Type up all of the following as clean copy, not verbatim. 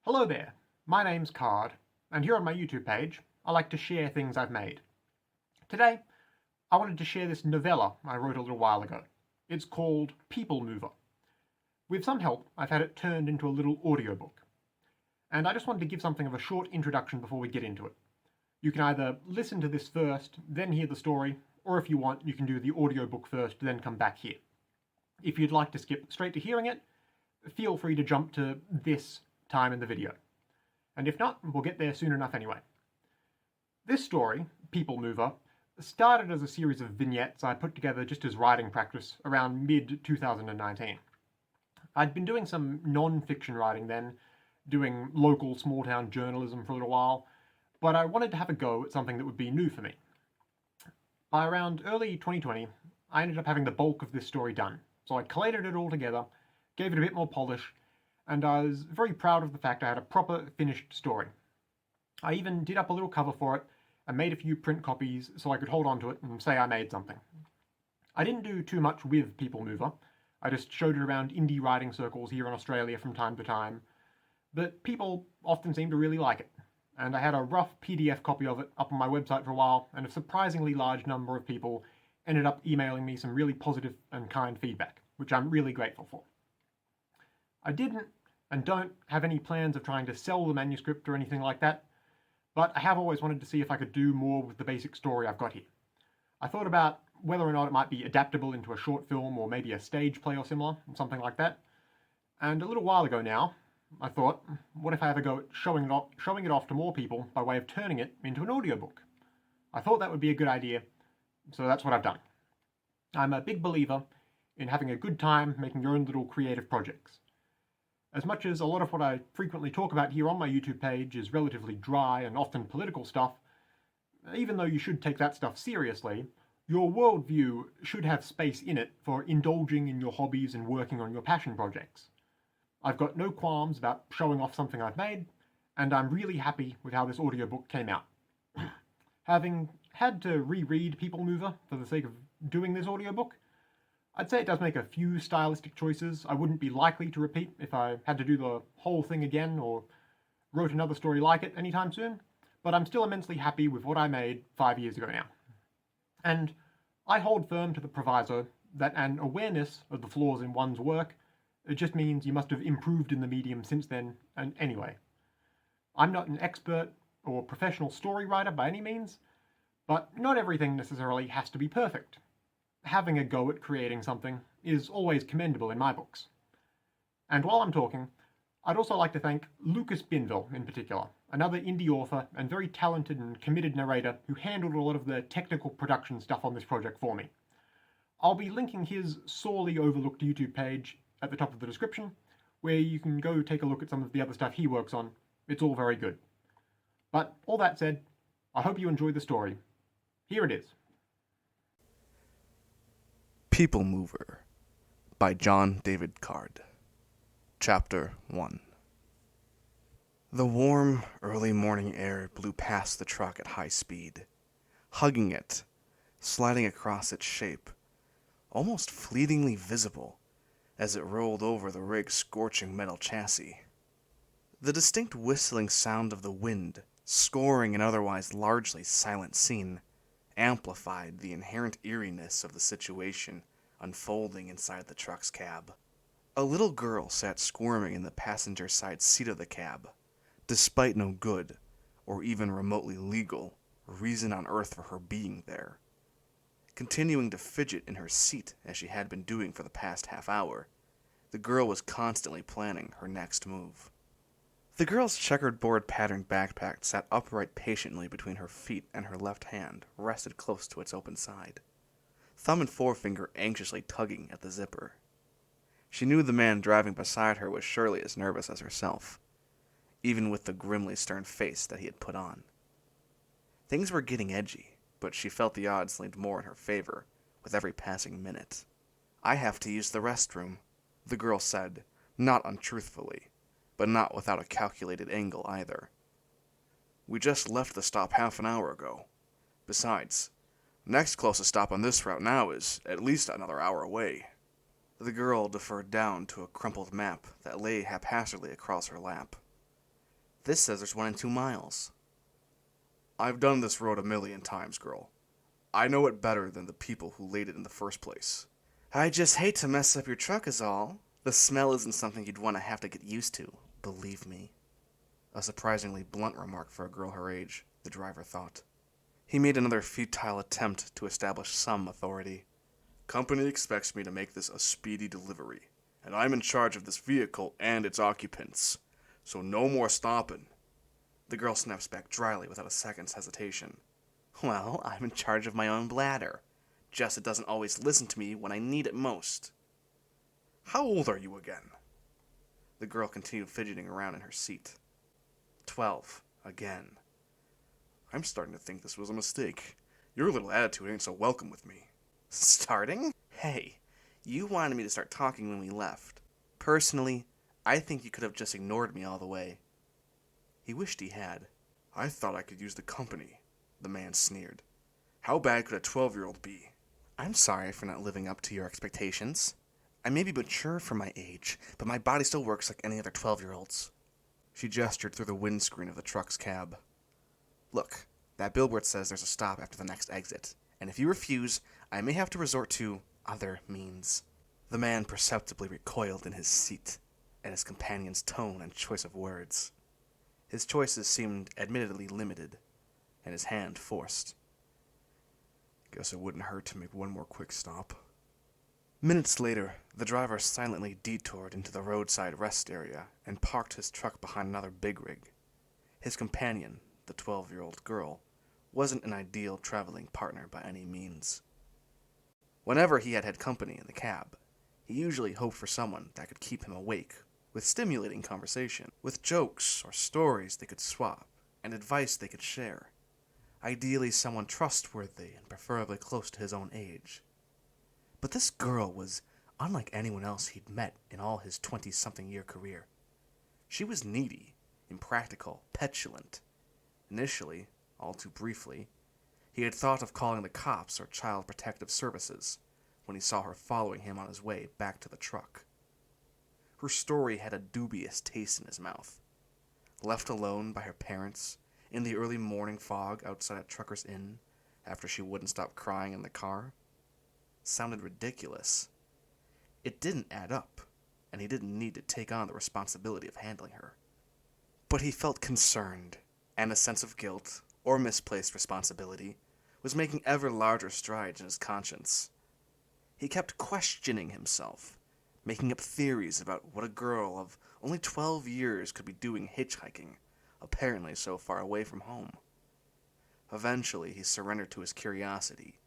Hello there, my name's Card, and here on my YouTube page, I like to share things I've made. Today, I wanted to share this novella I wrote a little while ago. It's called People Mover. With some help, I've had it turned into a little audiobook. And I just wanted to give something of a short introduction before we get into it. You can either listen to this first, then hear the story, or if you want, you can do the audiobook first, then come back here. If you'd like to skip straight to hearing it, feel free to jump to this time in the video. And if not, we'll get there soon enough anyway. This story, People Mover, started as a series of vignettes I put together just as writing practice around mid-2019. I'd been doing some non-fiction writing then, doing local small-town journalism for a little while, but I wanted to have a go at something that would be new for me. By around early 2020, I ended up having the bulk of this story done, so I collated it all together, gave it a bit more polish, and I was very proud of the fact I had a proper finished story. I even did up a little cover for it and made a few print copies so I could hold on to it and say I made something. I didn't do too much with People Mover. I just showed it around indie writing circles here in Australia from time to time, but people often seem to really like it, and I had a rough PDF copy of it up on my website for a while, and a surprisingly large number of people ended up emailing me some really positive and kind feedback, which I'm really grateful for. I didn't and don't have any plans of trying to sell the manuscript or anything like that, but I have always wanted to see if I could do more with the basic story I've got here. I thought about whether or not it might be adaptable into a short film or maybe a stage play or similar, something like that. And a little while ago now, I thought, what if I have a go at showing it off to more people by way of turning it into an audiobook? I thought that would be a good idea, so that's what I've done. I'm a big believer in having a good time making your own little creative projects. As much as a lot of what I frequently talk about here on my YouTube page is relatively dry and often political stuff, even though you should take that stuff seriously, your worldview should have space in it for indulging in your hobbies and working on your passion projects. I've got no qualms about showing off something I've made, and I'm really happy with how this audiobook came out. Having had to reread People Mover for the sake of doing this audiobook, I'd say it does make a few stylistic choices I wouldn't be likely to repeat if I had to do the whole thing again or wrote another story like it anytime soon, but I'm still immensely happy with what I made 5 years ago now. And I hold firm to the proviso that an awareness of the flaws in one's work just means you must have improved in the medium since then, and anyway. I'm not an expert or professional story writer by any means, but not everything necessarily has to be perfect. Having a go at creating something is always commendable in my books. And while I'm talking, I'd also like to thank Lucas Binville in particular, another indie author and very talented and committed narrator who handled a lot of the technical production stuff on this project for me. I'll be linking his sorely overlooked YouTube page at the top of the description, where you can go take a look at some of the other stuff he works on. It's all very good. But all that said, I hope you enjoy the story. Here it is. People Mover by John David Card. Chapter 1. The warm, early morning air blew past the truck at high speed, hugging it, sliding across its shape, almost fleetingly visible as it rolled over the rig's scorching metal chassis. The distinct whistling sound of the wind, scoring an otherwise largely silent scene, amplified the inherent eeriness of the situation unfolding inside the truck's cab. A little girl sat squirming in the passenger side seat of the cab, despite no good, or even remotely legal, reason on earth for her being there. Continuing to fidget in her seat as she had been doing for the past half hour, the girl was constantly planning her next move. The girl's checkerboard patterned backpack sat upright patiently between her feet, and her left hand rested close to its open side, thumb and forefinger anxiously tugging at the zipper. She knew the man driving beside her was surely as nervous as herself, even with the grimly stern face that he had put on. Things were getting edgy, but she felt the odds leaned more in her favor with every passing minute. "I have to use the restroom," the girl said, not untruthfully, but not without a calculated angle either. "We just left the stop half an hour ago. Besides, next closest stop on this route now is at least another hour away." The girl deferred down to a crumpled map that lay haphazardly across her lap. This says there's one in 2 miles. I've done this road a million times, girl. I know it better than the people who laid it in the first place. I just hate to mess up your truck is all. The smell isn't something you'd want to have to get used to, believe me. A surprisingly blunt remark for a girl her age, the driver thought. He made another futile attempt to establish some authority. Company expects me to make this a speedy delivery, and I'm in charge of this vehicle and its occupants, so no more stopping. The girl snaps back dryly without a second's hesitation. Well, I'm in charge of my own bladder. Just it doesn't always listen to me when I need it most. How old are you again? The girl continued fidgeting around in her seat. 12, again. I'm starting to think this was a mistake. Your little attitude ain't so welcome with me. Starting? Hey, you wanted me to start talking when we left. Personally, I think you could have just ignored me all the way. He wished he had. I thought I could use the company, the man sneered. How bad could a 12-year-old be? I'm sorry for not living up to your expectations. I may be mature for my age, but my body still works like any other 12-year-olds. She gestured through the windscreen of the truck's cab. Look, that billboard says there's a stop after the next exit, and if you refuse, I may have to resort to other means. The man perceptibly recoiled in his seat at his companion's tone and choice of words. His choices seemed admittedly limited, and his hand forced. Guess it wouldn't hurt to make one more quick stop. Minutes later, the driver silently detoured into the roadside rest area and parked his truck behind another big rig. His companion, the 12-year-old girl, wasn't an ideal traveling partner by any means. Whenever he had company in the cab, he usually hoped for someone that could keep him awake, with stimulating conversation, with jokes or stories they could swap, and advice they could share. Ideally someone trustworthy and preferably close to his own age. But this girl was unlike anyone else he'd met in all his 20-something-year career. She was needy, impractical, petulant. Initially, all too briefly, he had thought of calling the cops or Child Protective Services when he saw her following him on his way back to the truck. Her story had a dubious taste in his mouth. Left alone by her parents in the early morning fog outside a trucker's inn after she wouldn't stop crying in the car, sounded ridiculous. It didn't add up, and he didn't need to take on the responsibility of handling her. But he felt concerned, and a sense of guilt, or misplaced responsibility, was making ever larger strides in his conscience. He kept questioning himself, making up theories about what a girl of only 12 years could be doing hitchhiking, apparently so far away from home. Eventually, he surrendered to his curiosity,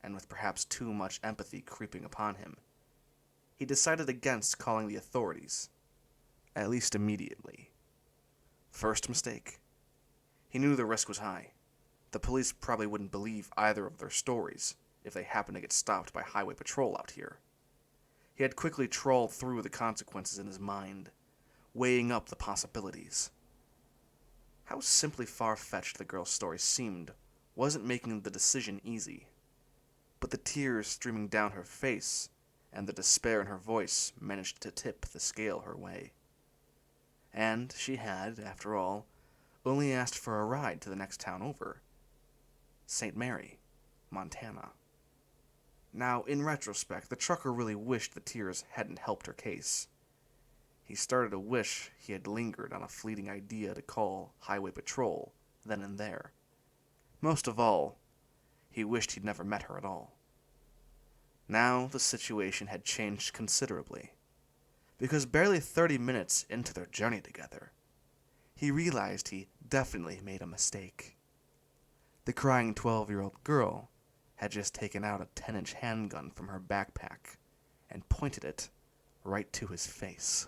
and with perhaps too much empathy creeping upon him, he decided against calling the authorities, at least immediately. First mistake. He knew the risk was high. The police probably wouldn't believe either of their stories if they happened to get stopped by highway patrol out here. He had quickly trawled through the consequences in his mind, weighing up the possibilities. How simply far-fetched the girl's story seemed wasn't making the decision easy. But the tears streaming down her face and the despair in her voice managed to tip the scale her way. And she had, after all, only asked for a ride to the next town over. St. Mary, Montana. Now, in retrospect, the trucker really wished the tears hadn't helped her case. He started to wish he had lingered on a fleeting idea to call highway patrol then and there. Most of all, he wished he'd never met her at all. Now the situation had changed considerably, because barely 30 minutes into their journey together, he realized he definitely made a mistake. The crying 12-year-old girl had just taken out a 10-inch handgun from her backpack and pointed it right to his face.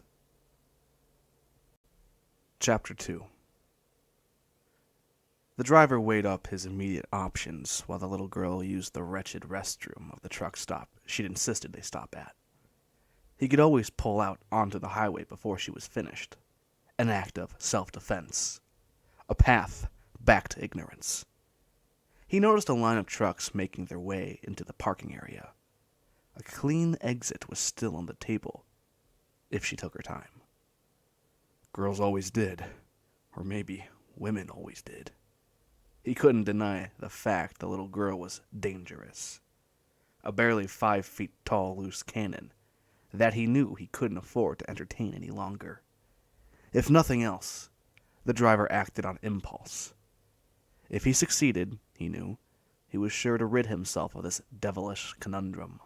Chapter 2. The driver weighed up his immediate options while the little girl used the wretched restroom of the truck stop she'd insisted they stop at. He could always pull out onto the highway before she was finished. An act of self-defense. A path back to ignorance. He noticed a line of trucks making their way into the parking area. A clean exit was still on the table, if she took her time. Girls always did, Or maybe women always did. He couldn't deny the fact the little girl was dangerous. A barely 5 feet tall loose cannon that he knew he couldn't afford to entertain any longer. If nothing else, the driver acted on impulse. If he succeeded, he knew, he was sure to rid himself of this devilish conundrum.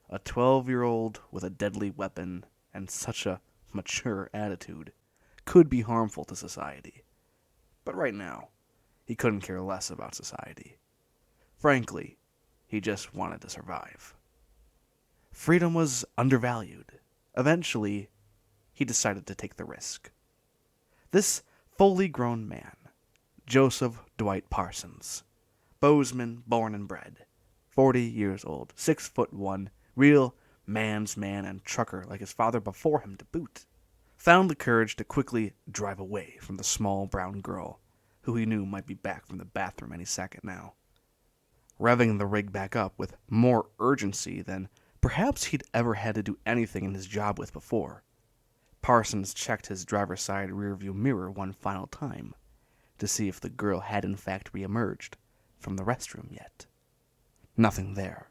A 12-year-old with a deadly weapon and such a mature attitude could be harmful to society. But right now, he couldn't care less about society. Frankly, he just wanted to survive. Freedom was undervalued. Eventually, he decided to take the risk. This fully grown man, Joseph Dwight Parsons, Bozeman born and bred, 40 years old, 6'1", real man's man and trucker like his father before him to boot, found the courage to quickly drive away from the small brown girl who he knew might be back from the bathroom any second now. Revving the rig back up with more urgency than perhaps he'd ever had to do anything in his job with before, Parsons checked his driver's side rearview mirror one final time to see if the girl had in fact reemerged from the restroom yet. Nothing there.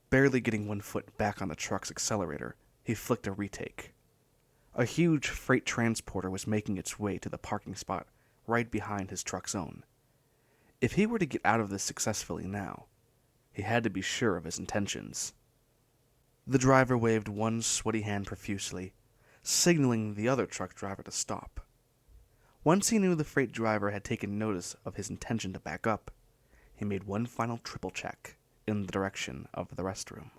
Barely getting one foot back on the truck's accelerator, he flicked a retake. A huge freight transporter was making its way to the parking spot right behind his truck's own. If he were to get out of this successfully now, he had to be sure of his intentions. The driver waved one sweaty hand profusely, signaling the other truck driver to stop. Once he knew the freight driver had taken notice of his intention to back up, he made one final triple check in the direction of the restroom.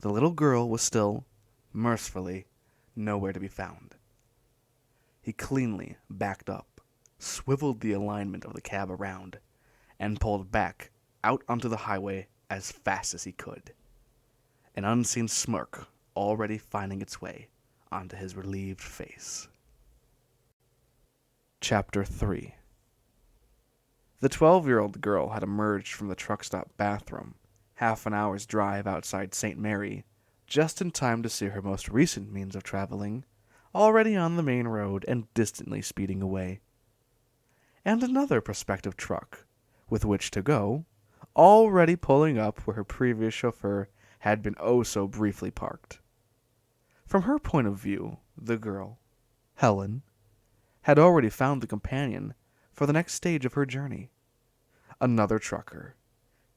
The little girl was still, mercifully, nowhere to be found. He cleanly backed up, swiveled the alignment of the cab around, and pulled back out onto the highway as fast as he could. An unseen smirk already finding its way onto his relieved face. Chapter 3. The 12-year-old girl had emerged from the truck stop bathroom, half an hour's drive outside St. Mary, just in time to see her most recent means of traveling, already on the main road and distantly speeding away. And another prospective truck, with which to go, already pulling up where her previous chauffeur had been oh so briefly parked. From her point of view, the girl, Helen, had already found the companion for the next stage of her journey. Another trucker.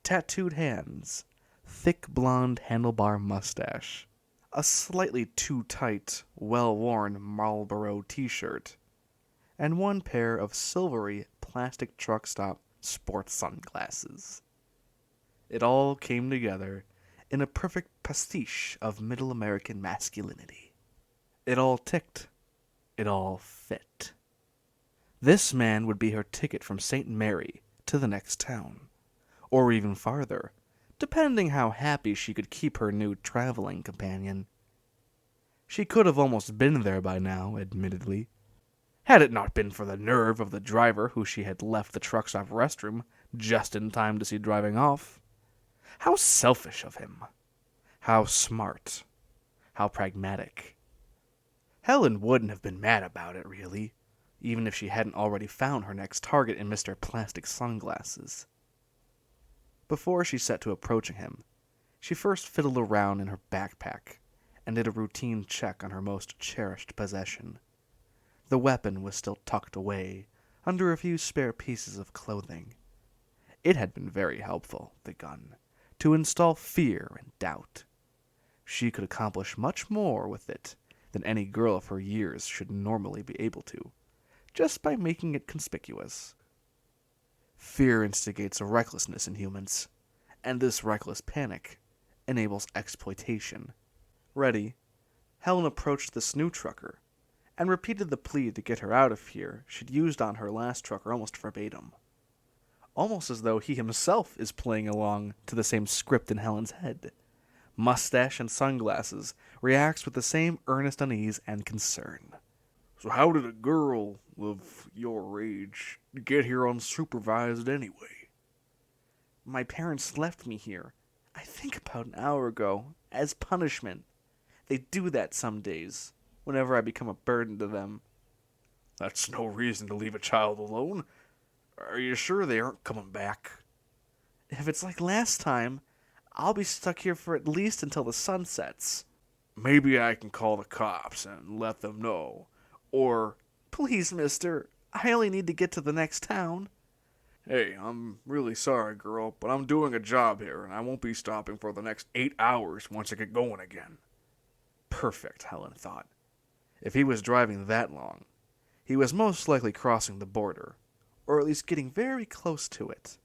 Tattooed hands, thick blonde handlebar mustache, a slightly too tight, well-worn Marlboro t-shirt, and one pair of silvery plastic truck stop sports sunglasses. It all came together in a perfect pastiche of middle American masculinity. It all ticked. It all fit. This man would be her ticket from St. Mary to the next town, or even farther, depending how happy she could keep her new traveling companion. She could have almost been there by now, admittedly, had it not been for the nerve of the driver who she had left the truck stop restroom just in time to see driving off. How selfish of him. How smart. How pragmatic. Helen wouldn't have been mad about it, really, even if she hadn't already found her next target in Mr. Plastic Sunglasses. Before she set to approaching him, she first fiddled around in her backpack and did a routine check on her most cherished possession. The weapon was still tucked away under a few spare pieces of clothing. It had been very helpful, the gun, to install fear and doubt. She could accomplish much more with it than any girl of her years should normally be able to, just by making it conspicuous. Fear instigates a recklessness in humans, and this reckless panic enables exploitation. Ready, Helen approached this new trucker and repeated the plea to get her out of here she'd used on her last trucker almost verbatim. Almost as though he himself is playing along to the same script in Helen's head. Mustache and sunglasses reacts with the same earnest unease and concern. So how did a girl of your age get here unsupervised anyway? My parents left me here, I think about an hour ago, as punishment. They do that some days, whenever I become a burden to them. That's no reason to leave a child alone. Are you sure they aren't coming back? If it's like last time, I'll be stuck here for at least until the sun sets. Maybe I can call the cops and let them know. Or, please, mister, I only need to get to the next town. Hey, I'm really sorry, girl, but I'm doing a job here, and I won't be stopping for the next 8 hours once I get going again. Perfect, Helen thought. If he was driving that long, he was most likely crossing the border, or at least getting very close to it.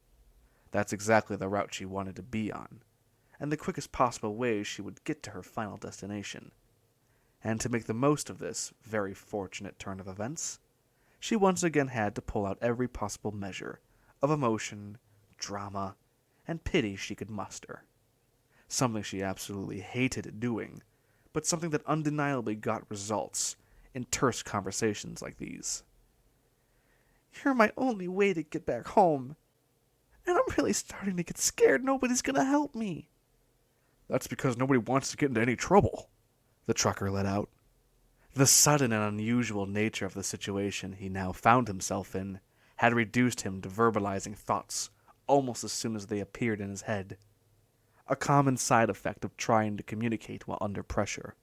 That's exactly the route she wanted to be on, and the quickest possible way she would get to her final destination. And to make the most of this very fortunate turn of events, she once again had to pull out every possible measure of emotion, drama, and pity she could muster. Something she absolutely hated doing, but something that undeniably got results in terse conversations like these. You're my only way to get back home, and I'm really starting to get scared nobody's gonna help me. That's because nobody wants to get into any trouble, the trucker let out. The sudden and unusual nature of the situation he now found himself in had reduced him to verbalizing thoughts almost as soon as they appeared in his head. A common side effect of trying to communicate while under pressure.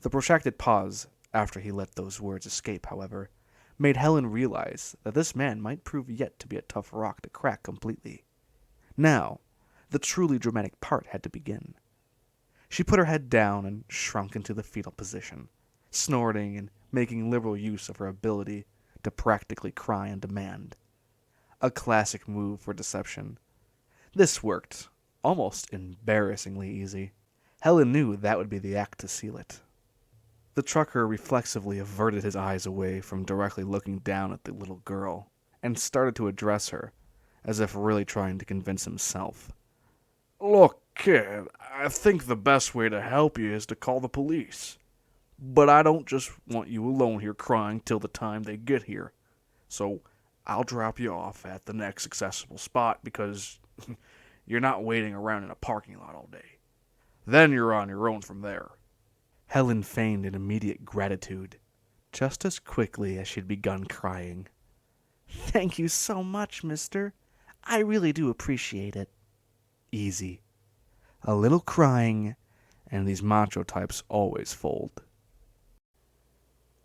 The protracted pause after he let those words escape, however, made Helen realize that this man might prove yet to be a tough rock to crack completely. Now, the truly dramatic part had to begin. She put her head down and shrunk into the fetal position, snorting and making liberal use of her ability to practically cry and demand. A classic move for deception. This worked almost embarrassingly easy. Helen knew that would be the act to seal it. The trucker reflexively averted his eyes away from directly looking down at the little girl and started to address her, as if really trying to convince himself. Look, kid, I think the best way to help you is to call the police. But I don't just want you alone here crying till the time they get here. So I'll drop you off at the next accessible spot because you're not waiting around in a parking lot all day. Then you're on your own from there. Helen feigned an immediate gratitude, just as quickly as she'd begun crying. Thank you so much, mister. I really do appreciate it. Easy. A little crying, and these macho types always fold.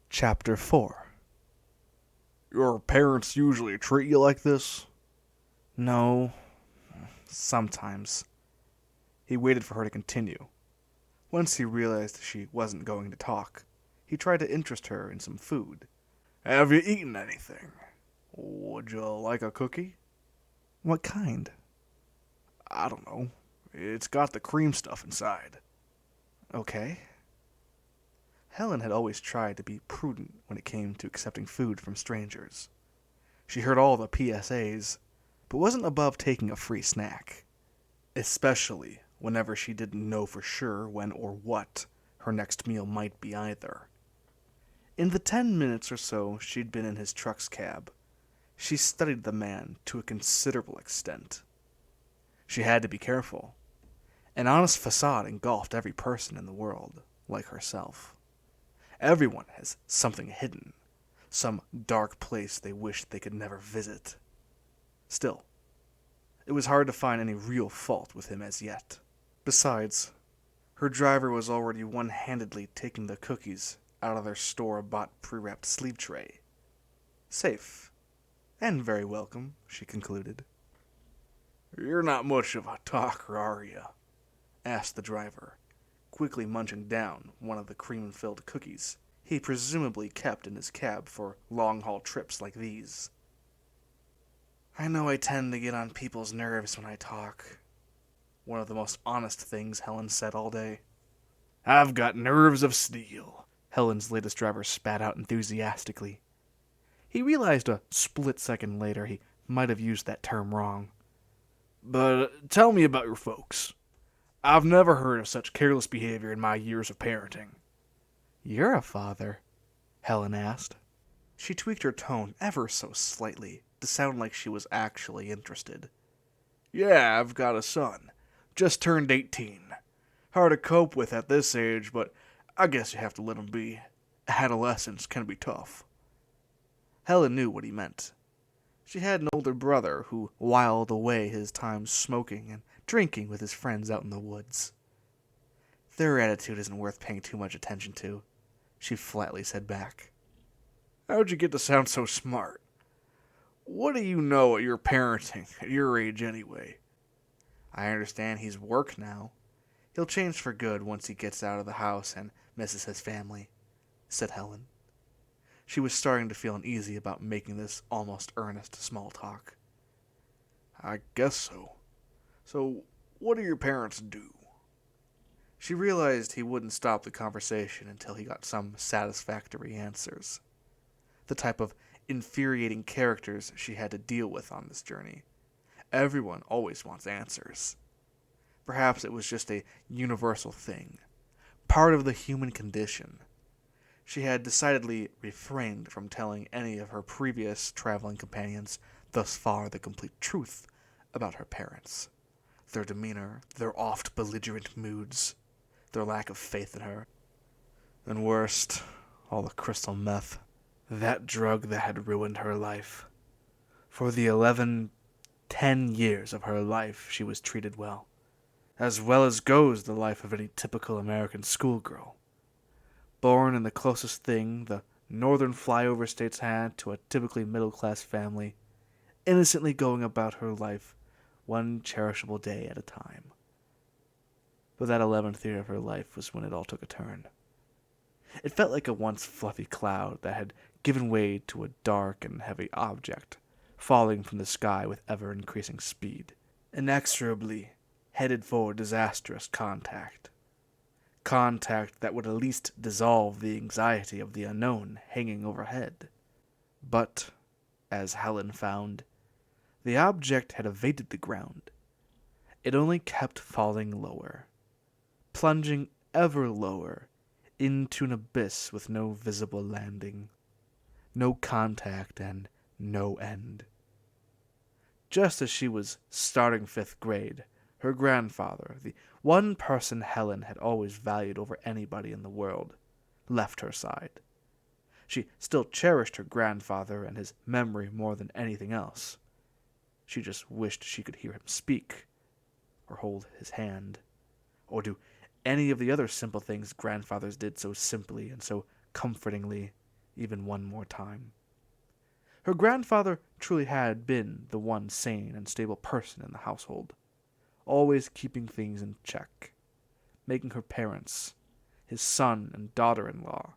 Chapter 4. Your parents usually treat you like this? No. Sometimes. He waited for her to continue. Once he realized she wasn't going to talk, he tried to interest her in some food. Have you eaten anything? Would you like a cookie? What kind? I don't know. It's got the cream stuff inside. Okay. Helen had always tried to be prudent when it came to accepting food from strangers. She heard all the PSAs, but wasn't above taking a free snack. Especially whenever she didn't know for sure when or what her next meal might be either. In the 10 minutes or so she'd been in his truck's cab, she studied the man to a considerable extent. She had to be careful. An honest facade engulfed every person in the world, like herself. Everyone has something hidden, some dark place they wish they could never visit. Still, it was hard to find any real fault with him as yet. Besides, her driver was already one-handedly taking the cookies out of their store-bought pre-wrapped sleeve tray. Safe, and very welcome, she concluded. You're not much of a talker, are you? Asked the driver, quickly munching down one of the cream-filled cookies he presumably kept in his cab for long-haul trips like these. I know I tend to get on people's nerves when I talk. One of the most honest things Helen said all day. I've got nerves of steel, Helen's latest driver spat out enthusiastically. He realized a split second later he might have used that term wrong. But tell me about your folks. I've never heard of such careless behavior in my years of parenting. You're a father? Helen asked. She tweaked her tone ever so slightly to sound like she was actually interested. Yeah, I've got a son. Just turned 18. Hard to cope with at this age, but I guess you have to let him be. Adolescence can be tough. Helen knew what he meant. She had an older brother who whiled away his time smoking and drinking with his friends out in the woods. Their attitude isn't worth paying too much attention to, she flatly said back. How'd you get to sound so smart? What do you know at your parenting, at your age anyway? I understand he's work now. He'll change for good once he gets out of the house and misses his family, said Helen. She was starting to feel uneasy about making this almost earnest small talk. I guess so. So, what do your parents do? She realized he wouldn't stop the conversation until he got some satisfactory answers. The type of infuriating characters she had to deal with on this journey. Everyone always wants answers. Perhaps it was just a universal thing, part of the human condition. She had decidedly refrained from telling any of her previous traveling companions thus far the complete truth about her parents. Their demeanor, their oft belligerent moods, their lack of faith in her. And worst, all the crystal meth. That drug that had ruined her life. For the 10 years of her life she was treated well as goes the life of any typical American schoolgirl. Born in the closest thing the northern flyover states had to a typically middle-class family, innocently going about her life one cherishable day at a time. But that 11th year of her life was when it all took a turn. It felt like a once fluffy cloud that had given way to a dark and heavy object, falling from the sky with ever-increasing speed, inexorably headed for disastrous contact. Contact that would at least dissolve the anxiety of the unknown hanging overhead. But, as Helen found, the object had evaded the ground. It only kept falling lower, plunging ever lower into an abyss with no visible landing, no contact, and no end. Just as she was starting 5th grade, her grandfather, the one person Helen had always valued over anybody in the world, left her side. She still cherished her grandfather and his memory more than anything else. She just wished she could hear him speak, or hold his hand, or do any of the other simple things grandfathers did so simply and so comfortingly, even one more time. Her grandfather truly had been the one sane and stable person in the household, always keeping things in check, making her parents, his son and daughter-in-law,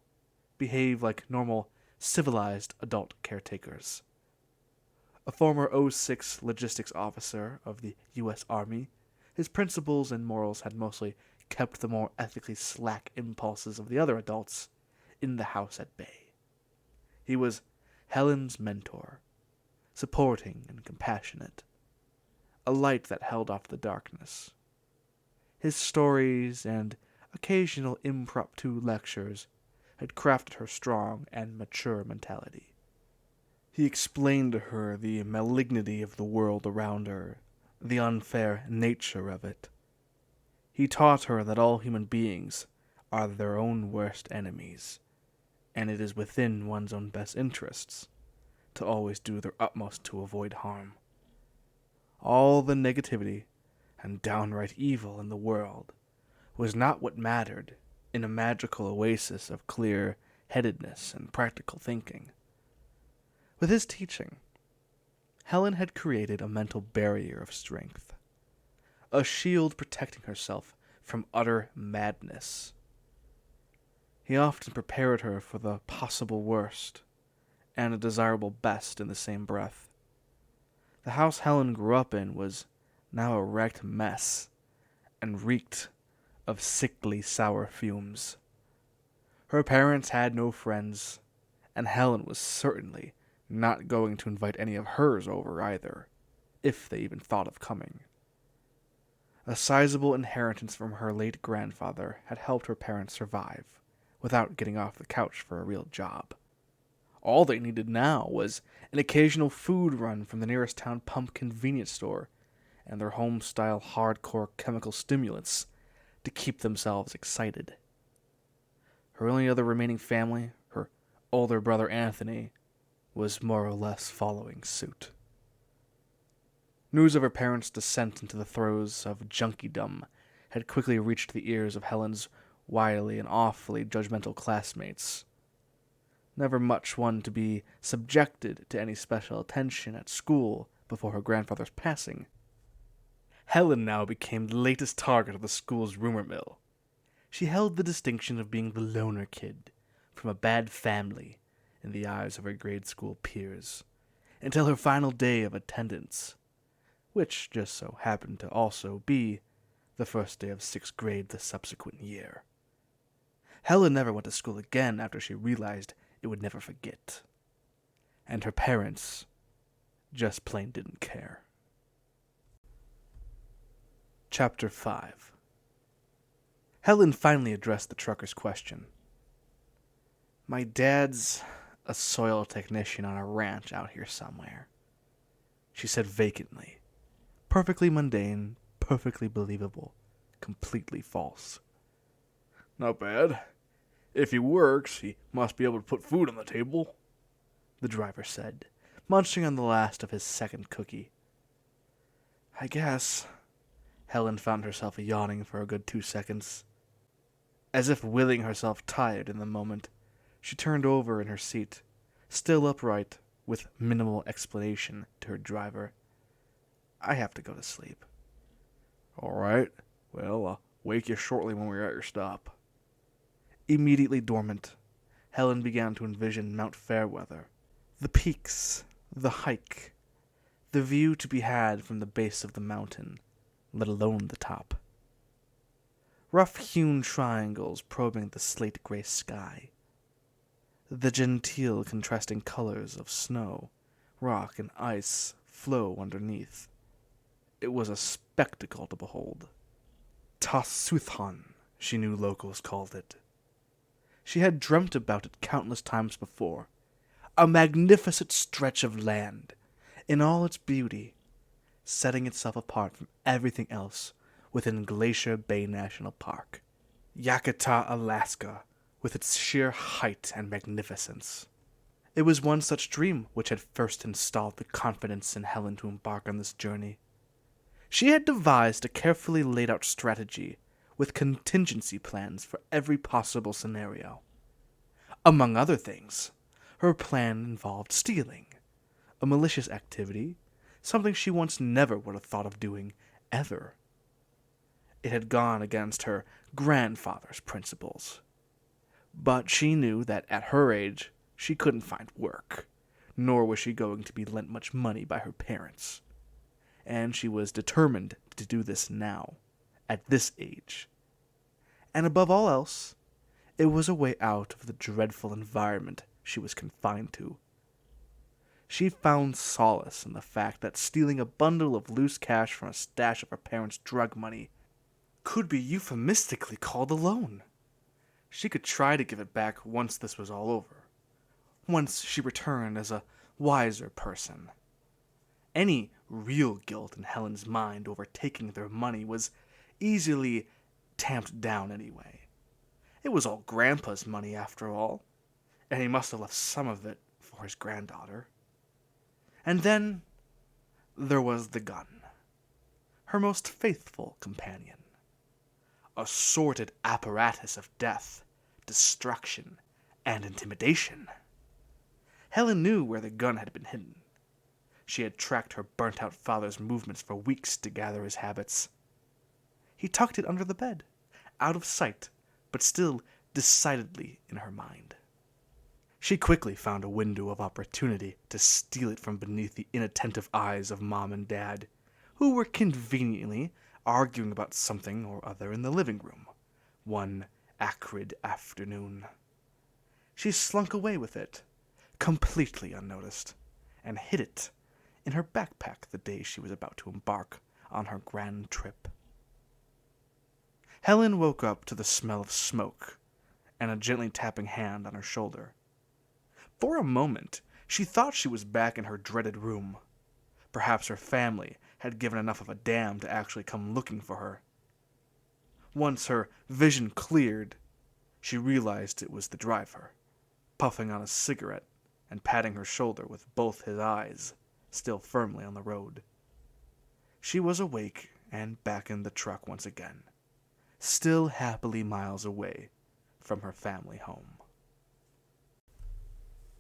behave like normal, civilized adult caretakers. A former 06 logistics officer of the U.S. Army, his principles and morals had mostly kept the more ethically slack impulses of the other adults in the house at bay. He was Helen's mentor, supporting and compassionate, a light that held off the darkness. His stories and occasional impromptu lectures had crafted her strong and mature mentality. He explained to her the malignity of the world around her, the unfair nature of it. He taught her that all human beings are their own worst enemies, and it is within one's own best interests to always do their utmost to avoid harm. All the negativity and downright evil in the world was not what mattered in a magical oasis of clear-headedness and practical thinking. With his teaching, Helen had created a mental barrier of strength, a shield protecting herself from utter madness. He often prepared her for the possible worst and a desirable best in the same breath. The house Helen grew up in was now a wrecked mess and reeked of sickly sour fumes. Her parents had no friends, and Helen was certainly not going to invite any of hers over either, if they even thought of coming. A sizable inheritance from her late grandfather had helped her parents survive, without getting off the couch for a real job. All they needed now was an occasional food run from the nearest town pump convenience store, and their home-style hardcore chemical stimulants to keep themselves excited. Her only other remaining family, her older brother Anthony, was more or less following suit. News of her parents' descent into the throes of junkiedom had quickly reached the ears of Helen's wily and awfully judgmental classmates. Never much one to be subjected to any special attention at school before her grandfather's passing, Helen now became the latest target of the school's rumor mill. She held the distinction of being the loner kid from a bad family in the eyes of her grade school peers, until her final day of attendance, which just so happened to also be the first day of 6th grade the subsequent year. Helen never went to school again after she realized it would never forget. And her parents just plain didn't care. Chapter 5. Helen finally addressed the trucker's question. My dad's a soil technician on a ranch out here somewhere, she said vacantly. Perfectly mundane, perfectly believable, completely false. Not bad. If he works, he must be able to put food on the table, the driver said, munching on the last of his second cookie. I guess. Helen found herself yawning for a good 2 seconds. As if willing herself tired in the moment, she turned over in her seat, still upright, with minimal explanation to her driver. I have to go to sleep. All right. Well, I'll wake you shortly when we're at your stop. Immediately dormant, Helen began to envision Mount Fairweather, the peaks, the hike, the view to be had from the base of the mountain, let alone the top. Rough-hewn triangles probing the slate-gray sky. The genteel contrasting colors of snow, rock, and ice flow underneath. It was a spectacle to behold. Tasuthan, she knew locals called it. She had dreamt about it countless times before. A magnificent stretch of land, in all its beauty, setting itself apart from everything else within Glacier Bay National Park. Yakutat, Alaska, with its sheer height and magnificence. It was one such dream which had first installed the confidence in Helen to embark on this journey. She had devised a carefully laid out strategy with contingency plans for every possible scenario. Among other things, her plan involved stealing, a malicious activity, something she once never would have thought of doing, ever. It had gone against her grandfather's principles. But she knew that at her age, she couldn't find work, nor was she going to be lent much money by her parents. And she was determined to do this now, at this age. And above all else, it was a way out of the dreadful environment she was confined to. She found solace in the fact that stealing a bundle of loose cash from a stash of her parents' drug money could be euphemistically called a loan. She could try to give it back once this was all over, once she returned as a wiser person. Any real guilt in Helen's mind over taking their money was easily tamped down anyway. It was all Grandpa's money after all, and he must have left some of it for his granddaughter. And then there was the gun, her most faithful companion. A sordid apparatus of death, destruction, and intimidation. Helen knew where the gun had been hidden. She had tracked her burnt-out father's movements for weeks to gather his habits. He tucked it under the bed, out of sight, but still decidedly in her mind. She quickly found a window of opportunity to steal it from beneath the inattentive eyes of Mom and Dad, who were conveniently arguing about something or other in the living room, one acrid afternoon. She slunk away with it, completely unnoticed, and hid it in her backpack the day she was about to embark on her grand trip. Helen woke up to the smell of smoke and a gently tapping hand on her shoulder. For a moment, she thought she was back in her dreaded room. Perhaps her family had given enough of a damn to actually come looking for her. Once her vision cleared, she realized it was the driver, puffing on a cigarette and patting her shoulder with both his eyes still firmly on the road. She was awake and back in the truck once again, still happily miles away from her family home.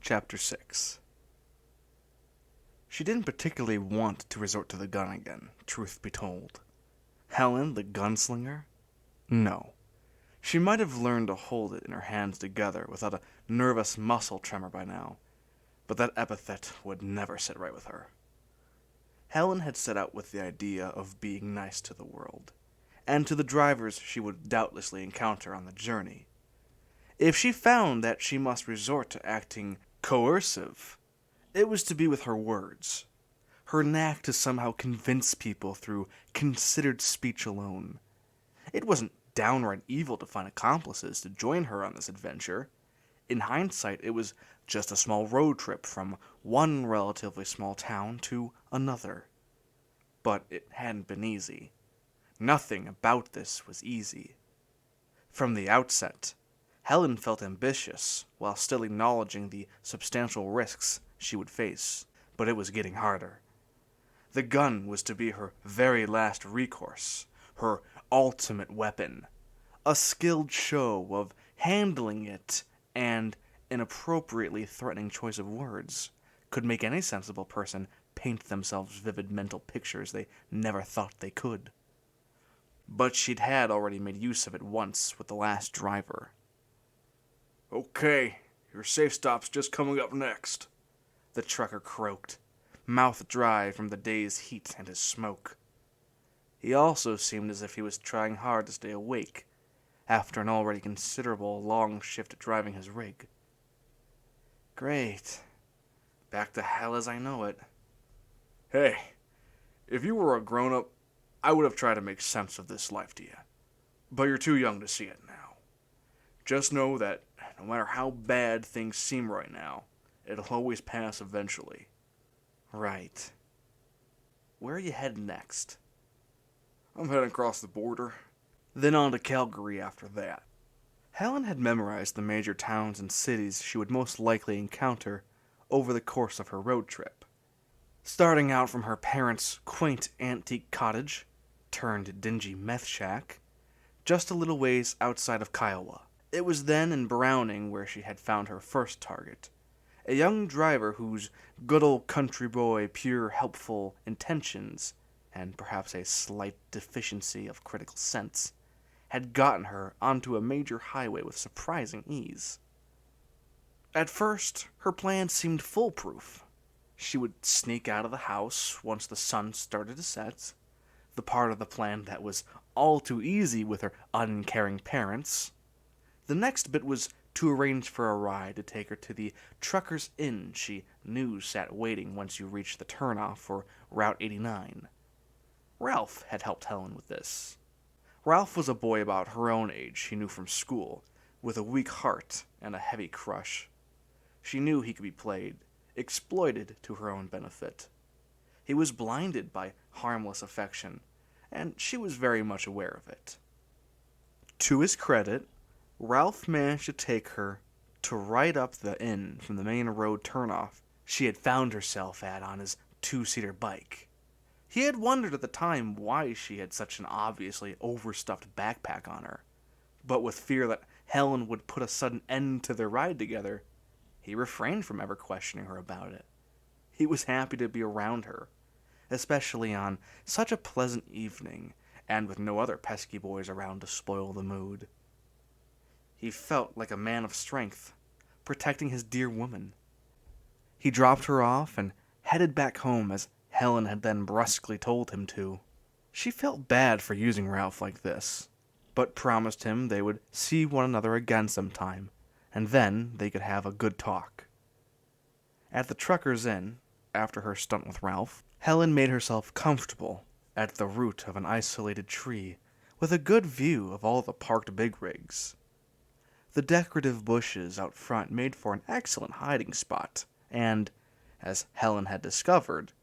Chapter 6. She didn't particularly want to resort to the gun again, truth be told. Helen, the gunslinger? No. She might have learned to hold it in her hands together without a nervous muscle tremor by now, but that epithet would never sit right with her. Helen had set out with the idea of being nice to the world, and to the drivers she would doubtlessly encounter on the journey. If she found that she must resort to acting coercive, it was to be with her words, her knack to somehow convince people through considered speech alone. It wasn't downright evil to find accomplices to join her on this adventure. In hindsight, it was just a small road trip from one relatively small town to another. But it hadn't been easy. Nothing about this was easy. From the outset, Helen felt ambitious while still acknowledging the substantial risks she would face, but it was getting harder. The gun was to be her very last recourse, her ultimate weapon. A skilled show of handling it and an appropriately threatening choice of words could make any sensible person paint themselves vivid mental pictures they never thought they could. But she'd had already made use of it once with the last driver. "Okay, your safe stop's just coming up next," the trucker croaked, mouth dry from the day's heat and his smoke. He also seemed as if he was trying hard to stay awake after an already considerable long shift driving his rig. Great. Back to hell as I know it. "Hey, if you were a grown-up, I would have tried to make sense of this life to you. But you're too young to see it now. Just know that no matter how bad things seem right now, it'll always pass eventually." Right. Where are you heading next? "I'm heading across the border, then on to Calgary after that." Helen had memorized the major towns and cities she would most likely encounter over the course of her road trip. Starting out from her parents' quaint antique cottage, turned dingy meth shack, just a little ways outside of Kiowa. It was then in Browning where she had found her first target, a young driver whose good old country boy, pure helpful intentions, and perhaps a slight deficiency of critical sense, had gotten her onto a major highway with surprising ease. At first, her plan seemed foolproof. She would sneak out of the house once the sun started to set, the part of the plan that was all too easy with her uncaring parents. The next bit was to arrange for a ride to take her to the Trucker's Inn she knew sat waiting once you reached the turnoff for Route 89. Ralph had helped Helen with this. Ralph was a boy about her own age she knew from school, with a weak heart and a heavy crush. She knew he could be played, exploited to her own benefit. He was blinded by harmless affection, and she was very much aware of it. To his credit, Ralph managed to take her to right up the inn from the main road turnoff she had found herself at on his two-seater bike. He had wondered at the time why she had such an obviously overstuffed backpack on her, but with fear that Helen would put a sudden end to their ride together, he refrained from ever questioning her about it. He was happy to be around her, especially on such a pleasant evening, and with no other pesky boys around to spoil the mood. He felt like a man of strength, protecting his dear woman. He dropped her off and headed back home as Helen had then brusquely told him to. She felt bad for using Ralph like this, but promised him they would see one another again sometime, and then they could have a good talk. At the Trucker's Inn, after her stunt with Ralph, Helen made herself comfortable at the root of an isolated tree with a good view of all the parked big rigs. The decorative bushes out front made for an excellent hiding spot, and, as Helen had discovered,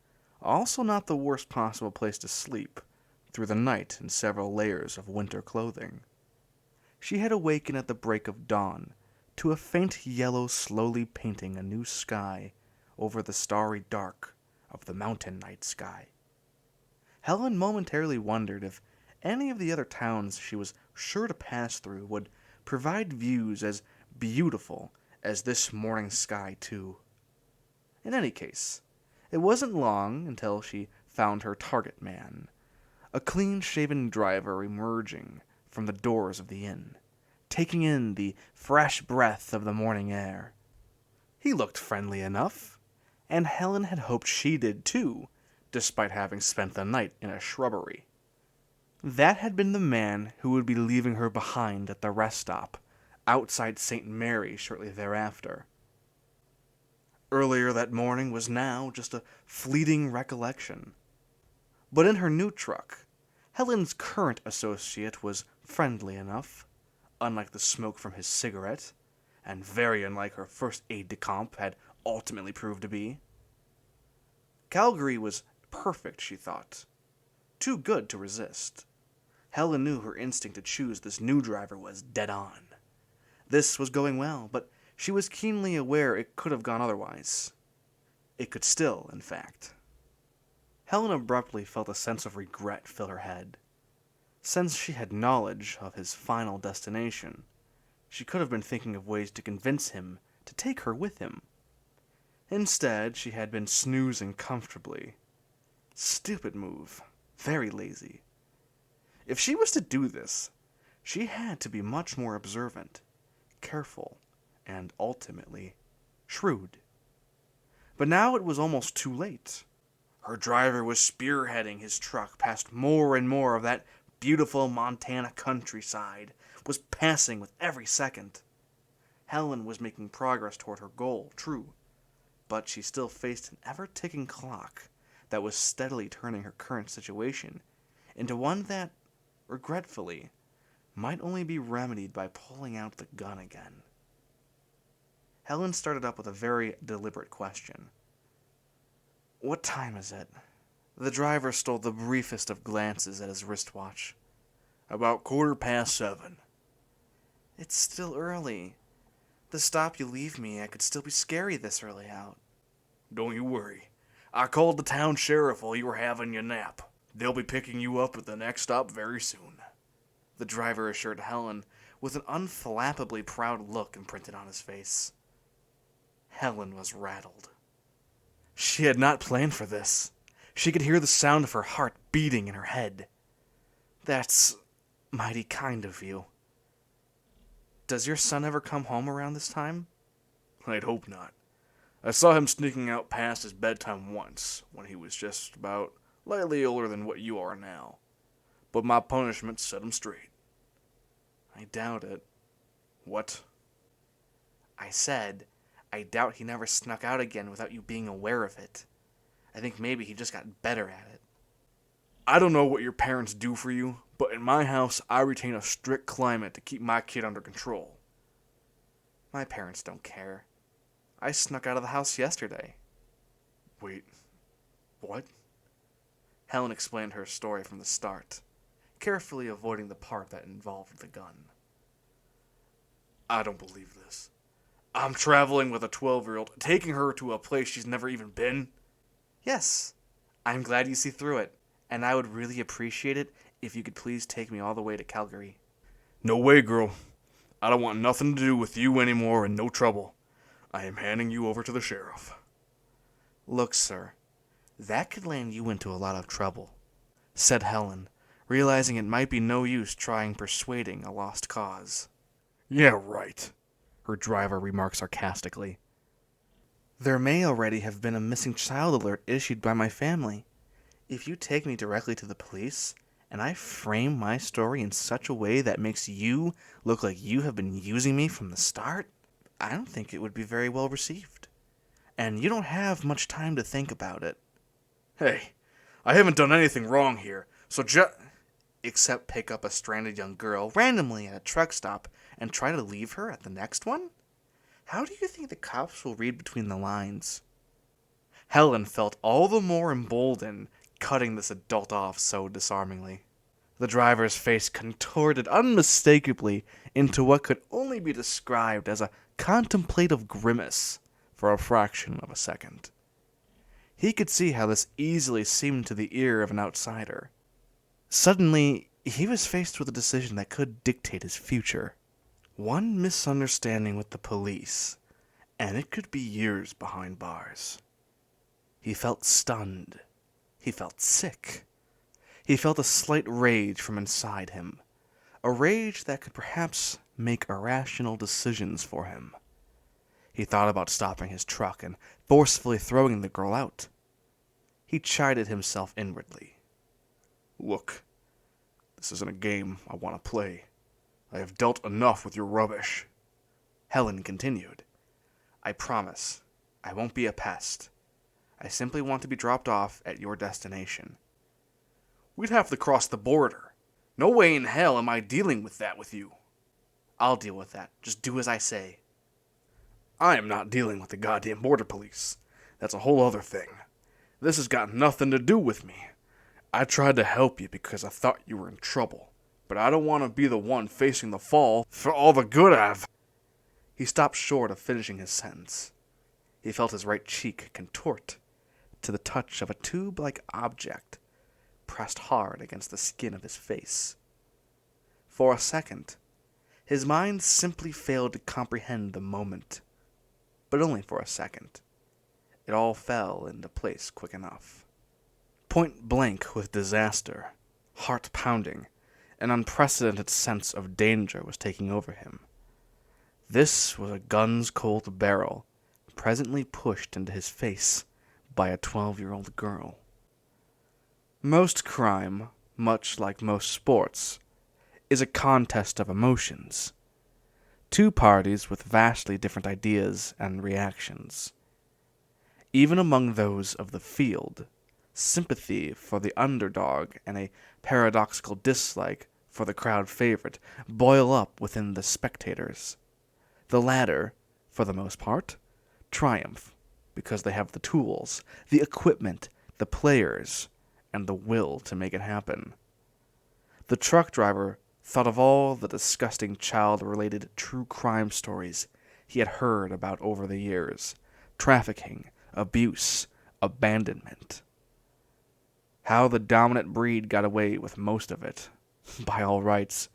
also not the worst possible place to sleep through the night in several layers of winter clothing. She had awakened at the break of dawn to a faint yellow slowly painting a new sky over the starry dark of the mountain night sky. Helen momentarily wondered if any of the other towns she was sure to pass through would provide views as beautiful as this morning sky, too. In any case, it wasn't long until she found her target man, a clean-shaven driver emerging from the doors of the inn, taking in the fresh breath of the morning air. He looked friendly enough, and Helen had hoped she did too, despite having spent the night in a shrubbery. That had been the man who would be leaving her behind at the rest stop outside St. Mary shortly thereafter. Earlier that morning was now just a fleeting recollection. But in her new truck, Helen's current associate was friendly enough, unlike the smoke from his cigarette, and very unlike her first aide-de-camp had ultimately proved to be. Calgary was perfect, she thought. Too good to resist. Helen knew her instinct to choose this new driver was dead on. This was going well, but she was keenly aware it could have gone otherwise. It could still, in fact. Helen abruptly felt a sense of regret fill her head. Since she had knowledge of his final destination, she could have been thinking of ways to convince him to take her with him. Instead, she had been snoozing comfortably. Stupid move. Very lazy. If she was to do this, she had to be much more observant, careful, and ultimately shrewd. But now it was almost too late. Her driver was spearheading his truck past more and more of that beautiful Montana countryside, was passing with every second. Helen was making progress toward her goal, true, but she still faced an ever-ticking clock that was steadily turning her current situation into one that, regretfully, might only be remedied by pulling out the gun again. Helen started up with a very deliberate question. "What time is it?" The driver stole the briefest of glances at his wristwatch. "About 7:15. "It's still early. The stop you leave me at could still be scary this early out." "Don't you worry. I called the town sheriff while you were having your nap. They'll be picking you up at the next stop very soon," the driver assured Helen, with an unflappably proud look imprinted on his face. Helen was rattled. She had not planned for this. She could hear the sound of her heart beating in her head. "That's mighty kind of you. Does your son ever come home around this time?" "I'd hope not. I saw him sneaking out past his bedtime once, when he was just about lightly older than what you are now. But my punishment set him straight." "I doubt it." "What?" "I said, I doubt he never snuck out again without you being aware of it. I think maybe he just got better at it." "I don't know what your parents do for you, but in my house I retain a strict climate to keep my kid under control." "My parents don't care. I snuck out of the house yesterday." "Wait, what?" Helen explained her story from the start, carefully avoiding the part that involved the gun. "I don't believe this. I'm traveling with a 12-year-old, taking her to a place she's never even been?" "Yes. I'm glad you see through it, and I would really appreciate it if you could please take me all the way to Calgary." "No way, girl. I don't want nothing to do with you anymore and no trouble. I am handing you over to the sheriff." "Look, sir, that could land you into a lot of trouble," said Helen, realizing it might be no use trying persuading a lost cause. "Yeah, right," her driver remarked sarcastically. "There may already have been a missing child alert issued by my family. If you take me directly to the police, and I frame my story in such a way that makes you look like you have been using me from the start, I don't think it would be very well received. And you don't have much time to think about it." "Hey, I haven't done anything wrong here, so except pick up a stranded young girl randomly at a truck stop and try to leave her at the next one? How do you think the cops will read between the lines?" Helen felt all the more emboldened, cutting this adult off so disarmingly. The driver's face contorted unmistakably into what could only be described as a contemplative grimace for a fraction of a second. He could see how this easily seemed to the ear of an outsider. Suddenly, he was faced with a decision that could dictate his future. One misunderstanding with the police, and it could be years behind bars. He felt stunned. He felt sick. He felt a slight rage from inside him, a rage that could perhaps make irrational decisions for him. He thought about stopping his truck and forcefully throwing the girl out. He chided himself inwardly. "Look, this isn't a game I want to play. I have dealt enough with your rubbish." Helen continued, "I promise, I won't be a pest. I simply want to be dropped off at your destination." "We'd have to cross the border. No way in hell am I dealing with that with you." "I'll deal with that. Just do as I say." "I am not dealing with the goddamn border police. That's a whole other thing. This has got nothing to do with me. I tried to help you because I thought you were in trouble, but I don't want to be the one facing the fall for all the good I've..." He stopped short of finishing his sentence. He felt his right cheek contort to the touch of a tube-like object pressed hard against the skin of his face. For a second, his mind simply failed to comprehend the moment. But only for a second. It all fell into place quick enough. Point blank with disaster, heart pounding, an unprecedented sense of danger was taking over him. This was a gun's cold barrel, presently pushed into his face by a 12-year-old girl. Most crime, much like most sports, is a contest of emotions. Two parties with vastly different ideas and reactions. Even among those of the field, sympathy for the underdog and a paradoxical dislike for the crowd favorite boil up within the spectators. The latter, for the most part, triumph because they have the tools, the equipment, the players, and the will to make it happen. The truck driver thought of all the disgusting child-related true crime stories he had heard about over the years. Trafficking, abuse, abandonment. How the dominant breed got away with most of it. By all rights.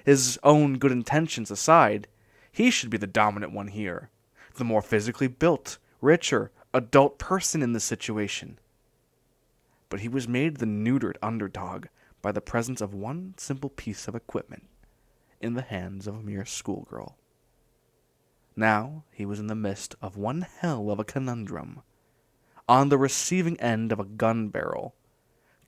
His own good intentions aside, he should be the dominant one here. The more physically built, richer, adult person in the situation. But he was made the neutered underdog by the presence of one simple piece of equipment in the hands of a mere schoolgirl. Now he was in the midst of one hell of a conundrum. On the receiving end of a gun barrel,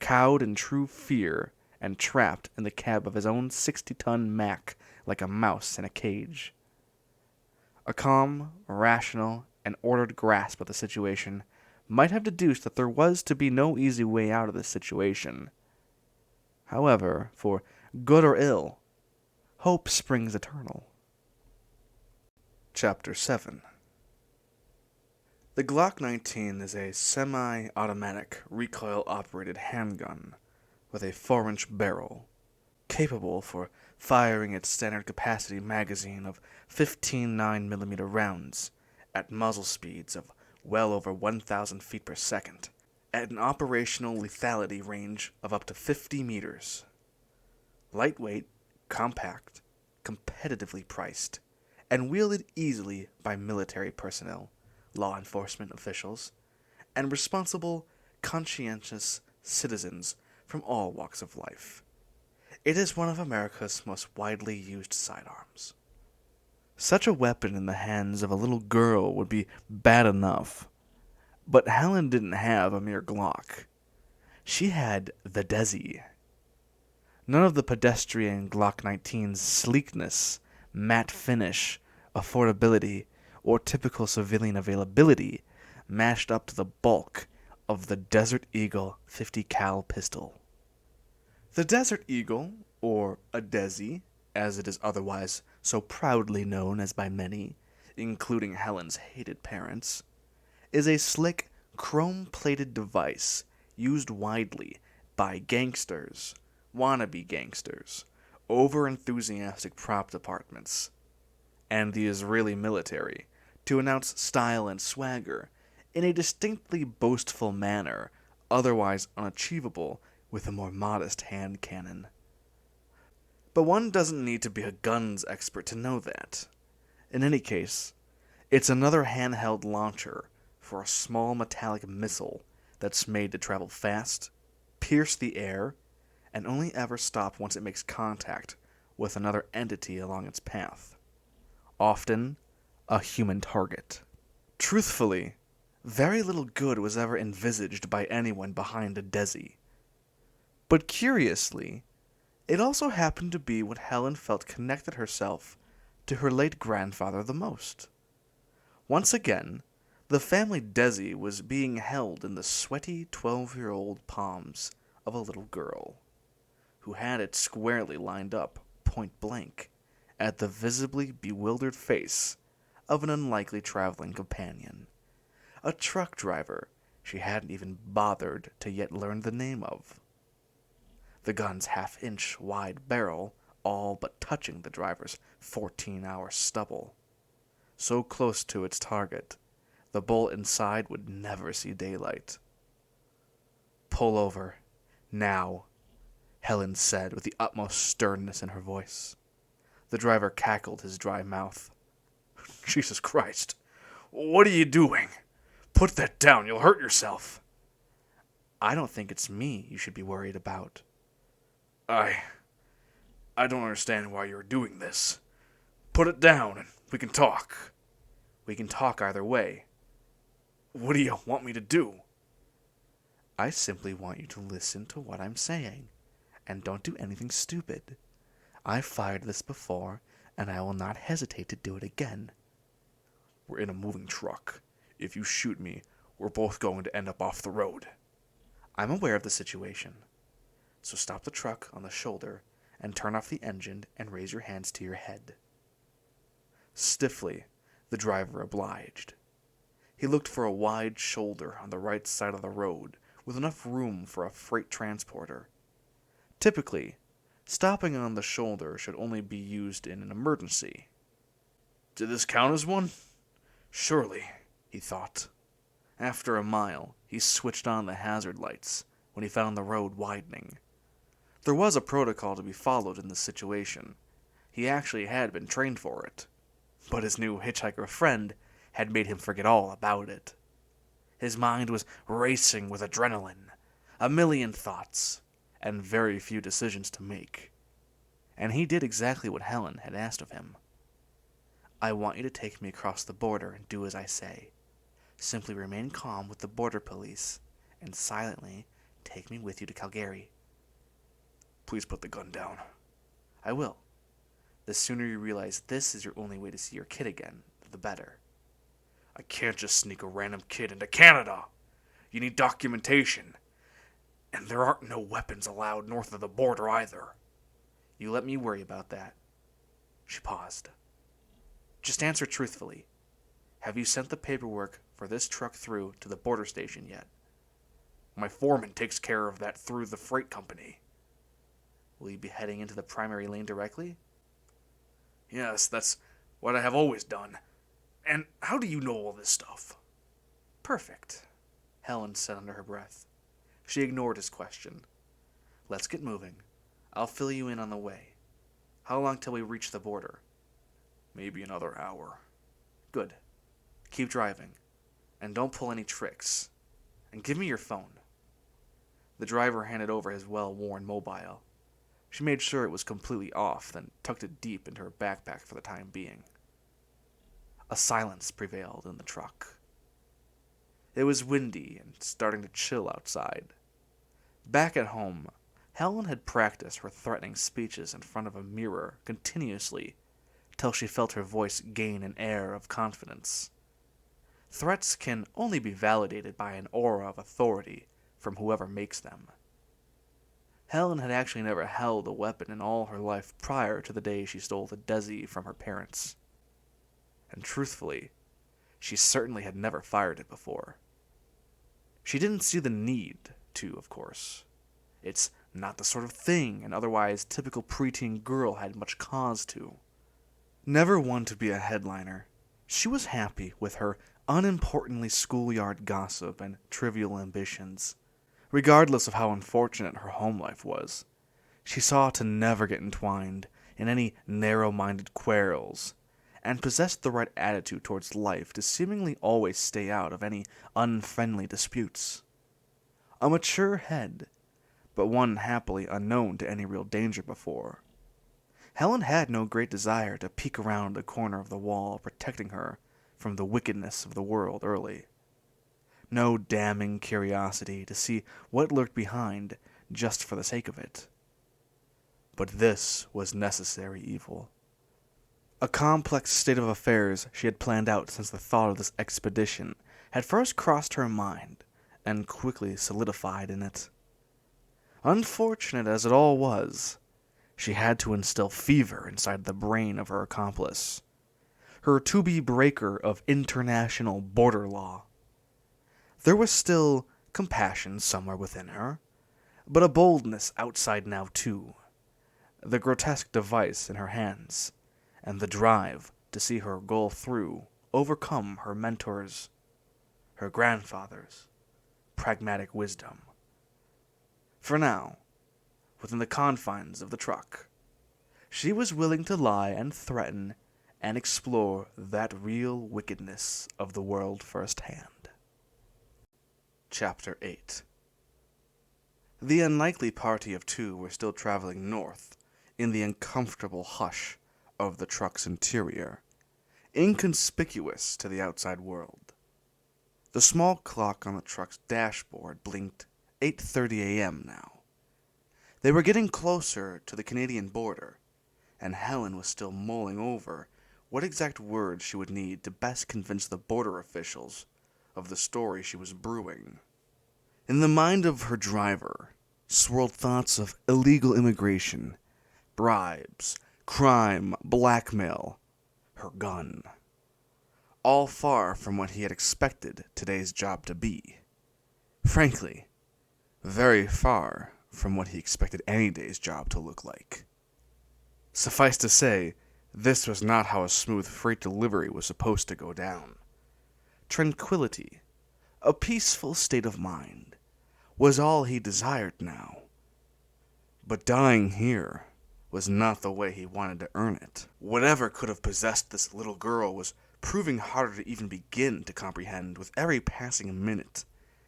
cowed in true fear and trapped in the cab of his own 60-ton Mack like a mouse in a cage. A calm, rational, and ordered grasp of the situation might have deduced that there was to be no easy way out of this situation. However, for good or ill, hope springs eternal. Chapter 7. The Glock 19 is a semi-automatic, recoil-operated handgun with a 4-inch barrel, capable for firing its standard capacity magazine of 15 9mm rounds at muzzle speeds of well over 1,000 feet per second, at an operational lethality range of up to 50 meters. Lightweight, compact, competitively priced, and wielded easily by military personnel, law enforcement officials, and responsible, conscientious citizens from all walks of life. It is one of America's most widely used sidearms. Such a weapon in the hands of a little girl would be bad enough. But Helen didn't have a mere Glock. She had the Desi. None of the pedestrian Glock 19's sleekness, matte finish, affordability, or typical civilian availability matched up to the bulk of the Desert Eagle 50 cal pistol. The Desert Eagle, or a Desi, as it is otherwise so proudly known as by many, including Helen's hated parents, is a slick, chrome-plated device used widely by gangsters, wannabe gangsters, over-enthusiastic prop departments, and the Israeli military to announce style and swagger in a distinctly boastful manner, otherwise unachievable with a more modest hand cannon. But one doesn't need to be a guns expert to know that. In any case, it's another handheld launcher for a small metallic missile that's made to travel fast, pierce the air, and only ever stop once it makes contact with another entity along its path. Often, a human target. Truthfully, very little good was ever envisaged by anyone behind a Desi. But curiously, it also happened to be what Helen felt connected herself to her late grandfather the most. Once again, the family Desi was being held in the sweaty 12-year-old palms of a little girl, who had it squarely lined up, point blank, at the visibly bewildered face of an unlikely traveling companion, a truck driver she hadn't even bothered to yet learn the name of. The gun's half-inch wide barrel all but touching the driver's 14-hour stubble. So close to its target, the bullet inside would never see daylight. "Pull over. Now," Helen said with the utmost sternness in her voice. The driver cackled his dry mouth. "Jesus Christ. What are you doing? Put that down. You'll hurt yourself." "I don't think it's me you should be worried about." I don't understand why you're doing this. Put it down and we can talk." "We can talk either way." "What do you want me to do?" "I simply want you to listen to what I'm saying, and don't do anything stupid. I've fired this before, and I will not hesitate to do it again." "We're in a moving truck. If you shoot me, we're both going to end up off the road." "I'm aware of the situation. So stop the truck on the shoulder and turn off the engine and raise your hands to your head." Stiffly, the driver obliged. He looked for a wide shoulder on the right side of the road with enough room for a freight transporter. Typically, stopping on the shoulder should only be used in an emergency. Did this count as one? Surely, he thought. After a mile, he switched on the hazard lights when he found the road widening. There was a protocol to be followed in this situation. He actually had been trained for it. But his new hitchhiker friend had made him forget all about it. His mind was racing with adrenaline, a million thoughts, and very few decisions to make. And he did exactly what Helen had asked of him. "I want you to take me across the border and do as I say. Simply remain calm with the border police, and silently take me with you to Calgary." "Please put the gun down." "I will. The sooner you realize this is your only way to see your kid again, the better." "I can't just sneak a random kid into Canada. You need documentation. And there aren't no weapons allowed north of the border either." "You let me worry about that." She paused. "Just answer truthfully. Have you sent the paperwork for this truck through to the border station yet?" "My foreman takes care of that through the freight company." "Will you be heading into the primary lane directly?" "Yes, that's what I have always done. And how do you know all this stuff?" "Perfect," Helen said under her breath. She ignored his question. "Let's get moving. I'll fill you in on the way. How long till we reach the border?" "Maybe another hour." "Good. Keep driving. And don't pull any tricks. And give me your phone." The driver handed over his well-worn mobile. She made sure it was completely off, then tucked it deep into her backpack for the time being. A silence prevailed in the truck. It was windy and starting to chill outside. Back at home, Helen had practiced her threatening speeches in front of a mirror continuously till she felt her voice gain an air of confidence. Threats can only be validated by an aura of authority from whoever makes them. Helen had actually never held a weapon in all her life prior to the day she stole the Desi from her parents. And truthfully, she certainly had never fired it before. She didn't see the need to, of course. It's not the sort of thing an otherwise typical preteen girl had much cause to. Never one to be a headliner, she was happy with her unimportantly schoolyard gossip and trivial ambitions. Regardless of how unfortunate her home life was, she saw to never get entwined in any narrow-minded quarrels, and possessed the right attitude towards life to seemingly always stay out of any unfriendly disputes. A mature head, but one happily unknown to any real danger before. Helen had no great desire to peek around the corner of the wall protecting her from the wickedness of the world early. No damning curiosity to see what lurked behind just for the sake of it. But this was necessary evil. A complex state of affairs she had planned out since the thought of this expedition had first crossed her mind and quickly solidified in it. Unfortunate as it all was, she had to instill fever inside the brain of her accomplice, her to-be breaker of international border law. There was still compassion somewhere within her, but a boldness outside now too. The grotesque device in her hands, and the drive to see her goal through overcome her mentor's, her grandfather's, pragmatic wisdom. For now, within the confines of the truck, she was willing to lie and threaten and explore that real wickedness of the world firsthand. Chapter 8. The unlikely party of two were still traveling north in the uncomfortable hush of the truck's interior, inconspicuous to the outside world. The small clock on the truck's dashboard blinked 8:30 a.m. now. They were getting closer to the Canadian border, and Helen was still mulling over what exact words she would need to best convince the border officials of the story she was brewing. In the mind of her driver swirled thoughts of illegal immigration, bribes, crime, blackmail, her gun. All far from what he had expected today's job to be. Frankly, very far from what he expected any day's job to look like. Suffice to say, this was not how a smooth freight delivery was supposed to go down. Tranquility, a peaceful state of mind, was all he desired now. But dying here was not the way he wanted to earn it. Whatever could have possessed this little girl was proving harder to even begin to comprehend with every passing minute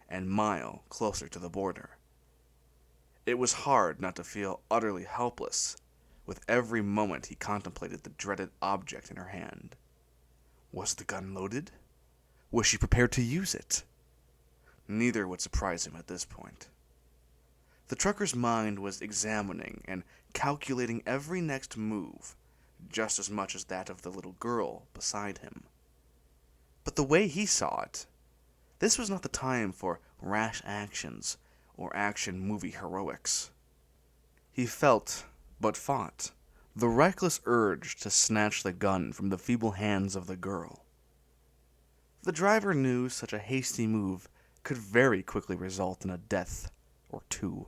and mile closer to the border. It was hard not to feel utterly helpless with every moment he contemplated the dreaded object in her hand. Was the gun loaded? Was she prepared to use it? Neither would surprise him at this point. The trucker's mind was examining and calculating every next move, just as much as that of the little girl beside him. But the way he saw it, this was not the time for rash actions or action movie heroics. He felt, but fought, the reckless urge to snatch the gun from the feeble hands of the girl. The driver knew such a hasty move could very quickly result in a death or two.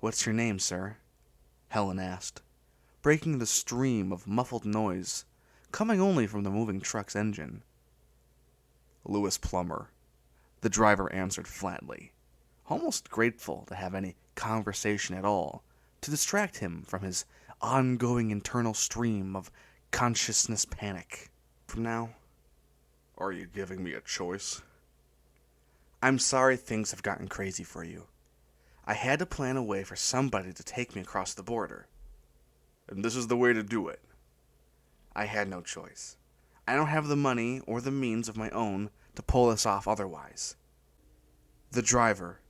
"What's your name, sir?" Helen asked, breaking the stream of muffled noise coming only from the moving truck's engine. "Louis Plummer," the driver answered flatly, almost grateful to have any conversation at all to distract him from his ongoing internal stream of consciousness panic. "From now, are you giving me a choice?" "I'm sorry things have gotten crazy for you. I had to plan a way for somebody to take me across the border." "And this is the way to do it?" "I had no choice. I don't have the money or the means of my own to pull this off otherwise." The driver,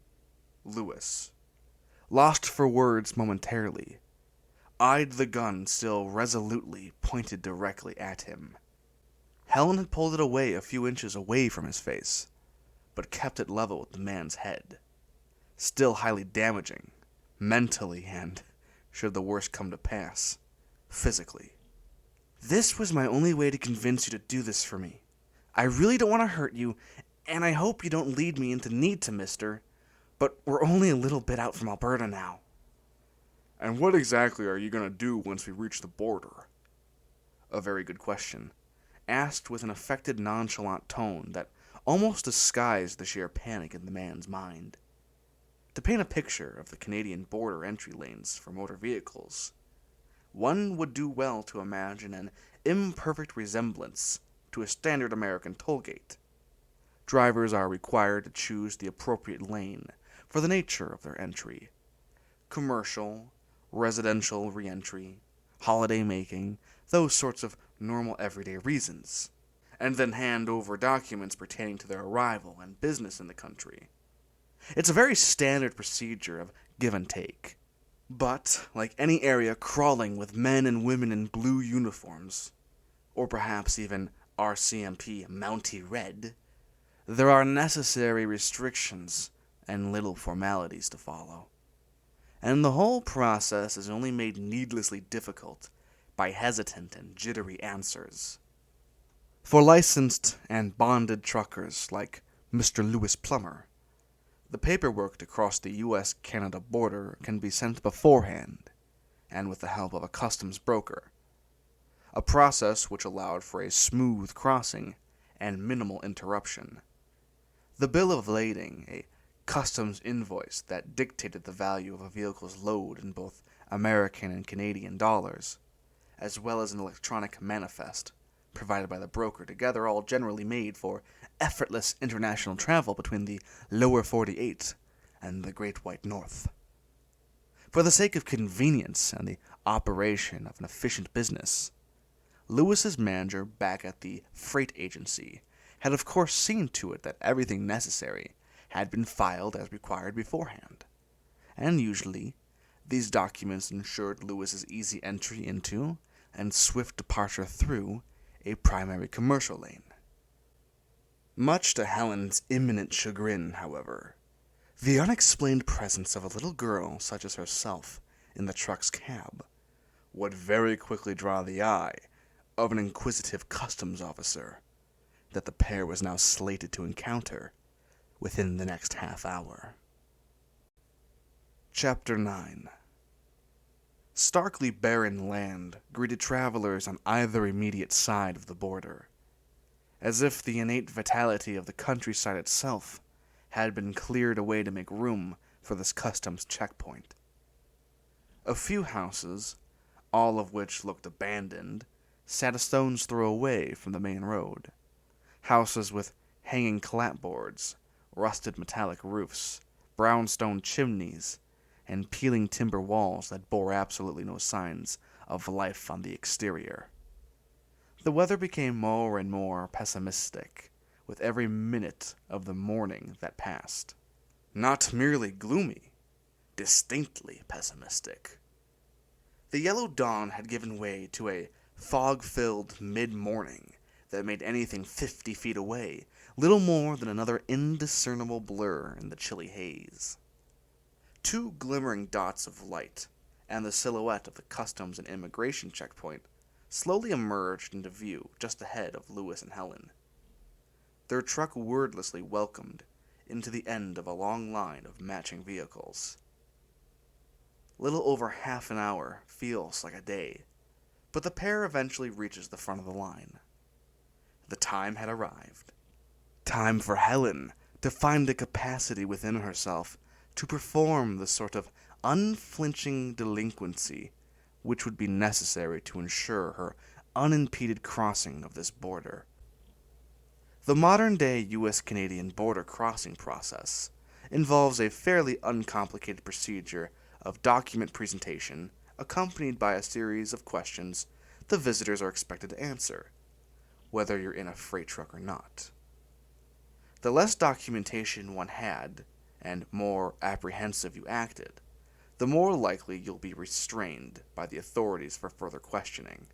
Louis, lost for words momentarily, eyed the gun still resolutely pointed directly at him. Helen had pulled it away a few inches away from his face, but kept it level with the man's head. Still highly damaging, mentally and, should the worst come to pass, physically. "This was my only way to convince you to do this for me. I really don't want to hurt you, and I hope you don't lead me into need to, mister. but we're only a little bit out from Alberta now." "And what exactly are you going to do once we reach the border?" A very good question, asked with an affected nonchalant tone that almost disguised the sheer panic in the man's mind. To paint a picture of the Canadian border entry lanes for motor vehicles, one would do well to imagine an imperfect resemblance to a standard American toll gate. Drivers are required to choose the appropriate lane for the nature of their entry. Commercial, residential re-entry, holiday making, those sorts of normal everyday reasons, and then hand over documents pertaining to their arrival and business in the country. It's a very standard procedure of give and take. But, like any area crawling with men and women in blue uniforms, or perhaps even RCMP Mountie Red, there are necessary restrictions and little formalities to follow. And the whole process is only made needlessly difficult by hesitant and jittery answers. For licensed and bonded truckers like Mr. Lewis Plummer, the paperwork to cross the U.S.-Canada border can be sent beforehand, and with the help of a customs broker, a process which allowed for a smooth crossing and minimal interruption. The bill of lading, a customs invoice that dictated the value of a vehicle's load in both American and Canadian dollars, as well as an electronic manifest provided by the broker, together all generally made for effortless international travel between the lower 48 and the Great White North. For the sake of convenience and the operation of an efficient business, Lewis's manager back at the freight agency had of course seen to it that everything necessary had been filed as required beforehand, and usually these documents ensured Lewis's easy entry into and swift departure through a primary commercial lane. Much to Helen's imminent chagrin, however, the unexplained presence of a little girl such as herself in the truck's cab would very quickly draw the eye of an inquisitive customs officer that the pair was now slated to encounter within the next half hour. Chapter 9. Starkly barren land greeted travelers on either immediate side of the border, as if the innate vitality of the countryside itself had been cleared away to make room for this customs checkpoint. A few houses, all of which looked abandoned, sat a stone's throw away from the main road. Houses with hanging clapboards, rusted metallic roofs, brownstone chimneys, and peeling timber walls that bore absolutely no signs of life on the exterior. The weather became more and more pessimistic with every minute of the morning that passed. Not merely gloomy, distinctly pessimistic. The yellow dawn had given way to a fog-filled mid-morning that made anything 50 feet away little more than another indiscernible blur in the chilly haze. 2 glimmering dots of light, and the silhouette of the customs and immigration checkpoint slowly emerged into view just ahead of Lewis and Helen. Their truck wordlessly welcomed into the end of a long line of matching vehicles. Little over half an hour feels like a day, but the pair eventually reaches the front of the line. The time had arrived. Time for Helen to find the capacity within herself to perform the sort of unflinching delinquency which would be necessary to ensure her unimpeded crossing of this border. The modern-day U.S.-Canadian border crossing process involves a fairly uncomplicated procedure of document presentation accompanied by a series of questions the visitors are expected to answer, whether you're in a freight truck or not. The less documentation one had, and more apprehensive you acted, the more likely you'll be restrained by the authorities for further questioning.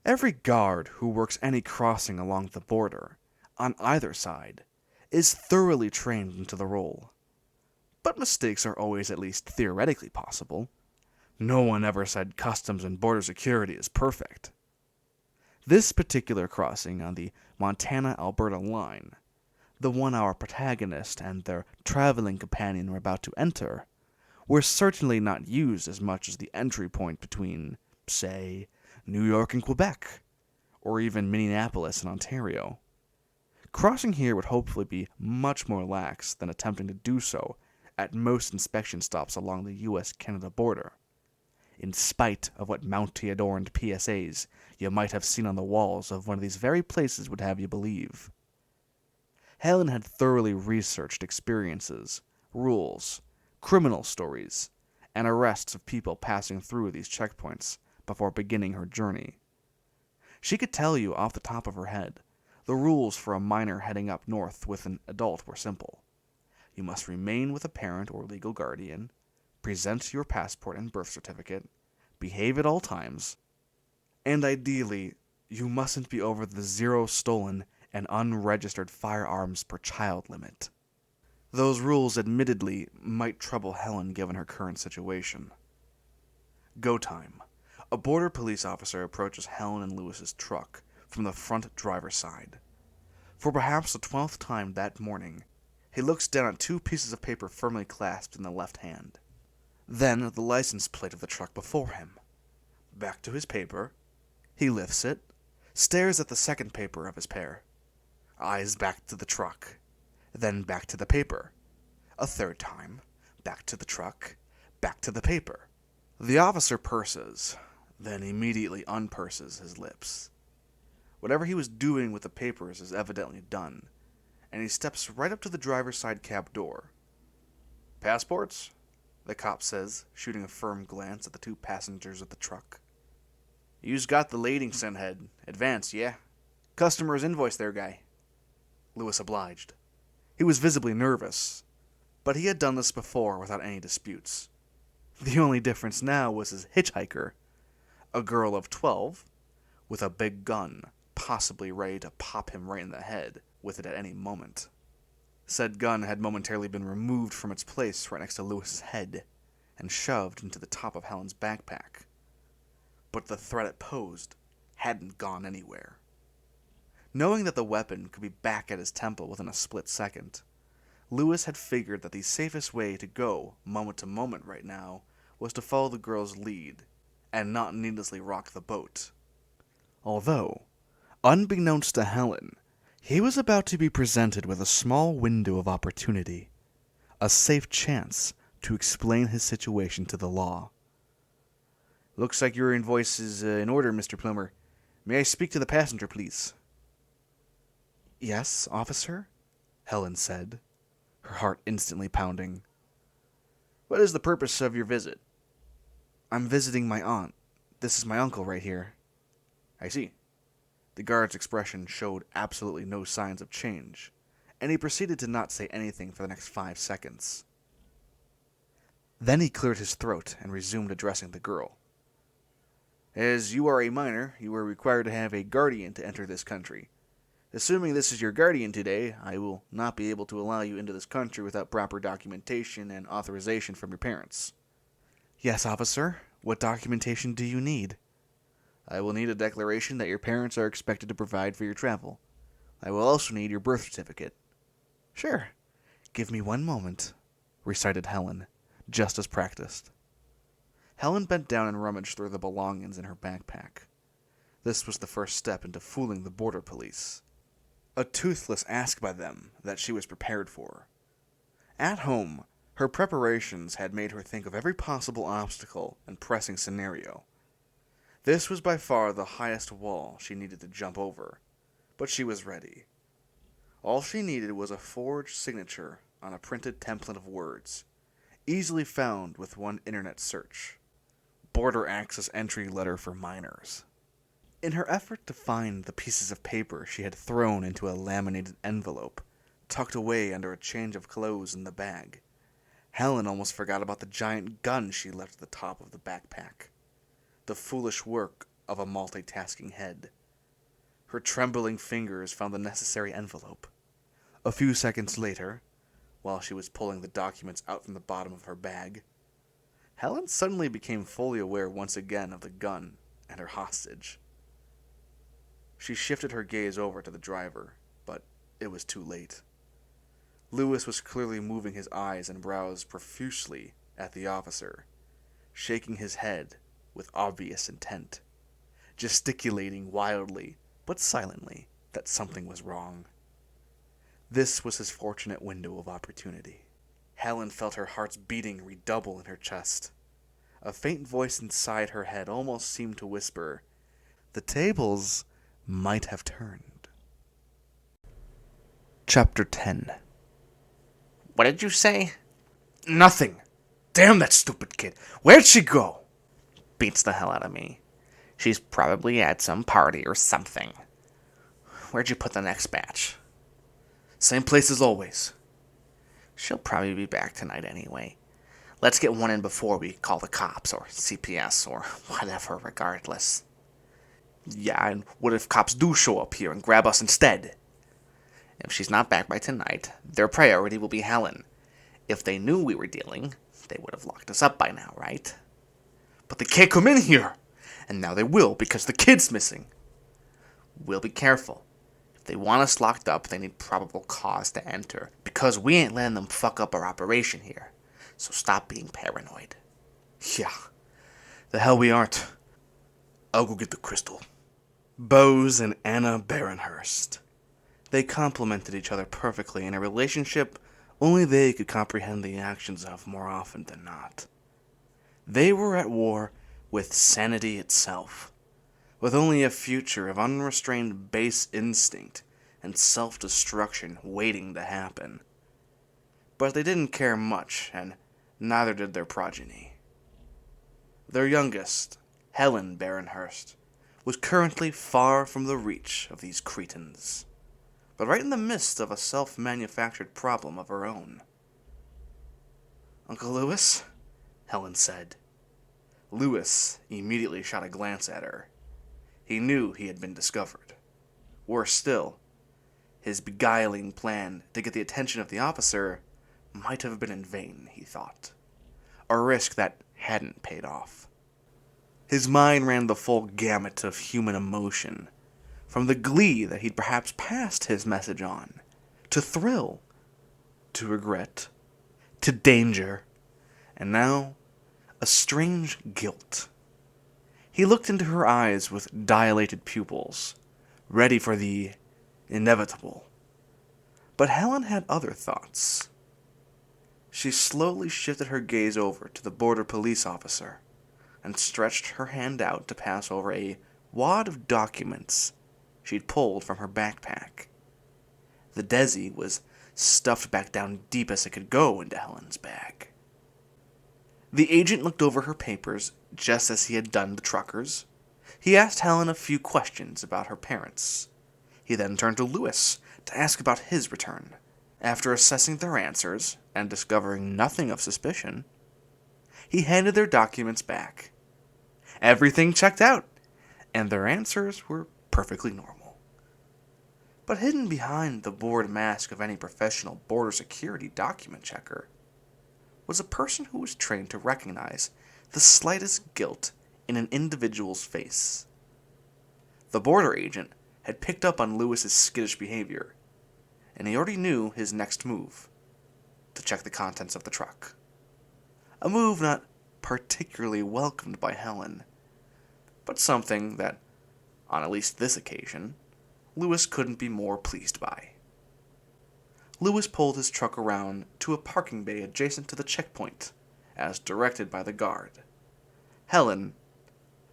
Every guard who works any crossing along the border, on either side, is thoroughly trained into the role. But mistakes are always at least theoretically possible. No one ever said customs and border security is perfect. This particular crossing on the Montana-Alberta line, the one our protagonist and their traveling companion were about to enter were certainly not used as much as the entry point between, say, New York and Quebec, or even Minneapolis and Ontario. Crossing here would hopefully be much more lax than attempting to do so at most inspection stops along the US-Canada border, in spite of what Mountie-adorned PSAs you might have seen on the walls of one of these very places would have you believe. Helen had thoroughly researched experiences, rules, criminal stories, and arrests of people passing through these checkpoints before beginning her journey. She could tell you off the top of her head the rules for a minor heading up north with an adult were simple. You must remain with a parent or legal guardian, present your passport and birth certificate, behave at all times, and ideally, you mustn't be over the 0 stolen and unregistered firearms per child limit. Those rules admittedly might trouble Helen given her current situation. Go time. A border police officer approaches Helen and Lewis's truck from the front driver's side. For perhaps the 12th time that morning, he looks down at 2 pieces of paper firmly clasped in the left hand. Then at the license plate of the truck before him. Back to his paper. He lifts it, stares at the second paper of his pair. Eyes back to the truck. Then back to the paper. A third time. Back to the truck. Back to the paper. The officer purses, then immediately unpurses his lips. Whatever he was doing with the papers is evidently done, and he steps right up to the driver's side cab door. "Passports?" the cop says, shooting a firm glance at the 2 passengers of the truck. "You's got the Ladingson head. Advance, yeah? Customer's invoice there, guy." Lewis obliged. He was visibly nervous, but he had done this before without any disputes. The only difference now was his hitchhiker, a girl of 12, with a big gun, possibly ready to pop him right in the head with it at any moment. Said gun had momentarily been removed from its place right next to Lewis's head and shoved into the top of Helen's backpack. But the threat it posed hadn't gone anywhere. Knowing that the weapon could be back at his temple within a split second, Lewis had figured that the safest way to go moment to moment right now was to follow the girl's lead and not needlessly rock the boat. Although, unbeknownst to Helen, he was about to be presented with a small window of opportunity, a safe chance to explain his situation to the law. "Looks like your invoice is in order, Mr. Plummer. May I speak to the passenger, please?" "Yes, officer?" Helen said, her heart instantly pounding. "What is the purpose of your visit?" "I'm visiting my aunt. This is my uncle right here." "I see." The guard's expression showed absolutely no signs of change, and he proceeded to not say anything for the next 5 seconds. Then he cleared his throat and resumed addressing the girl. "As you are a minor, you are required to have a guardian to enter this country. Assuming this is your guardian today, I will not be able to allow you into this country without proper documentation and authorization from your parents." "Yes, officer. What documentation do you need?" "I will need a declaration that your parents are expected to provide for your travel. I will also need your birth certificate." "Sure. Give me 1 moment," recited Helen, just as practiced. Helen bent down and rummaged through the belongings in her backpack. This was the first step into fooling the border police. A toothless ask by them that she was prepared for. At home, her preparations had made her think of every possible obstacle and pressing scenario. This was by far the highest wall she needed to jump over, but she was ready. All she needed was a forged signature on a printed template of words, easily found with one internet search. Border Access Entry Letter for Minors. In her effort to find the pieces of paper she had thrown into a laminated envelope, tucked away under a change of clothes in the bag, Helen almost forgot about the giant gun she left at the top of the backpack. The foolish work of a multitasking head. Her trembling fingers found the necessary envelope. A few seconds later, while she was pulling the documents out from the bottom of her bag, Helen suddenly became fully aware once again of the gun and her hostage. She shifted her gaze over to the driver, but it was too late. Lewis was clearly moving his eyes and brows profusely at the officer, shaking his head with obvious intent, gesticulating wildly but silently that something was wrong. This was his fortunate window of opportunity. Helen felt her heart's beating redouble in her chest. A faint voice inside her head almost seemed to whisper, "The tables might have turned." Chapter 10. What did you say? Nothing. Damn that stupid kid. Where'd she go? Beats the hell out of me. She's probably at some party or something. Where'd you put the next batch? Same place as always. She'll probably be back tonight anyway. Let's get one in before we call the cops or CPS or whatever, regardless. Yeah, and what if cops do show up here and grab us instead? If she's not back by tonight, their priority will be Helen. If they knew we were dealing, they would have locked us up by now, right? But they can't come in here. And now they will because the kid's missing. We'll be careful. If they want us locked up, they need probable cause to enter, because we ain't letting them fuck up our operation here. So stop being paranoid. Yeah, the hell we aren't. I'll go get the crystal. Bose and Anna Barenhurst. They complemented each other perfectly in a relationship only they could comprehend the actions of more often than not. They were at war with sanity itself, with only a future of unrestrained base instinct and self-destruction waiting to happen. But they didn't care much, and neither did their progeny. Their youngest, Helen Barenhurst, was currently far from the reach of these cretins, but right in the midst of a self-manufactured problem of her own. "Uncle Lewis?" Helen said. Lewis immediately shot a glance at her. He knew he had been discovered. Worse still, his beguiling plan to get the attention of the officer might have been in vain, he thought. A risk that hadn't paid off. His mind ran the full gamut of human emotion, from the glee that he'd perhaps passed his message on, to thrill, to regret, to danger, and now a strange guilt. He looked into her eyes with dilated pupils, ready for the inevitable. But Helen had other thoughts. She slowly shifted her gaze over to the border police officer and stretched her hand out to pass over a wad of documents she'd pulled from her backpack. The Desi was stuffed back down deep as it could go into Helen's bag. The agent looked over her papers just as he had done the truckers. He asked Helen a few questions about her parents. He then turned to Lewis to ask about his return. After assessing their answers and discovering nothing of suspicion, he handed their documents back. Everything checked out, and their answers were perfectly normal. But hidden behind the bored mask of any professional border security document checker was a person who was trained to recognize the slightest guilt in an individual's face. The border agent had picked up on Lewis's skittish behavior, and he already knew his next move: to check the contents of the truck. A move not particularly welcomed by Helen, but something that, on at least this occasion, Lewis couldn't be more pleased by. Lewis pulled his truck around to a parking bay adjacent to the checkpoint, as directed by the guard. Helen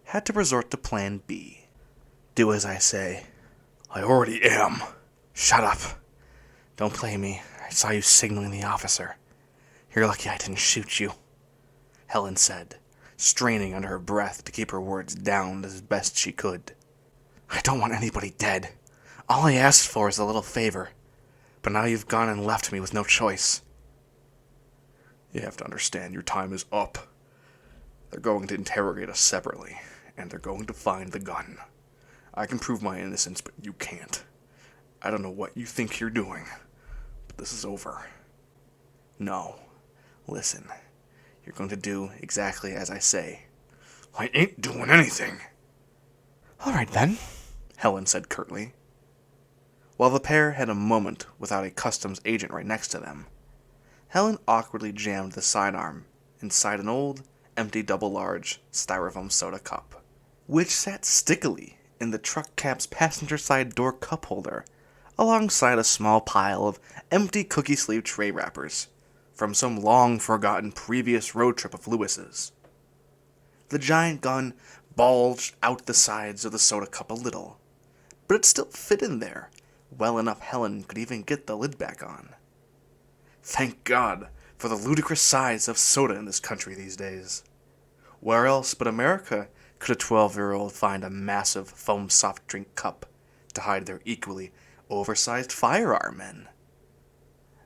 had to resort to Plan B. "Do as I say." "I already am." "Shut up. Don't play me. I saw you signaling the officer. You're lucky I didn't shoot you," Helen said, straining under her breath to keep her words down as best she could. "I don't want anybody dead. All I asked for is a little favor. But now you've gone and left me with no choice." "You have to understand your time is up. They're going to interrogate us separately, and they're going to find the gun. I can prove my innocence, but you can't. I don't know what you think you're doing, but this is over. No, listen, you're going to do exactly as I say." "I ain't doing anything." "All right then," Helen said curtly. While the pair had a moment without a customs agent right next to them, Helen awkwardly jammed the sidearm inside an old, empty double-large styrofoam soda cup, which sat stickily in the truck cab's passenger side door cup holder, alongside a small pile of empty cookie sleeve tray wrappers from some long-forgotten previous road trip of Lewis's. The giant gun bulged out the sides of the soda cup a little, but it still fit in there, well enough Helen could even get the lid back on. Thank God for the ludicrous size of soda in this country these days. Where else but America could a 12-year-old find a massive foam soft drink cup to hide their equally oversized firearm in?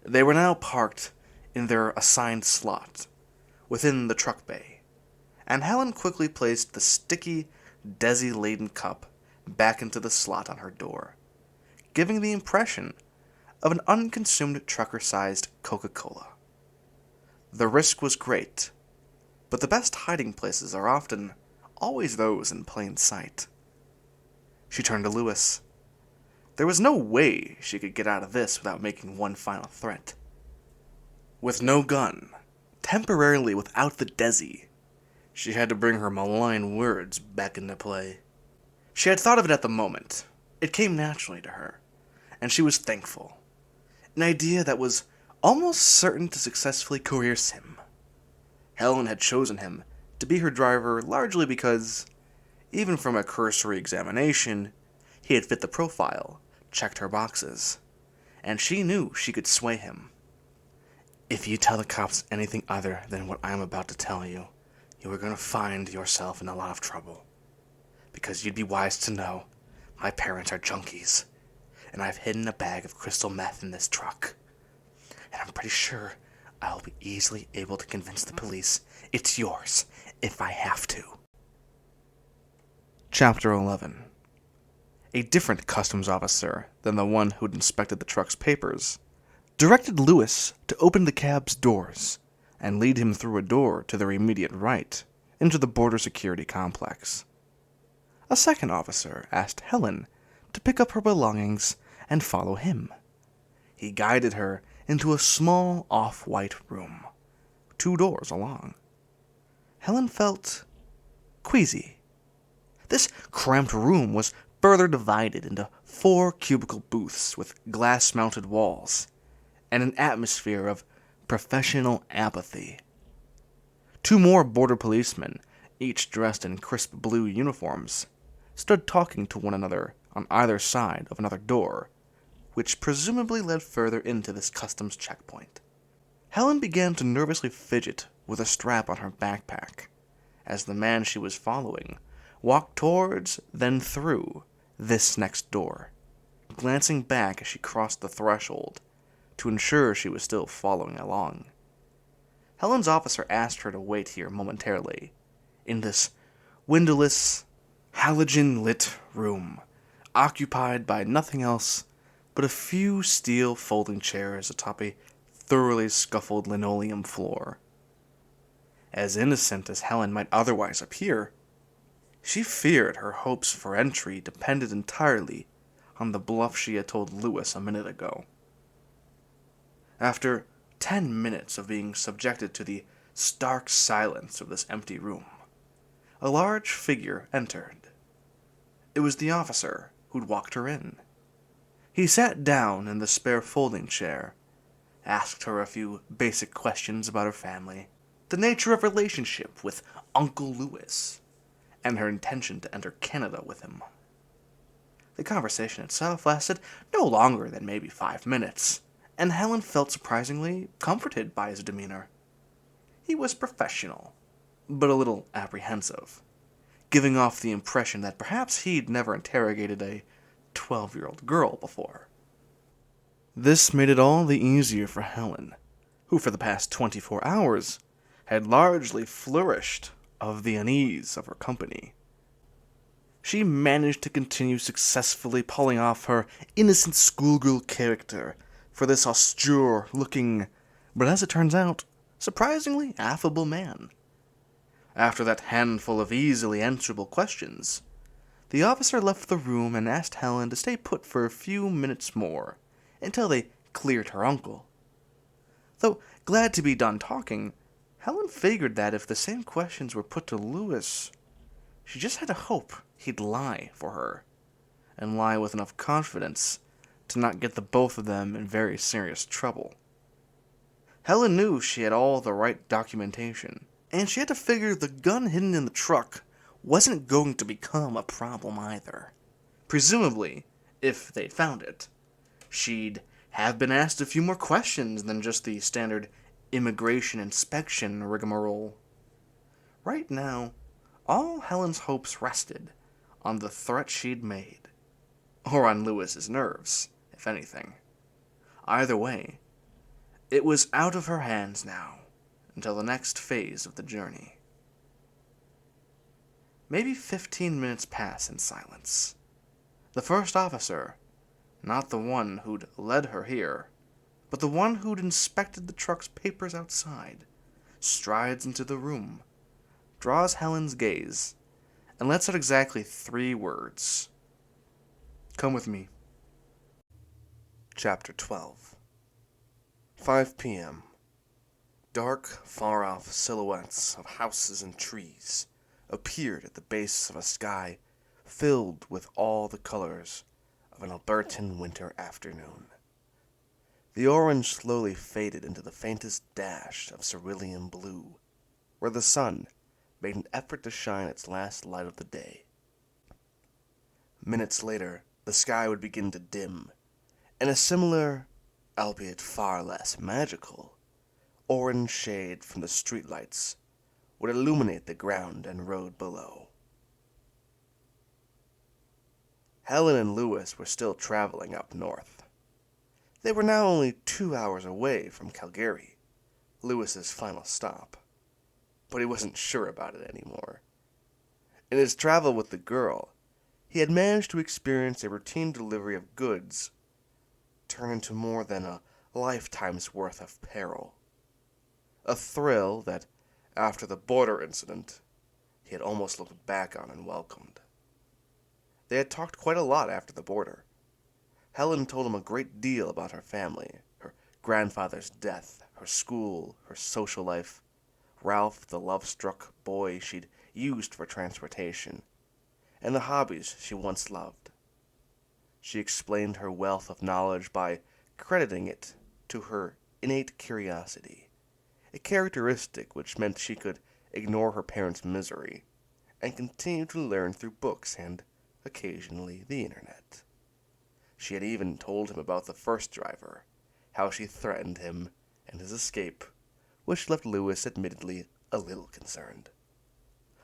They were now parked in their assigned slot within the truck bay, and Helen quickly placed the sticky, desi-laden cup back into the slot on her door, giving the impression of an unconsumed trucker-sized Coca-Cola. The risk was great, but the best hiding places are often always those in plain sight. She turned to Lewis. There was no way she could get out of this without making one final threat. With no gun, temporarily without the desi, she had to bring her malign words back into play. She had thought of it at the moment. It came naturally to her, and she was thankful. An idea that was almost certain to successfully coerce him. Helen had chosen him to be her driver largely because, even from a cursory examination, he had fit the profile, checked her boxes, and she knew she could sway him. If you tell the cops anything other than what I am about to tell you, you are going to find yourself in a lot of trouble. Because you'd be wise to know, my parents are junkies, and I've hidden a bag of crystal meth in this truck. And I'm pretty sure I'll be easily able to convince the police it's yours, if I have to. Chapter 11. A different customs officer than the one who'd inspected the truck's papers directed Lewis to open the cab's doors and lead him through a door to their immediate right into the border security complex. A second officer asked Helen to pick up her belongings and follow him. He guided her into a small off-white room, 2 doors along. Helen felt queasy. This cramped room was further divided into 4 cubicle booths with glass-mounted walls and an atmosphere of professional apathy. 2 more border policemen, each dressed in crisp blue uniforms, stood talking to one another on either side of another door, which presumably led further into this customs checkpoint. Helen began to nervously fidget with a strap on her backpack as the man she was following walked towards, then through, this next door, glancing back as she crossed the threshold to ensure she was still following along. Helen's officer asked her to wait here momentarily, in this windowless, halogen-lit room, occupied by nothing else but a few steel folding chairs atop a thoroughly scuffled linoleum floor. As innocent as Helen might otherwise appear, she feared her hopes for entry depended entirely on the bluff she had told Lewis a minute ago. After 10 minutes of being subjected to the stark silence of this empty room, a large figure entered. It was the officer who'd walked her in. He sat down in the spare folding chair, asked her a few basic questions about her family, the nature of relationship with Uncle Lewis, and her intention to enter Canada with him. The conversation itself lasted no longer than maybe 5 minutes, and Helen felt surprisingly comforted by his demeanor. He was professional, but a little apprehensive, giving off the impression that perhaps he'd never interrogated a 12-year-old girl before. This made it all the easier for Helen, who for the past 24 hours had largely flourished of the unease of her company. She managed to continue successfully pulling off her innocent schoolgirl character for this austere-looking, but as it turns out, surprisingly affable man. After that handful of easily answerable questions, The officer left the room and asked Helen to stay put for a few minutes more, until they cleared her uncle. Though glad to be done talking, Helen figured that if the same questions were put to Lewis, she just had to hope he'd lie for her, and lie with enough confidence to not get the both of them in very serious trouble. Helen knew she had all the right documentation, and she had to figure the gun hidden in the truck wasn't going to become a problem either. Presumably, if they'd found it, she'd have been asked a few more questions than just the standard immigration inspection rigmarole. Right now, all Helen's hopes rested on the threat she'd made, or on Lewis's nerves, if anything. Either way, it was out of her hands now, until the next phase of the journey. Maybe 15 minutes pass in silence. The first officer, not the one who'd led her here, but the one who'd inspected the truck's papers outside, strides into the room, draws Helen's gaze, and lets out exactly 3 words. Come with me. Chapter 12. 5 p.m. Dark, far-off silhouettes of houses and trees appeared at the base of a sky filled with all the colors of an Albertan winter afternoon. The orange slowly faded into the faintest dash of cerulean blue, where the sun made an effort to shine its last light of the day. Minutes later, the sky would begin to dim, and a similar, albeit far less magical, orange shade from the streetlights would illuminate the ground and road below. Helen and Lewis were still traveling up north. They were now only 2 hours away from Calgary, Lewis's final stop, but he wasn't sure about it anymore. In his travel with the girl, he had managed to experience a routine delivery of goods turn into more than a lifetime's worth of peril. A thrill that, after the border incident, he had almost looked back on and welcomed. They had talked quite a lot after the border. Helen told him a great deal about her family, her grandfather's death, her school, her social life, Ralph, the love-struck boy she'd used for transportation, and the hobbies she once loved. She explained her wealth of knowledge by crediting it to her innate curiosity, a characteristic which meant she could ignore her parents' misery and continue to learn through books and, occasionally, the internet. She had even told him about the first driver, how she threatened him and his escape, which left Lewis admittedly a little concerned.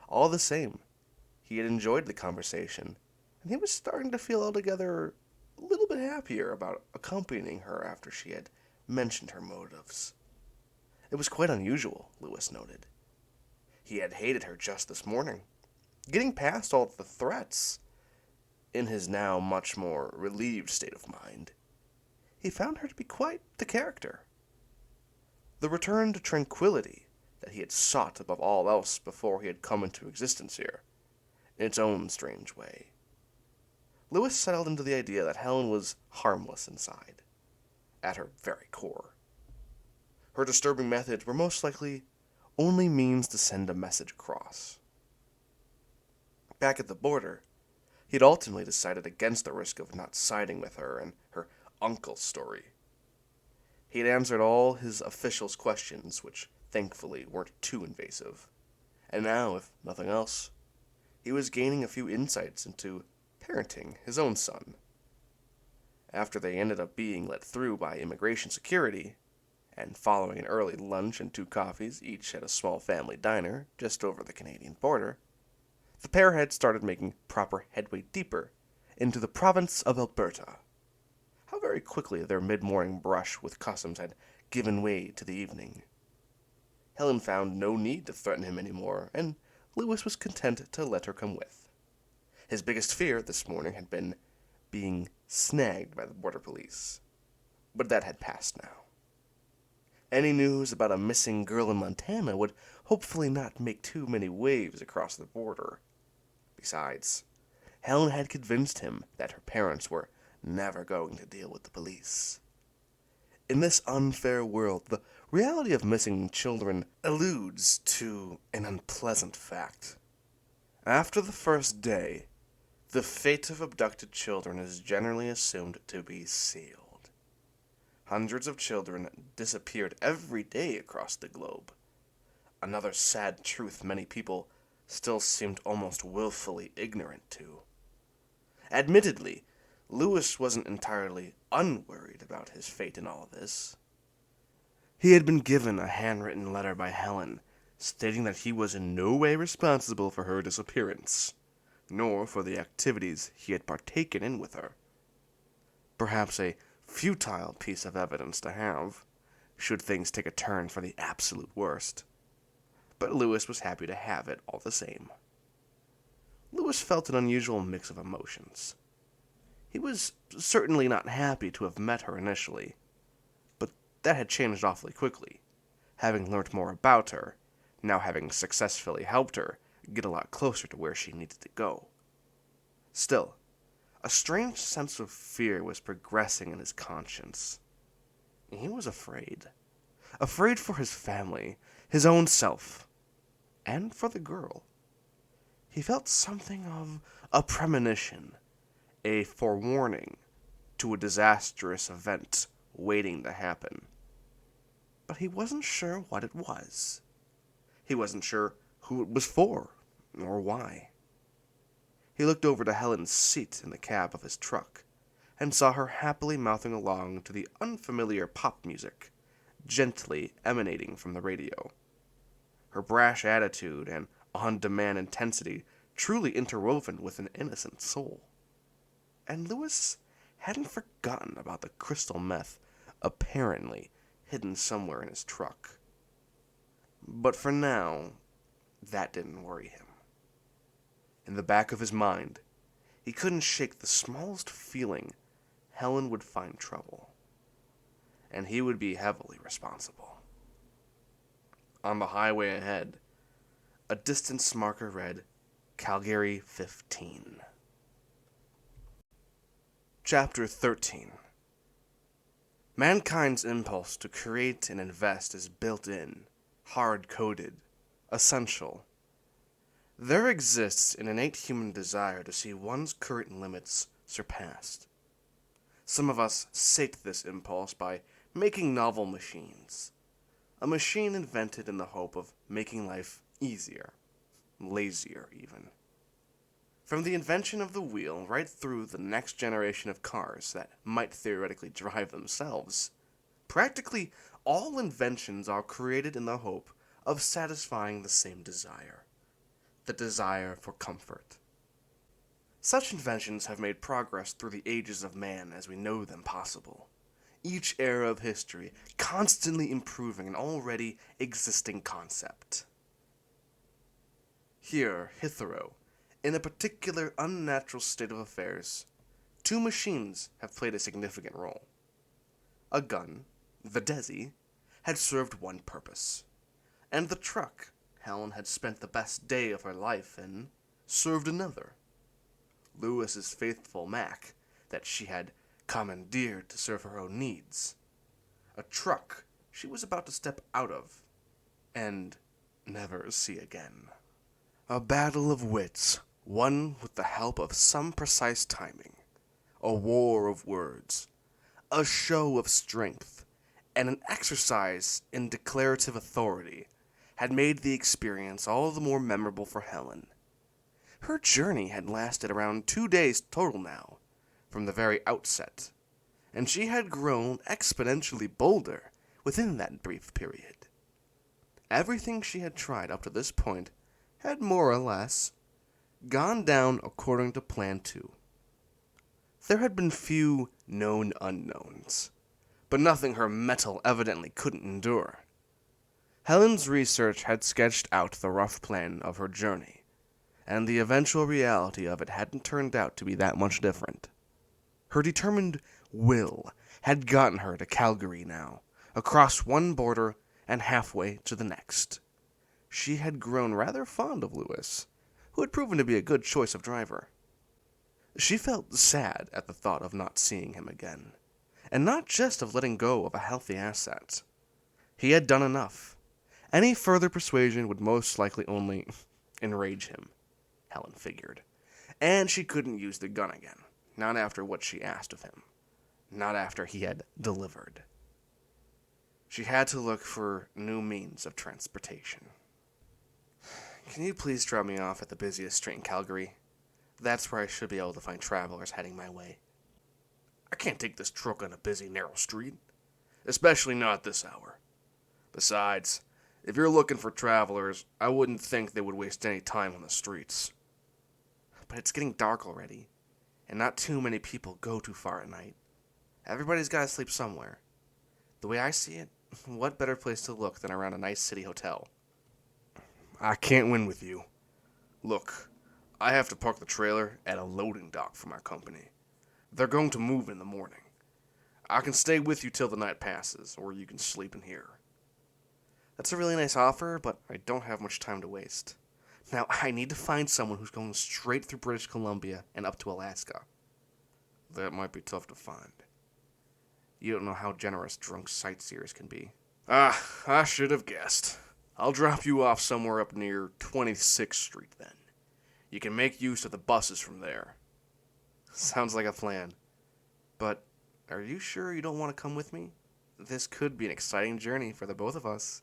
All the same, he had enjoyed the conversation, and he was starting to feel altogether a little bit happier about accompanying her after she had mentioned her motives. It was quite unusual, Lewis noted. He had hated her just this morning. Getting past all the threats, in his now much more relieved state of mind, he found her to be quite the character. The return to tranquility that he had sought above all else before he had come into existence here, in its own strange way. Lewis settled into the idea that Helen was harmless inside, at her very core. Her disturbing methods were most likely only means to send a message across. Back at the border, he had ultimately decided against the risk of not siding with her and her uncle's story. He had answered all his officials' questions, which thankfully weren't too invasive, and now, if nothing else, he was gaining a few insights into parenting his own son. After they ended up being let through by immigration security, and following an early lunch and 2 coffees, each at a small family diner just over the Canadian border, the pair had started making proper headway deeper into the province of Alberta. How very quickly their mid-morning brush with customs had given way to the evening. Helen found no need to threaten him anymore, and Lewis was content to let her come with. His biggest fear this morning had been being snagged by the border police, but that had passed now. Any news about a missing girl in Montana would hopefully not make too many waves across the border. Besides, Helen had convinced him that her parents were never going to deal with the police. In this unfair world, the reality of missing children alludes to an unpleasant fact. After the first day, the fate of abducted children is generally assumed to be sealed. Hundreds of children disappeared every day across the globe. Another sad truth many people still seemed almost willfully ignorant to. Admittedly, Lewis wasn't entirely unworried about his fate in all this. He had been given a handwritten letter by Helen, stating that he was in no way responsible for her disappearance, nor for the activities he had partaken in with her. Perhaps a futile piece of evidence to have, should things take a turn for the absolute worst. But Lewis was happy to have it all the same. Lewis felt an unusual mix of emotions. He was certainly not happy to have met her initially, but that had changed awfully quickly, having learned more about her, now having successfully helped her get a lot closer to where she needed to go. Still, a strange sense of fear was progressing in his conscience. He was afraid. Afraid for his family, his own self, and for the girl. He felt something of a premonition, a forewarning to a disastrous event waiting to happen. But he wasn't sure what it was. He wasn't sure who it was for, or why. He looked over to Helen's seat in the cab of his truck, and saw her happily mouthing along to the unfamiliar pop music, gently emanating from the radio. Her brash attitude and on-demand intensity truly interwoven with an innocent soul. And Lewis hadn't forgotten about the crystal meth apparently hidden somewhere in his truck. But for now, that didn't worry him. In the back of his mind, he couldn't shake the smallest feeling Helen would find trouble, and he would be heavily responsible. On the highway ahead, a distance marker read, Calgary 15. Chapter 13. Mankind's impulse to create and invest is built-in, hard-coded, essential. There exists an innate human desire to see one's current limits surpassed. Some of us sate this impulse by making novel machines. A machine invented in the hope of making life easier, lazier even. From the invention of the wheel right through the next generation of cars that might theoretically drive themselves, practically all inventions are created in the hope of satisfying the same desire, the desire for comfort. Such inventions have made progress through the ages of man as we know them possible, each era of history constantly improving an already existing concept. Here, hitherto, in a particular unnatural state of affairs, two machines have played a significant role. A gun, the Desi, had served one purpose, and the truck Helen had spent the best day of her life in served another. Lewis's faithful Mac, that she had commandeered to serve her own needs. A truck she was about to step out of, and never see again. A battle of wits, won with the help of some precise timing. A war of words. A show of strength, and an exercise in declarative authority had made the experience all the more memorable for Helen. Her journey had lasted around 2 days total now, from the very outset, and she had grown exponentially bolder within that brief period. Everything she had tried up to this point had more or less gone down according to plan 2. There had been few known unknowns, but nothing her mettle evidently couldn't endure. Helen's research had sketched out the rough plan of her journey, and the eventual reality of it hadn't turned out to be that much different. Her determined will had gotten her to Calgary now, across one border and halfway to the next. She had grown rather fond of Lewis, who had proven to be a good choice of driver. She felt sad at the thought of not seeing him again, and not just of letting go of a healthy asset. He had done enough. Any further persuasion would most likely only enrage him, Helen figured. And she couldn't use the gun again, not after what she asked of him, not after he had delivered. She had to look for new means of transportation. Can you please drop me off at the busiest street in Calgary? That's where I should be able to find travelers heading my way. I can't take this truck on a busy, narrow street, especially not at this hour. Besides, if you're looking for travelers, I wouldn't think they would waste any time on the streets. But it's getting dark already, and not too many people go too far at night. Everybody's got to sleep somewhere. The way I see it, what better place to look than around a nice city hotel? I can't win with you. Look, I have to park the trailer at a loading dock for my company. They're going to move in the morning. I can stay with you till the night passes, or you can sleep in here. That's a really nice offer, but I don't have much time to waste. Now, I need to find someone who's going straight through British Columbia and up to Alaska. That might be tough to find. You don't know how generous drunk sightseers can be. I should have guessed. I'll drop you off somewhere up near 26th Street then. You can make use of the buses from there. Sounds like a plan. But are you sure you don't want to come with me? This could be an exciting journey for the both of us.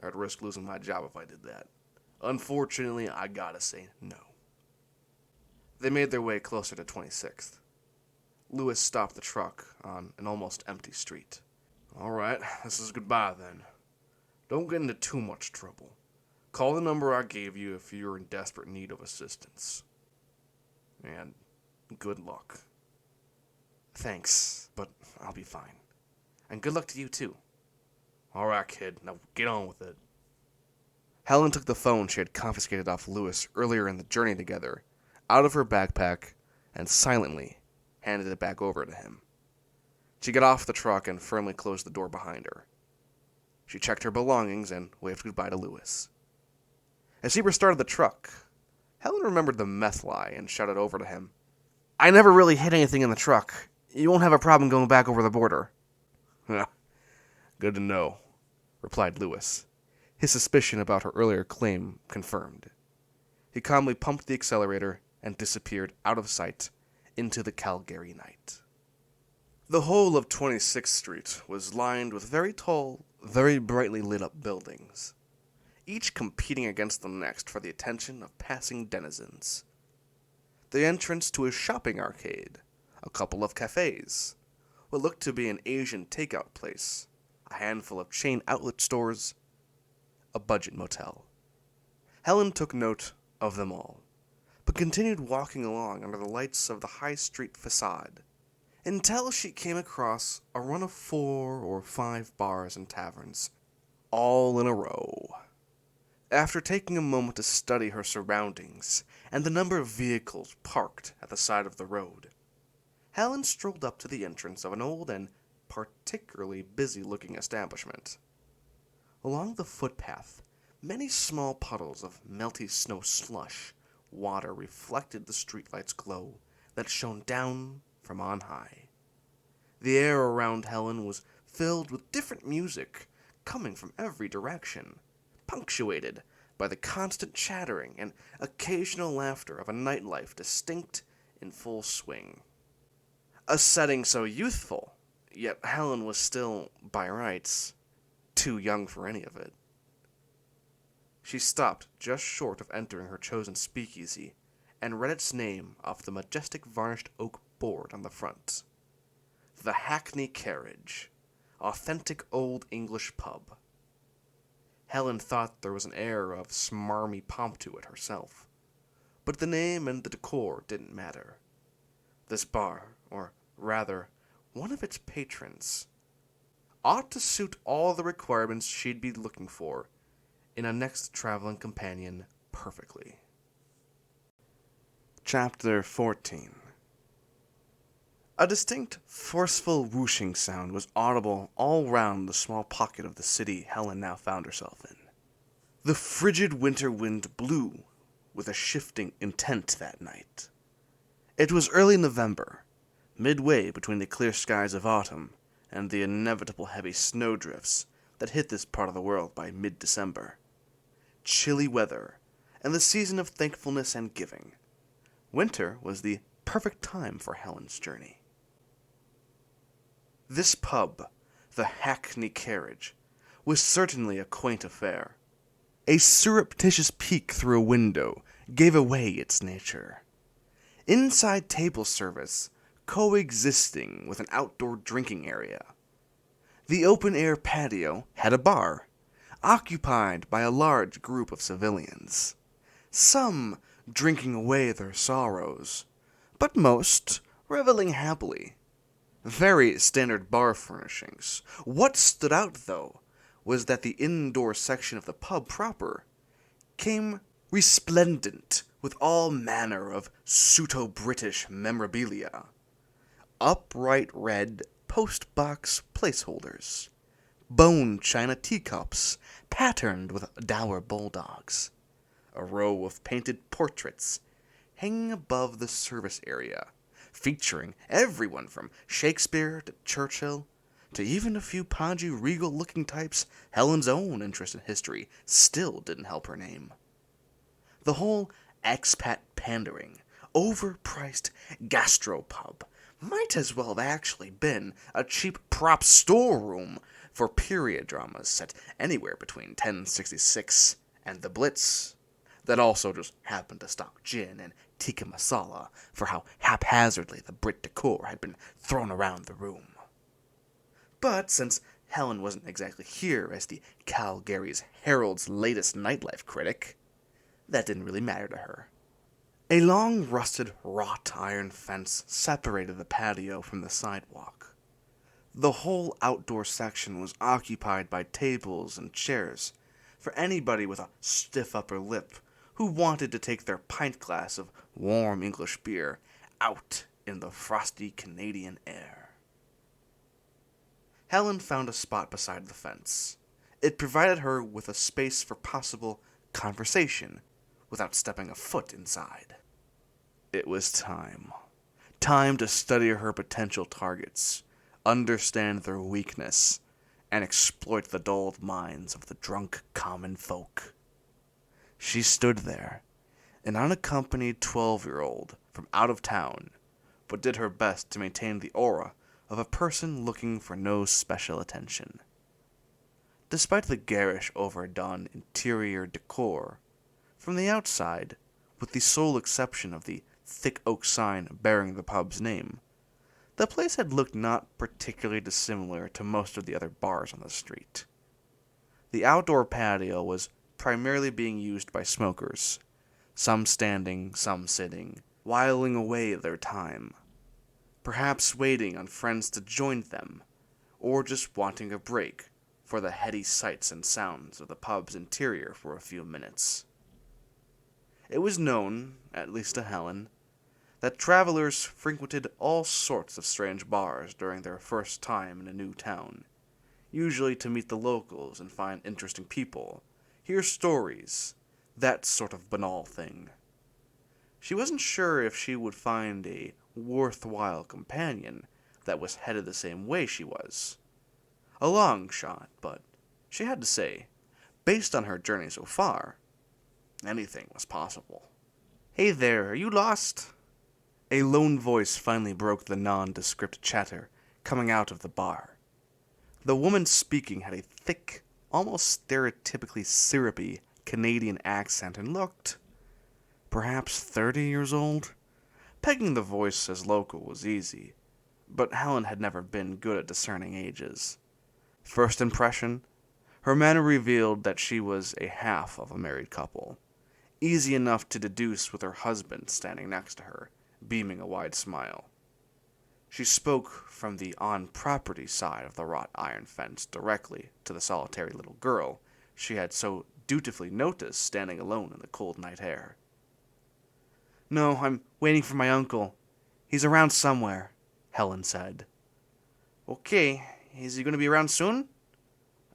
I'd risk losing my job if I did that. Unfortunately, I gotta say no. They made their way closer to 26th. Lewis stopped the truck on an almost empty street. All right, this is goodbye then. Don't get into too much trouble. Call the number I gave you if you're in desperate need of assistance. And good luck. Thanks, but I'll be fine. And good luck to you too. All right, kid, now get on with it. Helen took the phone she had confiscated off Lewis earlier in the journey together out of her backpack and silently handed it back over to him. She got off the truck and firmly closed the door behind her. She checked her belongings and waved goodbye to Lewis. As he restarted the truck, Helen remembered the meth lie and shouted over to him, I never really hid anything in the truck. You won't have a problem going back over the border. Good to know, replied Lewis, his suspicion about her earlier claim confirmed. He calmly pumped the accelerator and disappeared out of sight into the Calgary night. The whole of 26th Street was lined with very tall, very brightly lit up buildings, each competing against the next for the attention of passing denizens. The entrance to a shopping arcade, a couple of cafes, what looked to be an Asian takeout place, a handful of chain outlet stores, a budget motel. Helen took note of them all, but continued walking along under the lights of the high street facade, until she came across a run of 4 or 5 bars and taverns, all in a row. After taking a moment to study her surroundings and the number of vehicles parked at the side of the road, Helen strolled up to the entrance of an old and particularly busy-looking establishment. Along the footpath, many small puddles of melty snow slush water reflected the streetlight's glow that shone down from on high. The air around Helen was filled with different music coming from every direction, punctuated by the constant chattering and occasional laughter of a nightlife distinct in full swing. A setting so youthful, yet Helen was still, by rights, too young for any of it. She stopped just short of entering her chosen speakeasy and read its name off the majestic varnished oak board on the front. The Hackney Carriage, authentic old English pub. Helen thought there was an air of smarmy pomp to it herself, but the name and the decor didn't matter. This bar, or rather, one of its patrons, ought to suit all the requirements she'd be looking for in a next traveling companion perfectly. Chapter 14. A distinct, forceful whooshing sound was audible all round the small pocket of the city Helen now found herself in. The frigid winter wind blew with a shifting intent that night, It was early November, midway between the clear skies of autumn and the inevitable heavy snowdrifts that hit this part of the world by mid-December. Chilly weather, and the season of thankfulness and giving. Winter was the perfect time for Helen's journey. This pub, the Hackney Carriage, was certainly a quaint affair. A surreptitious peek through a window gave away its nature. Inside table service coexisting with an outdoor drinking area. The open-air patio had a bar, occupied by a large group of civilians, some drinking away their sorrows, but most reveling happily. Very standard bar furnishings. What stood out, though, was that the indoor section of the pub proper came resplendent with all manner of pseudo-British memorabilia. Upright red post-box placeholders, bone china teacups patterned with dour bulldogs, a row of painted portraits hanging above the service area, featuring everyone from Shakespeare to Churchill, to even a few podgy, regal-looking types Helen's own interest in history still didn't help her name. The whole expat pandering, overpriced gastropub might as well have actually been a cheap prop storeroom for period dramas set anywhere between 1066 and the Blitz, that also just happened to stock gin and tikka masala for how haphazardly the Brit decor had been thrown around the room. But since Helen wasn't exactly here as the Calgary's Herald's latest nightlife critic, that didn't really matter to her. A long rusted wrought iron fence separated the patio from the sidewalk. The whole outdoor section was occupied by tables and chairs for anybody with a stiff upper lip who wanted to take their pint glass of warm English beer out in the frosty Canadian air. Helen found a spot beside the fence. It provided her with a space for possible conversation without stepping a foot inside. It was time. Time to study her potential targets, understand their weakness, and exploit the dulled minds of the drunk common folk. She stood there, an unaccompanied 12-year-old from out of town, but did her best to maintain the aura of a person looking for no special attention. Despite the garish, overdone interior decor, from the outside, with the sole exception of the thick oak sign bearing the pub's name, the place had looked not particularly dissimilar to most of the other bars on the street. The outdoor patio was primarily being used by smokers, some standing, some sitting, whiling away their time, perhaps waiting on friends to join them, or just wanting a break for the heady sights and sounds of the pub's interior for a few minutes. It was known, at least to Helen, that travelers frequented all sorts of strange bars during their first time in a new town, usually to meet the locals and find interesting people, hear stories, that sort of banal thing. She wasn't sure if she would find a worthwhile companion that was headed the same way she was. A long shot, but she had to say, based on her journey so far, anything was possible. "Hey there, are you lost?" A lone voice finally broke the nondescript chatter coming out of the bar. The woman speaking had a thick, almost stereotypically syrupy Canadian accent and looked, perhaps 30 years old. Pegging the voice as local was easy, but Helen had never been good at discerning ages. First impression, her manner revealed that she was a half of a married couple, easy enough to deduce with her husband standing next to her, beaming a wide smile. She spoke from the on-property side of the wrought iron fence directly to the solitary little girl she had so dutifully noticed standing alone in the cold night air. "No, I'm waiting for my uncle. He's around somewhere," Helen said. "Okay, is he going to be around soon?"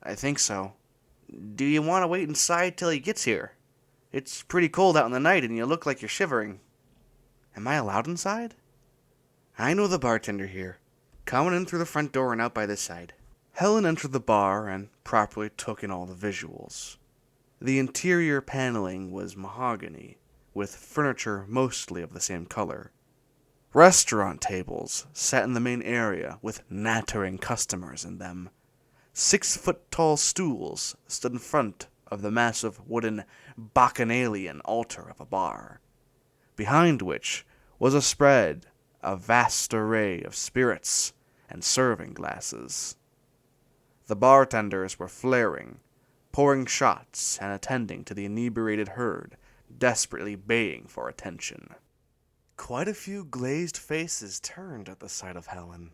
"I think so." "Do you want to wait inside till he gets here? It's pretty cold out in the night and you look like you're shivering." Am I allowed inside? I know the bartender here. Coming in through the front door and out by this side. Helen entered the bar and properly took in all the visuals. The interior paneling was mahogany, with furniture mostly of the same color. Restaurant tables sat in the main area with nattering customers in them. 6-foot-tall stools stood in front of the massive wooden bacchanalian altar of a bar, behind which was a spread, a vast array of spirits and serving glasses. The bartenders were flaring, pouring shots and attending to the inebriated herd, desperately baying for attention. Quite a few glazed faces turned at the sight of Helen.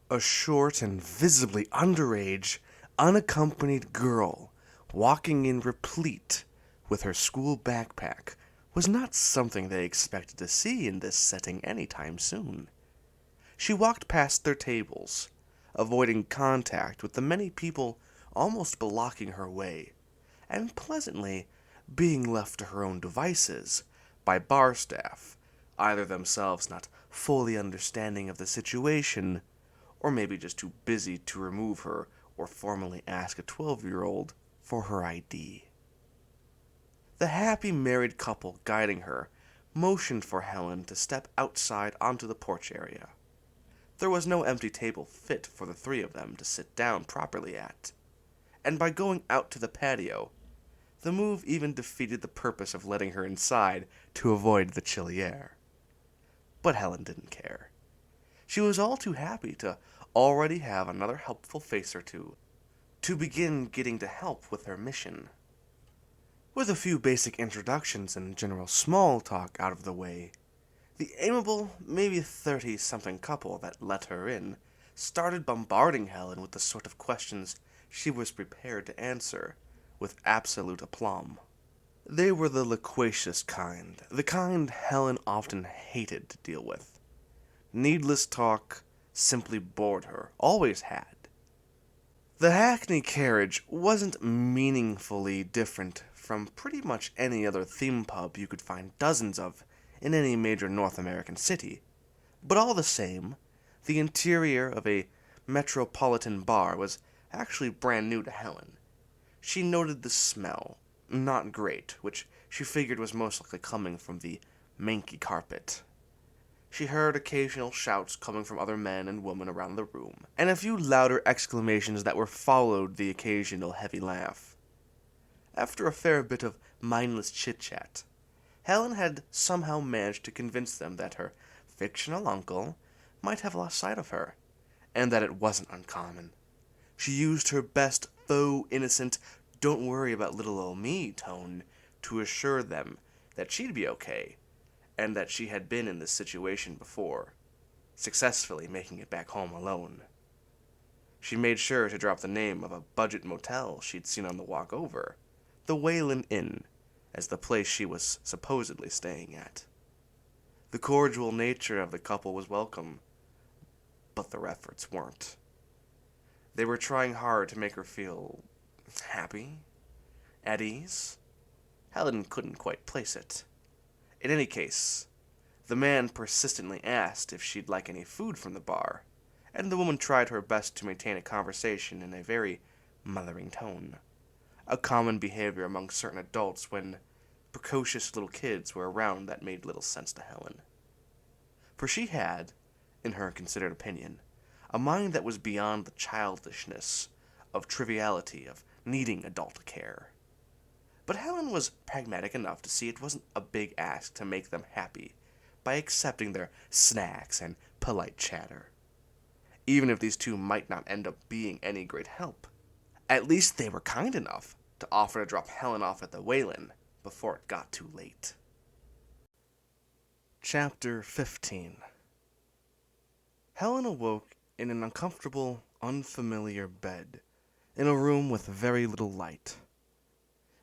A short and visibly underage, unaccompanied girl walking in replete with her school backpack was not something they expected to see in this setting anytime soon. She walked past their tables, avoiding contact with the many people almost blocking her way, and pleasantly being left to her own devices by bar staff, either themselves not fully understanding of the situation, or maybe just too busy to remove her or formally ask a 12-year-old for her ID. The happy married couple guiding her motioned for Helen to step outside onto the porch area. There was no empty table fit for the three of them to sit down properly at, and by going out to the patio, the move even defeated the purpose of letting her inside to avoid the chilly air. But Helen didn't care. She was all too happy to already have another helpful face or two to begin getting to help with her mission. With a few basic introductions and general small talk out of the way, the amiable, maybe 30-something couple that let her in started bombarding Helen with the sort of questions she was prepared to answer with absolute aplomb. They were the loquacious kind, the kind Helen often hated to deal with. Needless talk simply bored her, always had. The Hackney carriage wasn't meaningfully different from pretty much any other theme pub you could find dozens of in any major North American city, but all the same, the interior of a metropolitan bar was actually brand new to Helen. She noted the smell, not great, which she figured was most likely coming from the manky carpet. She heard occasional shouts coming from other men and women around the room, and a few louder exclamations that were followed the occasional heavy laugh. After a fair bit of mindless chit-chat, Helen had somehow managed to convince them that her fictional uncle might have lost sight of her, and that it wasn't uncommon. She used her best faux innocent, don't worry about little old me tone to assure them that she'd be okay, and that she had been in this situation before, successfully making it back home alone. She made sure to drop the name of a budget motel she'd seen on the walk over, the Wayland Inn, as the place she was supposedly staying at. The cordial nature of the couple was welcome, but their efforts weren't. They were trying hard to make her feel happy, at ease. Helen couldn't quite place it. In any case, the man persistently asked if she'd like any food from the bar, and the woman tried her best to maintain a conversation in a very mothering tone, a common behavior among certain adults when precocious little kids were around that made little sense to Helen. For she had, in her considered opinion, a mind that was beyond the childishness of triviality of needing adult care. But Helen was pragmatic enough to see it wasn't a big ask to make them happy by accepting their snacks and polite chatter. Even if these two might not end up being any great help, at least they were kind enough to offer to drop Helen off at the Wayland before it got too late. Chapter 15. Helen awoke in an uncomfortable, unfamiliar bed, in a room with very little light.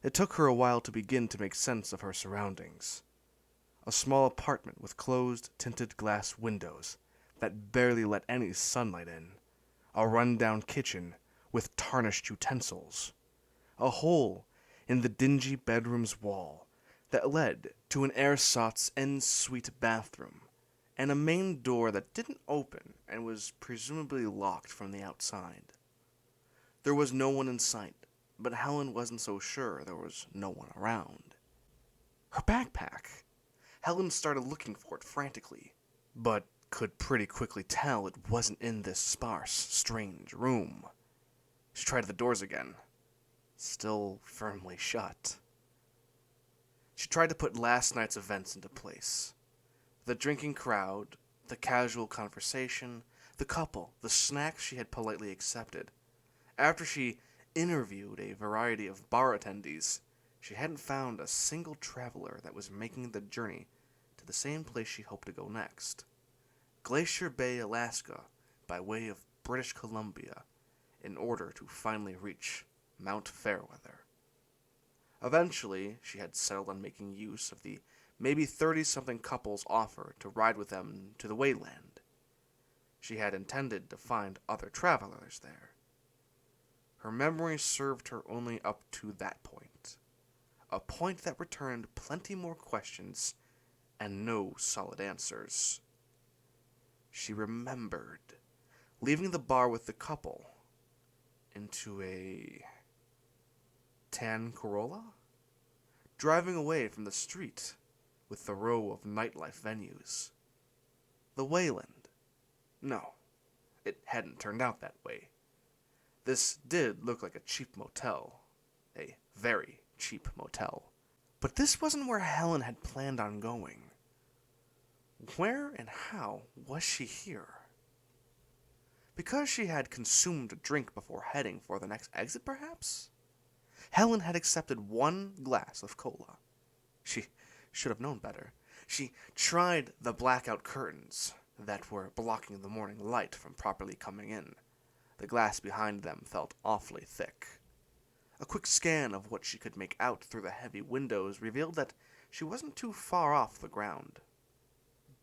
It took her a while to begin to make sense of her surroundings. A small apartment with closed, tinted glass windows that barely let any sunlight in. A run-down kitchen with tarnished utensils. A hole in the dingy bedroom's wall that led to an ersatz en-suite bathroom, and a main door that didn't open and was presumably locked from the outside. There was no one in sight, but Helen wasn't so sure there was no one around. Her backpack! Helen started looking for it frantically, but could pretty quickly tell it wasn't in this sparse, strange room. She tried the doors again. Still firmly shut. She tried to put last night's events into place. The drinking crowd, the casual conversation, the couple, the snacks she had politely accepted. After she interviewed a variety of bar attendees, she hadn't found a single traveler that was making the journey to the same place she hoped to go next. Glacier Bay, Alaska, by way of British Columbia, in order to finally reach Mount Fairweather. Eventually, she had settled on making use of the maybe 30-something couple's offer to ride with them to the Wayland. She had intended to find other travelers there. Her memory served her only up to that point. A point that returned plenty more questions and no solid answers. She remembered leaving the bar with the couple into a tan Corolla, driving away from the street with the row of nightlife venues. The Wayland. No, it hadn't turned out that way. This did look like a cheap motel. A very cheap motel. But this wasn't where Helen had planned on going. Where and how was she here? Because she had consumed a drink before heading for the next exit, perhaps? Helen had accepted one glass of cola. She should have known better. She tried the blackout curtains that were blocking the morning light from properly coming in. The glass behind them felt awfully thick. A quick scan of what she could make out through the heavy windows revealed that she wasn't too far off the ground.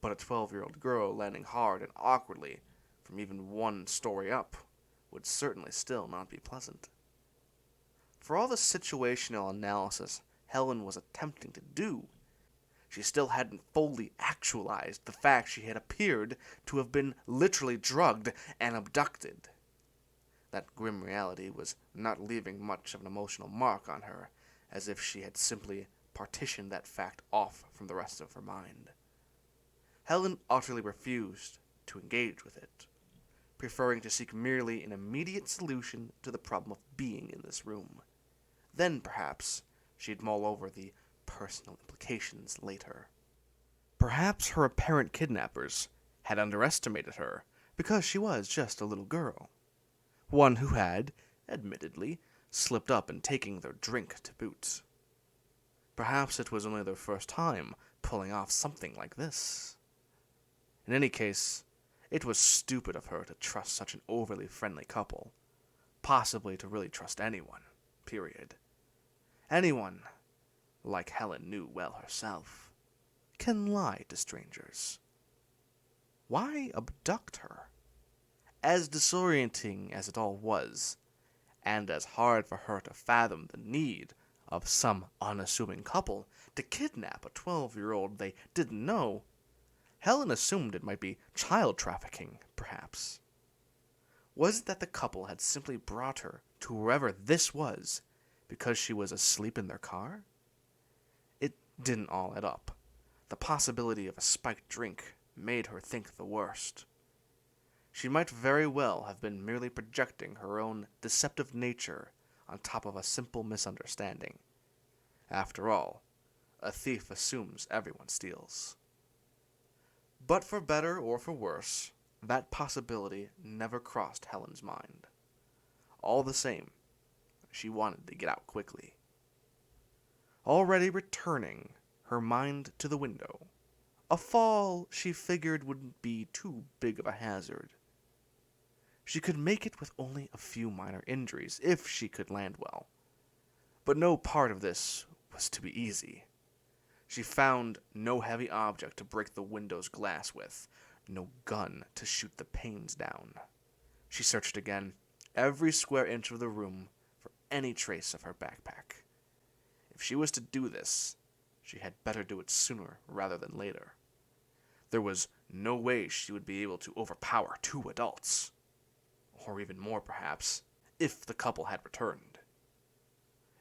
But a 12-year-old girl landing hard and awkwardly from even one story up would certainly still not be pleasant. For all the situational analysis Helen was attempting to do, she still hadn't fully actualized the fact she had appeared to have been literally drugged and abducted. That grim reality was not leaving much of an emotional mark on her, as if she had simply partitioned that fact off from the rest of her mind. Helen utterly refused to engage with it, preferring to seek merely an immediate solution to the problem of being in this room. Then, perhaps, she'd mull over the personal implications later. Perhaps her apparent kidnappers had underestimated her because she was just a little girl. One who had, admittedly, slipped up in taking their drink to boot. Perhaps it was only their first time pulling off something like this. In any case, it was stupid of her to trust such an overly friendly couple. Possibly to really trust anyone, period. Anyone, like Helen knew well herself, can lie to strangers. Why abduct her? As disorienting as it all was, and as hard for her to fathom the need of some unassuming couple to kidnap a 12-year-old they didn't know, Helen assumed it might be child trafficking, perhaps. Was it that the couple had simply brought her to wherever this was because she was asleep in their car? It didn't all add up. The possibility of a spiked drink made her think the worst. She might very well have been merely projecting her own deceptive nature on top of a simple misunderstanding. After all, a thief assumes everyone steals. But for better or for worse, that possibility never crossed Helen's mind. All the same, she wanted to get out quickly. Already returning her mind to the window, a fall she figured wouldn't be too big of a hazard. She could make it with only a few minor injuries if she could land well. But no part of this was to be easy. She found no heavy object to break the window's glass with, no gun to shoot the panes down. She searched again, every square inch of the room, for any trace of her backpack. If she was to do this, she had better do it sooner rather than later. There was no way she would be able to overpower 2 adults. Or even more, perhaps, if the couple had returned.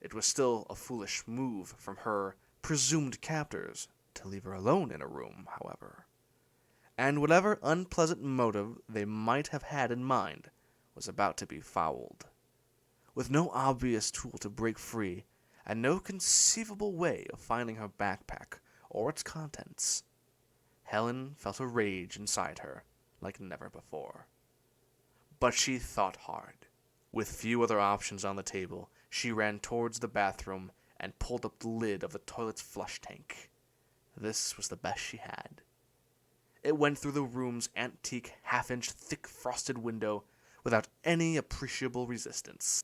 It was still a foolish move from her presumed captors to leave her alone in a room, however. And whatever unpleasant motive they might have had in mind was about to be fouled. With no obvious tool to break free, and no conceivable way of finding her backpack or its contents, Helen felt a rage inside her like never before. But she thought hard. With few other options on the table, she ran towards the bathroom and pulled up the lid of the toilet's flush tank. This was the best she had. It went through the room's antique half-inch thick frosted window without any appreciable resistance.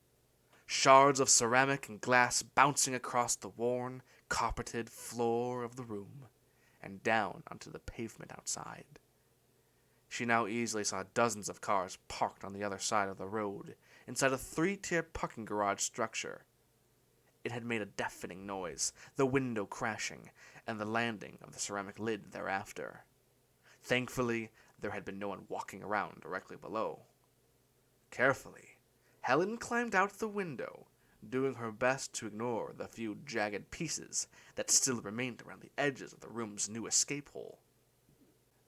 Shards of ceramic and glass bouncing across the worn, carpeted floor of the room and down onto the pavement outside. She now easily saw dozens of cars parked on the other side of the road, inside a 3-tier parking garage structure. It had made a deafening noise, the window crashing, and the landing of the ceramic lid thereafter. Thankfully, there had been no one walking around directly below. Carefully, Helen climbed out the window, doing her best to ignore the few jagged pieces that still remained around the edges of the room's new escape hole.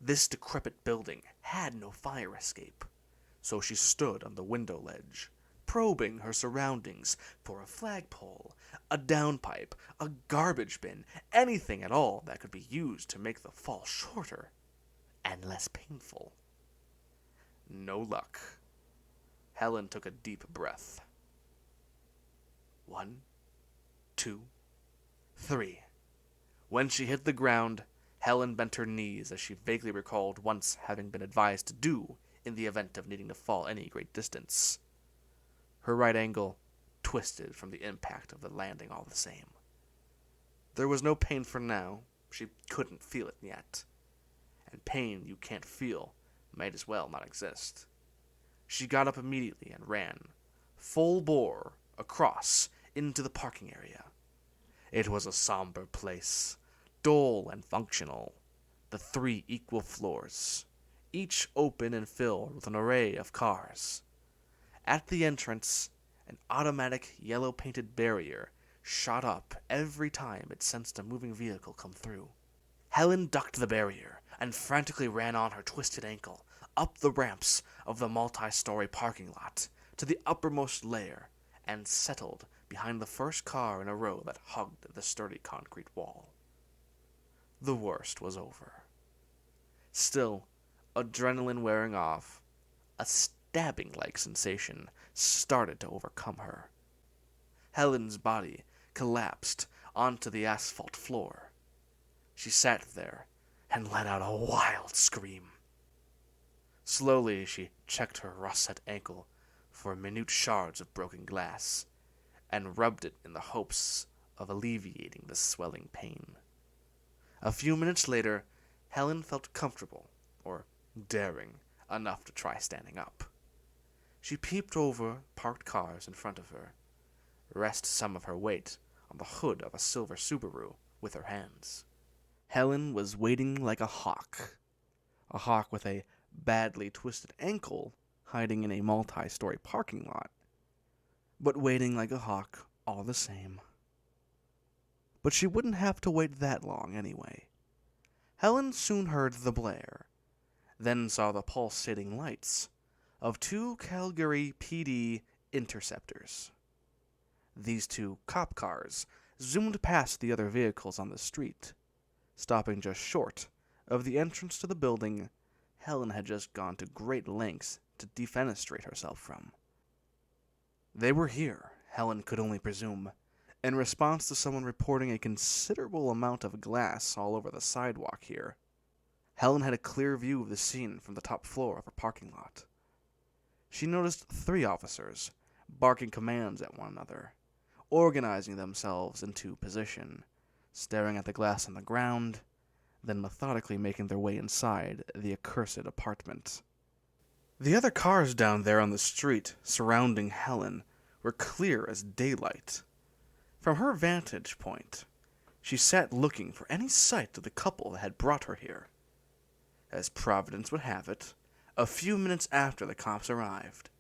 This decrepit building had no fire escape, so she stood on the window ledge, probing her surroundings for a flagpole, a downpipe, a garbage bin, anything at all that could be used to make the fall shorter and less painful. No luck. Helen took a deep breath. 1, 2, 3. When she hit the ground, Helen bent her knees as she vaguely recalled once having been advised to do in the event of needing to fall any great distance. Her right ankle twisted from the impact of the landing all the same. There was no pain for now. She couldn't feel it yet. And pain you can't feel might as well not exist. She got up immediately and ran, full bore, across into the parking area. It was a somber place, dull and functional, the 3 equal floors, each open and filled with an array of cars. At the entrance, an automatic yellow-painted barrier shot up every time it sensed a moving vehicle come through. Helen ducked the barrier and frantically ran on her twisted ankle, up the ramps of the multi-story parking lot to the uppermost layer, and settled behind the first car in a row that hugged the sturdy concrete wall. The worst was over. Still, adrenaline wearing off, a stabbing-like sensation started to overcome her. Helen's body collapsed onto the asphalt floor. She sat there and let out a wild scream. Slowly, she checked her russet ankle for minute shards of broken glass and rubbed it in the hopes of alleviating the swelling pain. A few minutes later, Helen felt comfortable, or daring, enough to try standing up. She peeped over parked cars in front of her, rested some of her weight on the hood of a silver Subaru with her hands. Helen was waiting like a hawk with a badly twisted ankle hiding in a multi-story parking lot, but waiting like a hawk all the same. But she wouldn't have to wait that long anyway. Helen soon heard the blare, then saw the pulsating lights of 2 Calgary PD interceptors. These 2 cop cars zoomed past the other vehicles on the street, stopping just short of the entrance to the building Helen had just gone to great lengths to defenestrate herself from. They were here, Helen could only presume, in response to someone reporting a considerable amount of glass all over the sidewalk here. Helen had a clear view of the scene from the top floor of her parking lot. She noticed 3 officers, barking commands at one another, organizing themselves into position, staring at the glass on the ground, then methodically making their way inside the accursed apartment. The other cars down there on the street surrounding Helen were clear as daylight. From her vantage point, She sat looking for any sight of the couple that had brought her here. As Providence would have it, a few minutes after the cops arrived,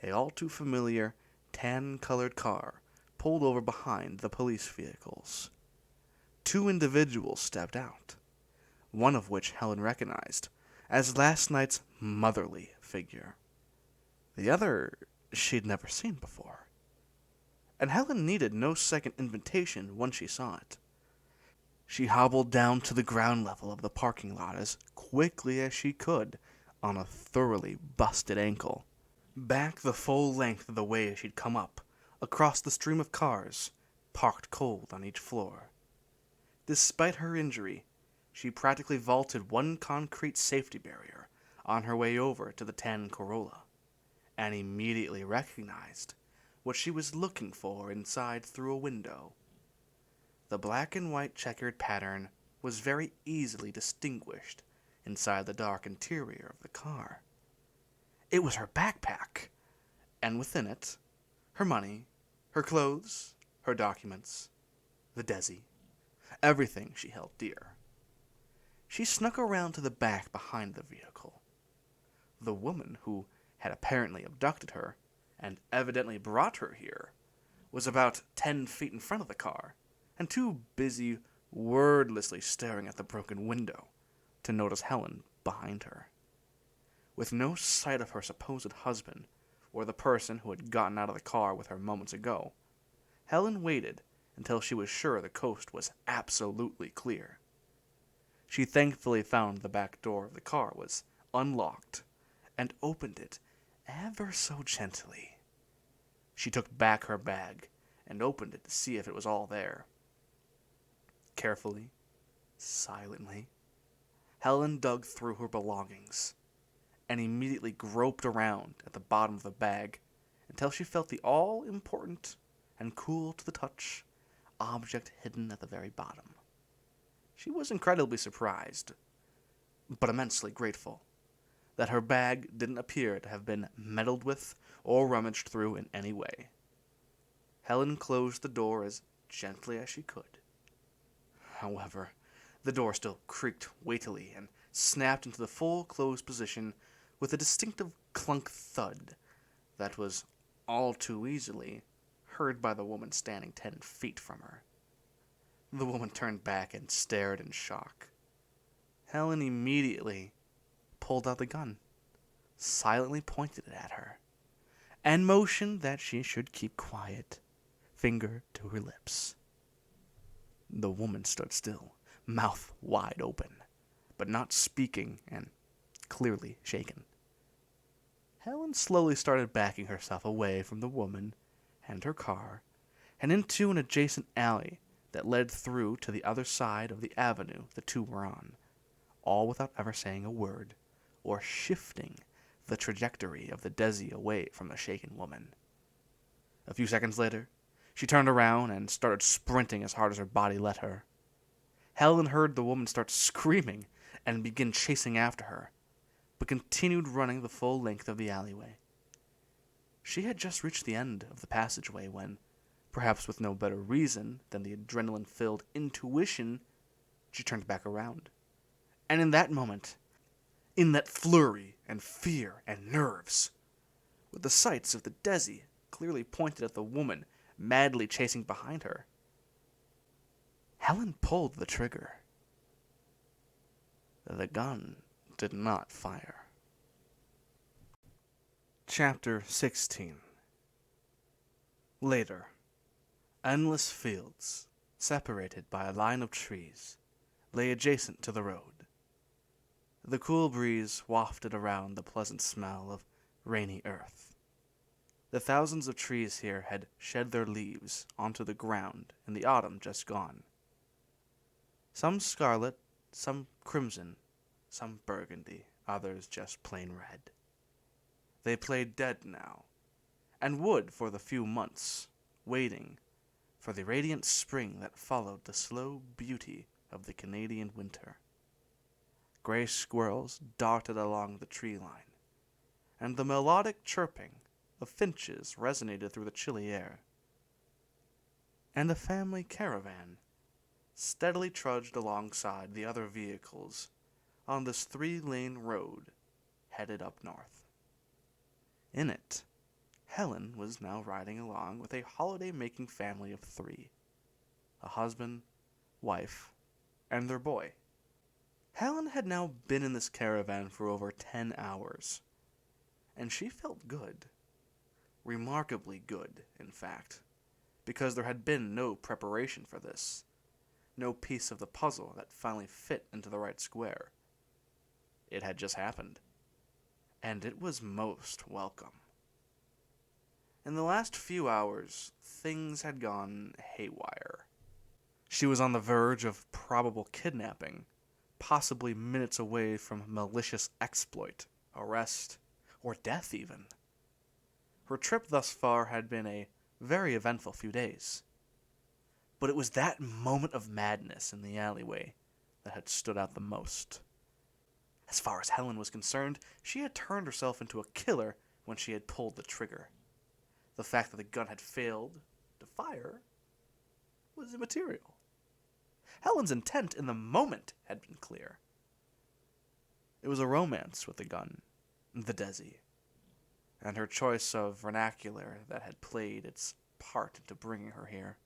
a all-too-familiar tan-colored car pulled over behind the police vehicles. Two individuals stepped out, one of which Helen recognized as last night's motherly figure. The other she'd never seen before. And Helen needed no second invitation once she saw it. She hobbled down to the ground level of the parking lot as quickly as she could on a thoroughly busted ankle, back the full length of the way she'd come up, across the stream of cars, parked cold on each floor. Despite her injury, she practically vaulted one concrete safety barrier on her way over to the tan Corolla, and immediately recognized what she was looking for inside through a window. The black and white checkered pattern was very easily distinguished inside the dark interior of the car. It was her backpack, and within it, her money, her clothes, her documents, the Desi, everything she held dear. She snuck around to the back behind the vehicle. The woman who had apparently abducted her and evidently brought her here was about 10 feet in front of the car and too busy wordlessly staring at the broken window to notice Helen behind her. With no sight of her supposed husband or the person who had gotten out of the car with her moments ago, Helen waited until she was sure the coast was absolutely clear. She thankfully found the back door of the car was unlocked and opened it ever so gently. She took back her bag and opened it to see if it was all there. Carefully, silently, Helen dug through her belongings and immediately groped around at the bottom of the bag until she felt the all-important and cool to the touch object hidden at the very bottom. She was incredibly surprised, but immensely grateful, that her bag didn't appear to have been meddled with or rummaged through in any way. Helen closed the door as gently as she could. However, the door still creaked weightily and snapped into the full closed position with a distinctive clunk thud that was all too easily heard by the woman standing 10 feet from her. The woman turned back and stared in shock. Helen immediately pulled out the gun, silently pointed it at her, and motioned that she should keep quiet, finger to her lips. The woman stood still, mouth wide open, but not speaking and clearly shaken. Helen slowly started backing herself away from the woman and her car and into an adjacent alley that led through to the other side of the avenue the two were on, all without ever saying a word or shifting the trajectory of the Desi away from the shaken woman. A few seconds later, she turned around and started sprinting as hard as her body let her. Helen heard the woman start screaming and begin chasing after her, but continued running the full length of the alleyway. She had just reached the end of the passageway when, perhaps with no better reason than the adrenaline-filled intuition, she turned back around. And in that moment, in that flurry and fear and nerves, with the sights of the Desi clearly pointed at the woman madly chasing behind her, Helen pulled the trigger. The gun did not fire. Chapter 16. Later. Endless fields, separated by a line of trees, lay adjacent to the road. The cool breeze wafted around the pleasant smell of rainy earth. The thousands of trees here had shed their leaves onto the ground in the autumn just gone. Some scarlet, some crimson, some burgundy, others just plain red. They played dead now, and would for the few months, waiting for the radiant spring that followed the slow beauty of the Canadian winter. Gray squirrels darted along the tree line, and the melodic chirping of finches resonated through the chilly air. And the family caravan steadily trudged alongside the other vehicles on this 3-lane road headed up north. In it, Helen was now riding along with a holiday-making family of 3, a husband, wife, and their boy. Helen had now been in this caravan for over 10 hours, and she felt good. Remarkably good, in fact, because there had been no preparation for this, no piece of the puzzle that finally fit into the right square. It had just happened, and it was most welcome. In the last few hours, things had gone haywire. She was on the verge of probable kidnapping, possibly minutes away from malicious exploit, arrest, or death even. Her trip thus far had been a very eventful few days. But it was that moment of madness in the alleyway that had stood out the most. As far as Helen was concerned, she had turned herself into a killer when she had pulled the trigger. The fact that the gun had failed to fire was immaterial. Helen's intent in the moment had been clear. It was a romance with the gun, the Desi, and her choice of vernacular that had played its part into bringing her here.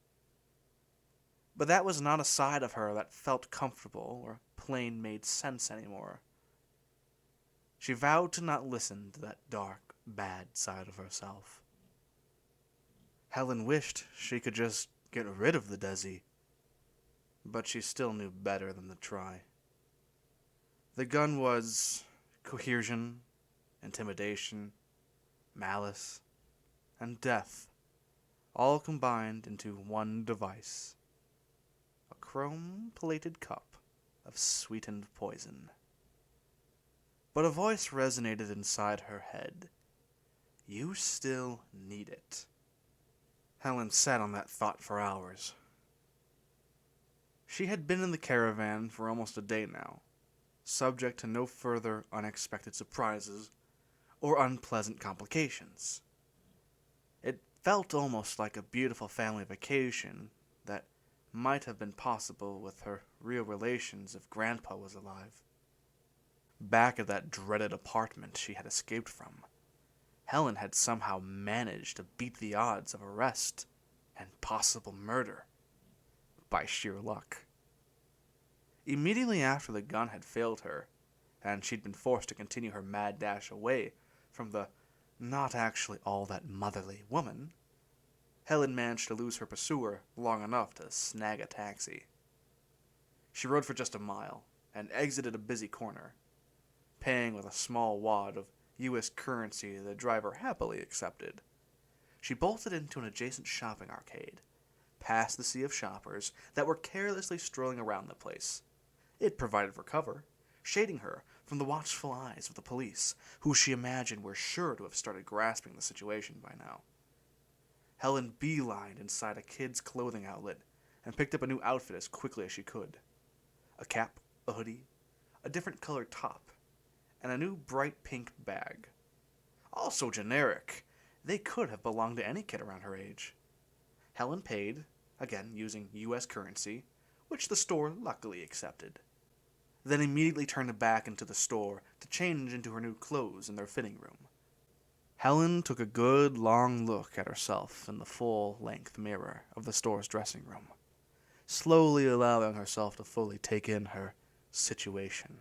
But that was not a side of her that felt comfortable or plain made sense anymore. She vowed to not listen to that dark, bad side of herself. Helen wished she could just get rid of the Desi, but she still knew better than to try. The gun was coercion, intimidation, malice, and death, all combined into one device. A chrome-plated cup of sweetened poison. But a voice resonated inside her head. You still need it. Helen sat on that thought for hours. She had been in the caravan for almost a day now, subject to no further unexpected surprises or unpleasant complications. It felt almost like a beautiful family vacation that might have been possible with her real relations if Grandpa was alive. Back at that dreaded apartment she had escaped from, Helen had somehow managed to beat the odds of arrest and possible murder by sheer luck. Immediately after the gun had failed her, and she'd been forced to continue her mad dash away from the not actually all that motherly woman, Helen managed to lose her pursuer long enough to snag a taxi. She rode for just a mile and exited a busy corner, paying with a small wad of U.S. currency the driver happily accepted. She bolted into an adjacent shopping arcade, past the sea of shoppers that were carelessly strolling around the place. It provided for cover, shading her from the watchful eyes of the police, who she imagined were sure to have started grasping the situation by now. Helen beelined inside a kid's clothing outlet and picked up a new outfit as quickly as she could. A cap, a hoodie, a different colored top, and a new bright pink bag. All so generic, they could have belonged to any kid around her age. Helen paid, again using U.S. currency, which the store luckily accepted. Then immediately turned back into the store to change into her new clothes in their fitting room. Helen took a good long look at herself in the full-length mirror of the store's dressing room, slowly allowing herself to fully take in her situation.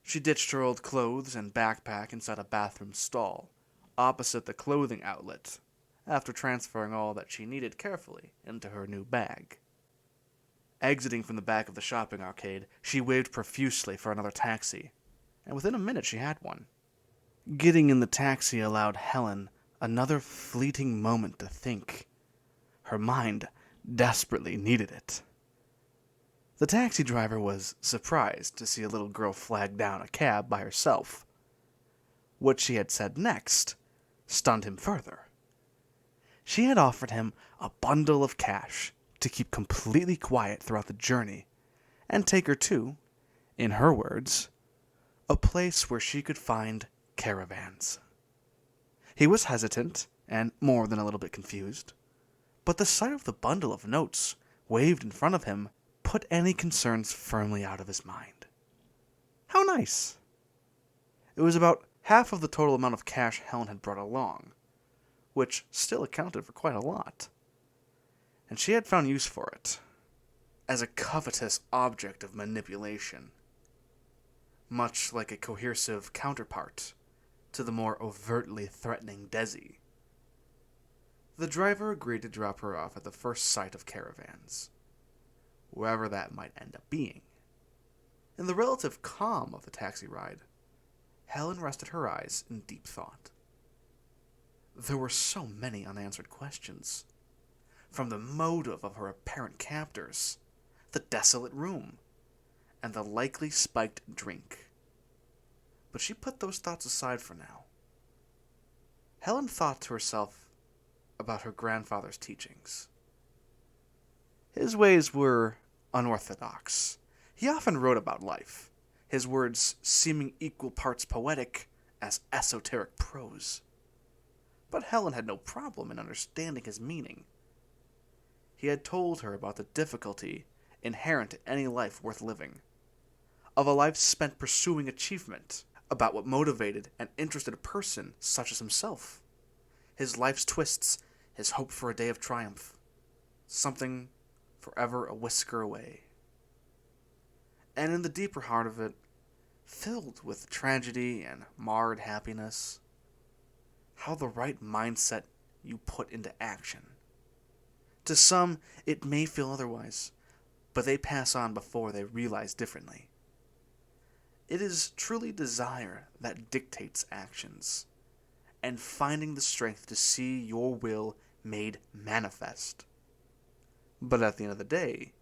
She ditched her old clothes and backpack inside a bathroom stall, opposite the clothing outlet, after transferring all that she needed carefully into her new bag. Exiting from the back of the shopping arcade, she waved profusely for another taxi, and within a minute she had one. Getting in the taxi allowed Helen another fleeting moment to think. Her mind desperately needed it. The taxi driver was surprised to see a little girl flag down a cab by herself. What she had said next stunned him further. She had offered him a bundle of cash to keep completely quiet throughout the journey and take her to, in her words, a place where she could find caravans. He was hesitant and more than a little bit confused, but the sight of the bundle of notes waved in front of him put any concerns firmly out of his mind. How nice! It was about half of the total amount of cash Helen had brought along, which still accounted for quite a lot. And she had found use for it, as a covetous object of manipulation, much like a coercive counterpart to the more overtly threatening Desi. The driver agreed to drop her off at the first sight of caravans, wherever that might end up being. In the relative calm of the taxi ride, Helen rested her eyes in deep thought. There were so many unanswered questions, from the motive of her apparent captors, the desolate room, and the likely spiked drink. But she put those thoughts aside for now. Helen thought to herself about her grandfather's teachings. His ways were unorthodox. He often wrote about life, his words seeming equal parts poetic as esoteric prose. But Helen had no problem in understanding his meaning. He had told her about the difficulty inherent in any life worth living, of a life spent pursuing achievement, about what motivated and interested a person such as himself, his life's twists, his hope for a day of triumph, something forever a whisker away. And in the deeper heart of it, filled with tragedy and marred happiness, how the right mindset you put into action. To some, it may feel otherwise, but they pass on before they realize differently. It is truly desire that dictates actions, and finding the strength to see your will made manifest. But at the end of the day,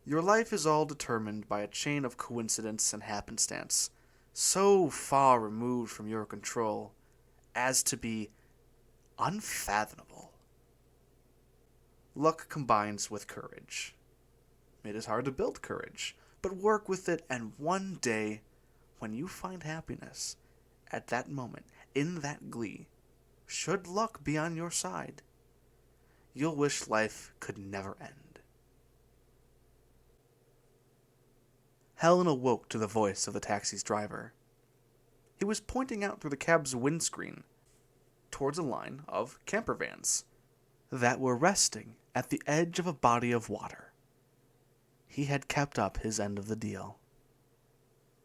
your life is all determined by a chain of coincidence and happenstance, so far removed from your control as to be unfathomable. Luck combines with courage. It is hard to build courage, but work with it, and one day, when you find happiness, at that moment, in that glee, should luck be on your side, you'll wish life could never end. Helen awoke to the voice of the taxi's driver. He was pointing out through the cab's windscreen towards a line of camper vans that were resting at the edge of a body of water. He had kept up his end of the deal.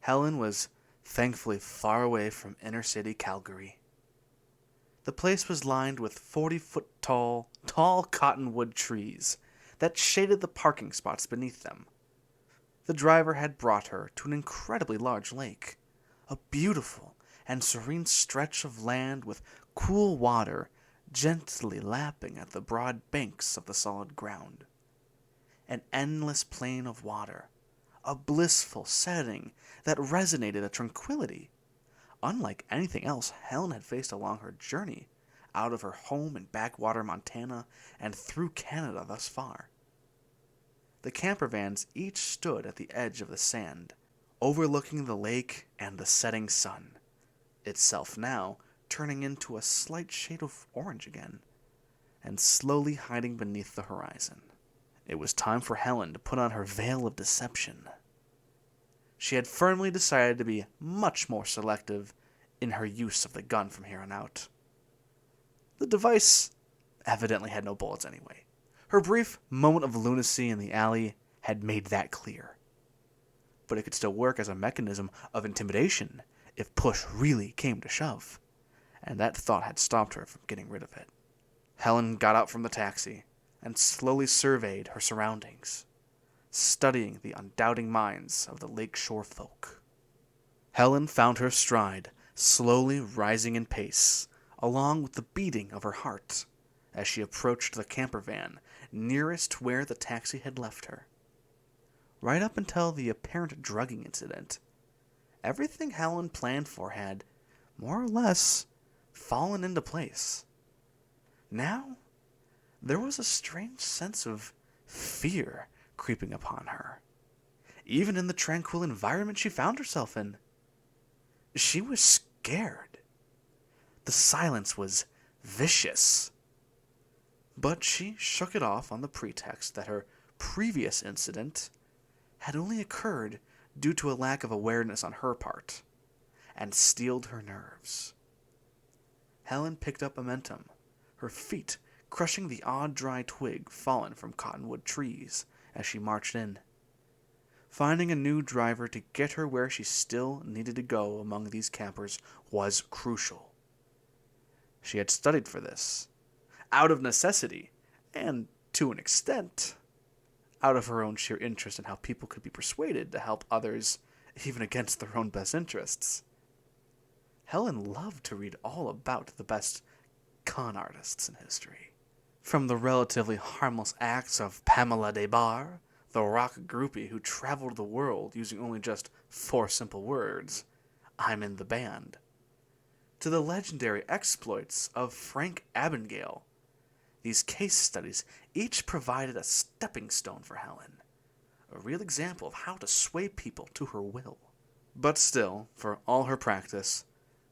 Helen was thankfully far away from inner-city Calgary. The place was lined with 40-foot tall cottonwood trees that shaded the parking spots beneath them. The driver had brought her to an incredibly large lake, a beautiful and serene stretch of land with cool water gently lapping at the broad banks of the solid ground. An endless plain of water, a blissful setting that resonated a tranquility, unlike anything else Helen had faced along her journey out of her home in backwater Montana and through Canada thus far. The camper vans each stood at the edge of the sand, overlooking the lake and the setting sun, itself now turning into a slight shade of orange again, and slowly hiding beneath the horizon. It was time for Helen to put on her veil of deception. She had firmly decided to be much more selective in her use of the gun from here on out. The device evidently had no bullets anyway. Her brief moment of lunacy in the alley had made that clear. But it could still work as a mechanism of intimidation if push really came to shove, and that thought had stopped her from getting rid of it. Helen got out from the taxi and slowly surveyed her surroundings, studying the undoubting minds of the lakeshore folk. Helen found her stride slowly rising in pace, along with the beating of her heart, as she approached the camper van nearest where the taxi had left her. Right up until the apparent drugging incident, everything Helen planned for had, more or less, fallen into place. Now, there was a strange sense of fear creeping upon her, even in the tranquil environment she found herself in. She was scared. The silence was vicious. But she shook it off on the pretext that her previous incident had only occurred due to a lack of awareness on her part, and steeled her nerves. Helen picked up momentum, her feet crushing the odd dry twig fallen from cottonwood trees as she marched in. Finding a new driver to get her where she still needed to go among these campers was crucial. She had studied for this, out of necessity, and to an extent, out of her own sheer interest in how people could be persuaded to help others, even against their own best interests. Helen loved to read all about the best con artists in history. From the relatively harmless acts of Pamela Des Barres, the rock groupie who traveled the world using only just 4 simple words, "I'm in the band," to the legendary exploits of Frank Abagnale. These case studies each provided a stepping stone for Helen, a real example of how to sway people to her will. But still, for all her practice,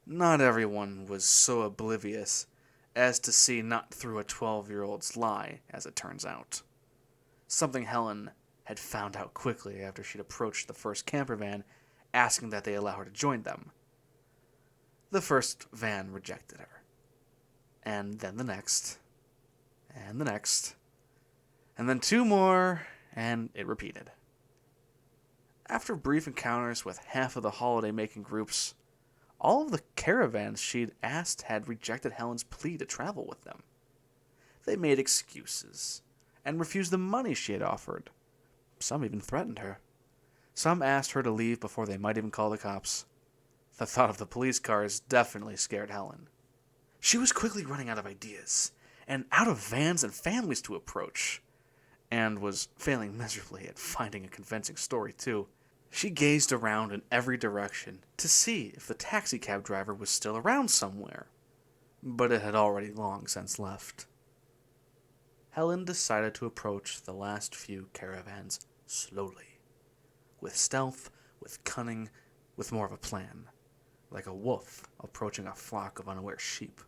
not everyone was so oblivious as to see not through a 12-year-old's lie, as it turns out. Something Helen had found out quickly after she'd approached the first camper van asking that they allow her to join them. The first van rejected her. And then the next. And the next. And then 2 more, and it repeated. After brief encounters with half of the holiday-making groups, all of the caravans she'd asked had rejected Helen's plea to travel with them. They made excuses, and refused the money she had offered. Some even threatened her. Some asked her to leave before they might even call the cops. The thought of the police cars definitely scared Helen. She was quickly running out of ideas, and out of vans and families to approach, and was failing miserably at finding a convincing story, too. She gazed around in every direction to see if the taxicab driver was still around somewhere, but it had already long since left. Helen decided to approach the last few caravans slowly, with stealth, with cunning, with more of a plan, like a wolf approaching a flock of unaware sheep.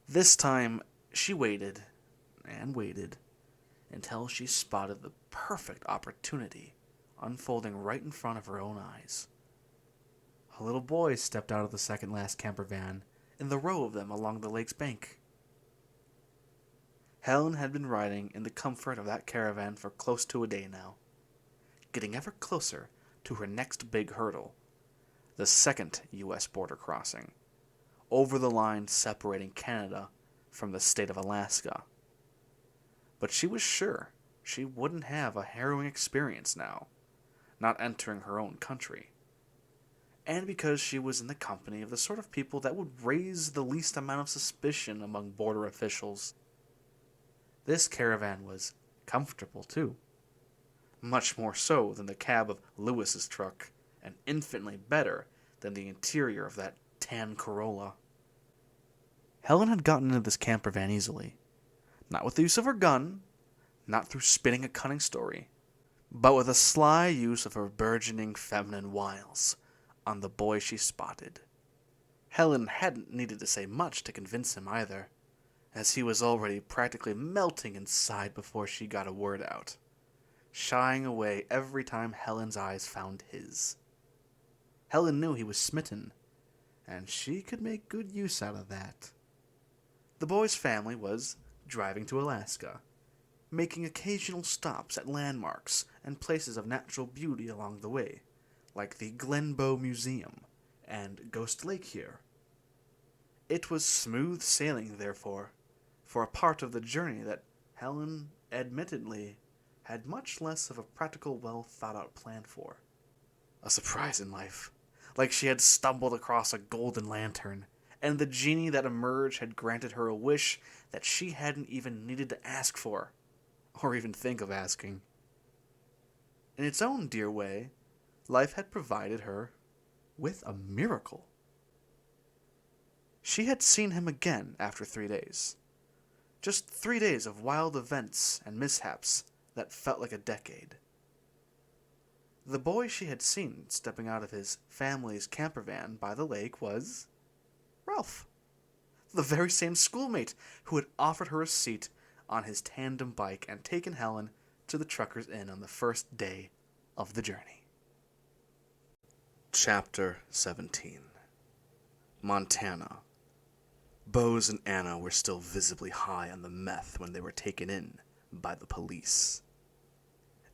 This time, she waited and waited until she spotted the perfect opportunity unfolding right in front of her own eyes. A little boy stepped out of the second-last camper van in the row of them along the lake's bank. Helen had been riding in the comfort of that caravan for close to a day now, getting ever closer to her next big hurdle, the second U.S. border crossing, over the line separating Canada from the state of Alaska. But she was sure she wouldn't have a harrowing experience now, not entering her own country. And because she was in the company of the sort of people that would raise the least amount of suspicion among border officials. This caravan was comfortable, too. Much more so than the cab of Lewis's truck, and infinitely better than the interior of that tan Corolla. Helen had gotten into this camper van easily. Not with the use of her gun, not through spinning a cunning story, but with a sly use of her burgeoning feminine wiles on the boy she spotted. Helen hadn't needed to say much to convince him either, as he was already practically melting inside before she got a word out, shying away every time Helen's eyes found his. Helen knew he was smitten, and she could make good use out of that. The boy's family was driving to Alaska, making occasional stops at landmarks and places of natural beauty along the way, like the Glenbow Museum and Ghost Lake here. It was smooth sailing, therefore, for a part of the journey that Helen admittedly had much less of a practical, well-thought-out plan for. A surprise in life, like she had stumbled across a golden lantern, and the genie that emerged had granted her a wish that she hadn't even needed to ask for, or even think of asking. In its own dear way, life had provided her with a miracle. She had seen him again after 3 days. Just 3 days of wild events and mishaps that felt like a decade. The boy she had seen stepping out of his family's camper van by the lake was Ralph, the very same schoolmate who had offered her a seat on his tandem bike and taken Helen to the Truckers' Inn on the first day of the journey. Chapter 17. Montana. Bose and Anna were still visibly high on the meth when they were taken in by the police.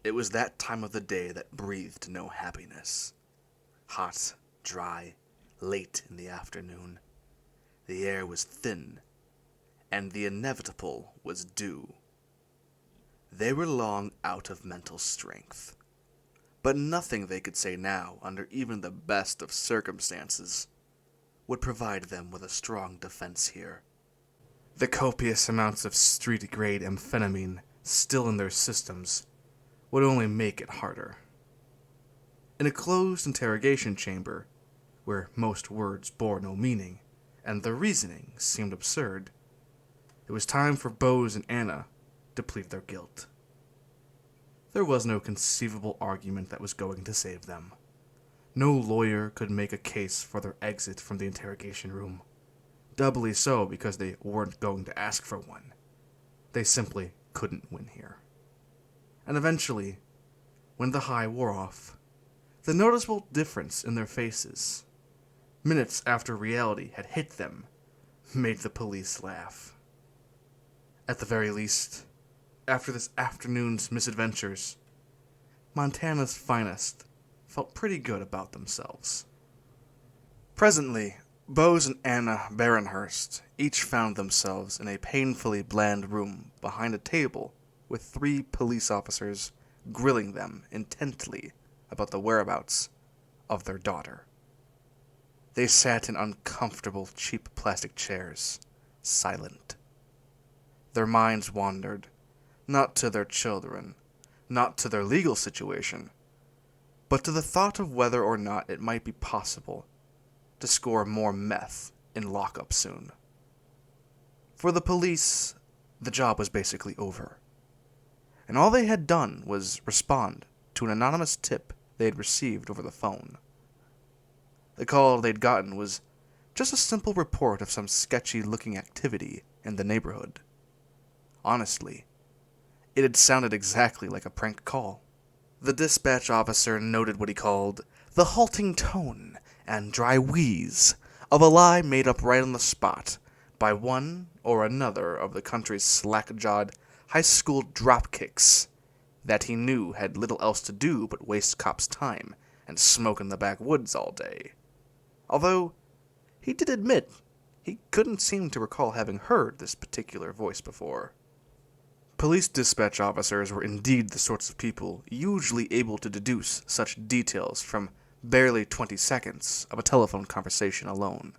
It was that time of the day that breathed no happiness. Hot, dry, late in the afternoon. The air was thin, and the inevitable was due. They were long out of mental strength, but nothing they could say now, under even the best of circumstances, would provide them with a strong defense here. The copious amounts of street-grade amphetamine still in their systems would only make it harder. In a closed interrogation chamber, where most words bore no meaning, and the reasoning seemed absurd, it was time for Bose and Anna to plead their guilt. There was no conceivable argument that was going to save them. No lawyer could make a case for their exit from the interrogation room. Doubly so because they weren't going to ask for one. They simply couldn't win here. And eventually, when the high wore off, the noticeable difference in their faces, minutes after reality had hit them, made the police laugh. At the very least, after this afternoon's misadventures, Montana's finest felt pretty good about themselves. Presently, Bose and Anna Barenhurst each found themselves in a painfully bland room behind a table with 3 police officers grilling them intently about the whereabouts of their daughter. They sat in uncomfortable, cheap plastic chairs, silent. Their minds wandered, not to their children, not to their legal situation, but to the thought of whether or not it might be possible to score more meth in lockup soon. For the police, the job was basically over, and all they had done was respond to an anonymous tip they had received over the phone. The call they'd gotten was just a simple report of some sketchy-looking activity in the neighborhood. Honestly, it had sounded exactly like a prank call. The dispatch officer noted what he called the halting tone and dry wheeze of a lie made up right on the spot by one or another of the country's slack-jawed high school dropkicks that he knew had little else to do but waste cops' time and smoke in the backwoods all day. Although, he did admit he couldn't seem to recall having heard this particular voice before. Police dispatch officers were indeed the sorts of people usually able to deduce such details from barely 20 seconds of a telephone conversation alone.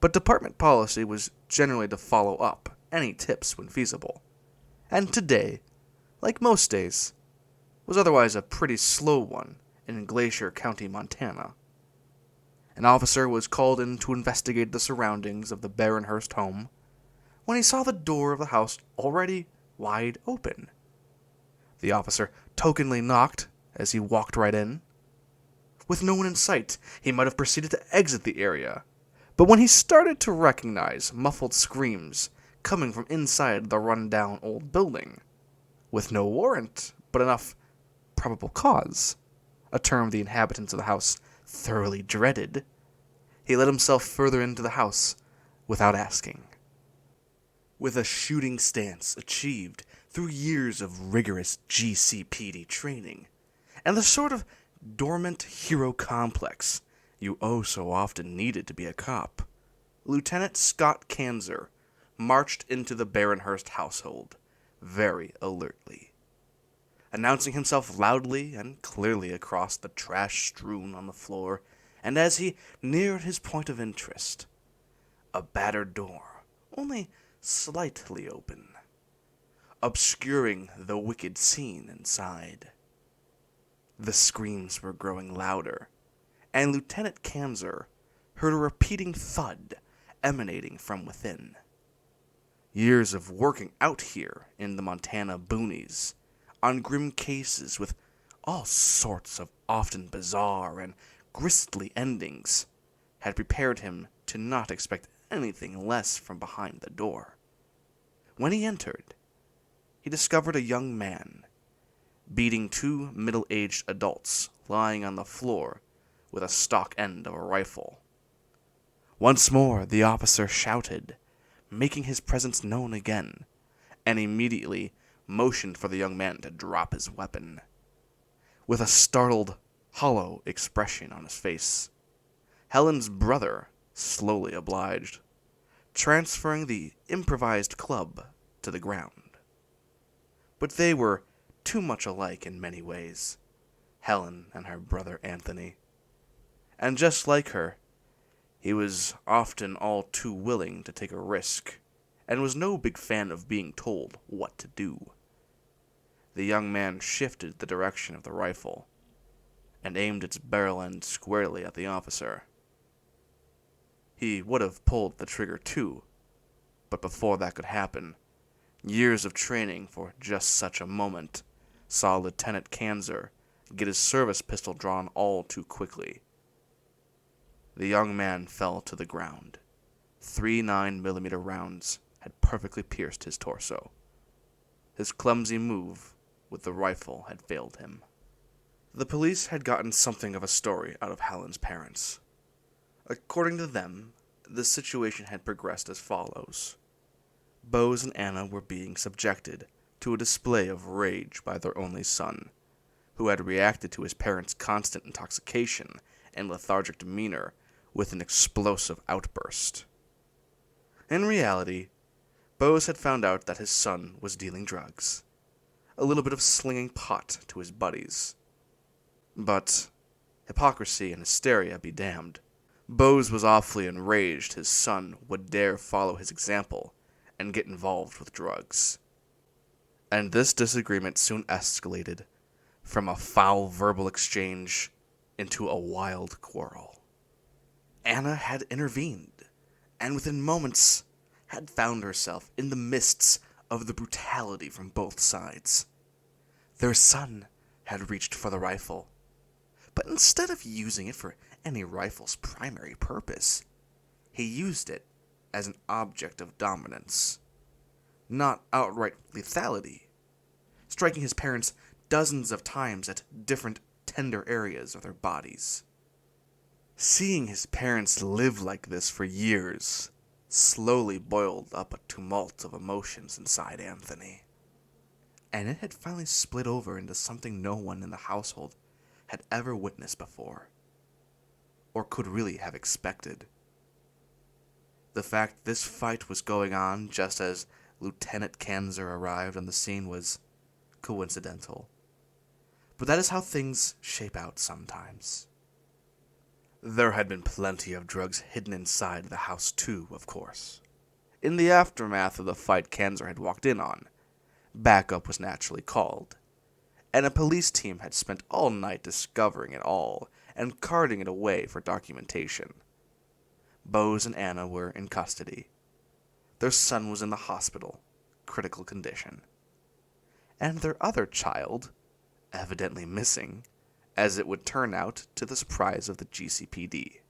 But department policy was generally to follow up any tips when feasible. And today, like most days, was otherwise a pretty slow one in Glacier County, Montana. An officer was called in to investigate the surroundings of the Barenhurst home when he saw the door of the house already wide open. The officer tokenly knocked as he walked right in. With no one in sight, he might have proceeded to exit the area, but when he started to recognize muffled screams coming from inside the run-down old building, with no warrant but enough probable cause, a term the inhabitants of the house thoroughly dreaded, he let himself further into the house without asking. With a shooting stance achieved through years of rigorous GCPD training, and the sort of dormant hero complex you oh so often needed to be a cop, Lieutenant Scott Kanzer marched into the Barenhurst household very alertly, announcing himself loudly and clearly across the trash strewn on the floor, and as he neared his point of interest, a battered door, only slightly open, obscuring the wicked scene inside. The screams were growing louder, and Lieutenant Kanzer heard a repeating thud emanating from within. Years of working out here in the Montana boonies, on grim cases with all sorts of often bizarre and grisly endings, had prepared him to not expect anything less from behind the door. When he entered, he discovered a young man beating two middle-aged adults lying on the floor with a stock end of a rifle. Once more the officer shouted, making his presence known again, and immediately motioned for the young man to drop his weapon. With a startled, hollow expression on his face, Helen's brother slowly obliged, transferring the improvised club to the ground. But they were too much alike in many ways, Helen and her brother Anthony. And just like her, he was often all too willing to take a risk, and was no big fan of being told what to do. The young man shifted the direction of the rifle, and aimed its barrel end squarely at the officer. He would have pulled the trigger too, but before that could happen, years of training for just such a moment saw Lieutenant Kanzer get his service pistol drawn all too quickly. The young man fell to the ground. 3 9mm rounds had perfectly pierced his torso. His clumsy move with the rifle had failed him. The police had gotten something of a story out of Helen's parents. According to them, the situation had progressed as follows. Bose and Anna were being subjected to a display of rage by their only son, who had reacted to his parents' constant intoxication and lethargic demeanor with an explosive outburst. In reality, Bose had found out that his son was dealing drugs, a little bit of slinging pot to his buddies. But, hypocrisy and hysteria be damned, Bose was awfully enraged his son would dare follow his example and get involved with drugs. And this disagreement soon escalated from a foul verbal exchange into a wild quarrel. Anna had intervened, and within moments had found herself in the midst of the brutality from both sides. Their son had reached for the rifle, but instead of using it for any rifle's primary purpose, he used it as an object of dominance, not outright lethality, striking his parents dozens of times at different tender areas of their bodies. Seeing his parents live like this for years slowly boiled up a tumult of emotions inside Anthony, and it had finally split over into something no one in the household had ever witnessed before, or could really have expected. The fact this fight was going on just as Lieutenant Kanzer arrived on the scene was coincidental, but that is how things shape out sometimes. There had been plenty of drugs hidden inside the house too, of course. In the aftermath of the fight Kanzer had walked in on, backup was naturally called, and a police team had spent all night discovering it all and carting it away for documentation. Bose and Anna were in custody. Their son was in the hospital, critical condition. And their other child, evidently missing, as it would turn out to the surprise of the GCPD.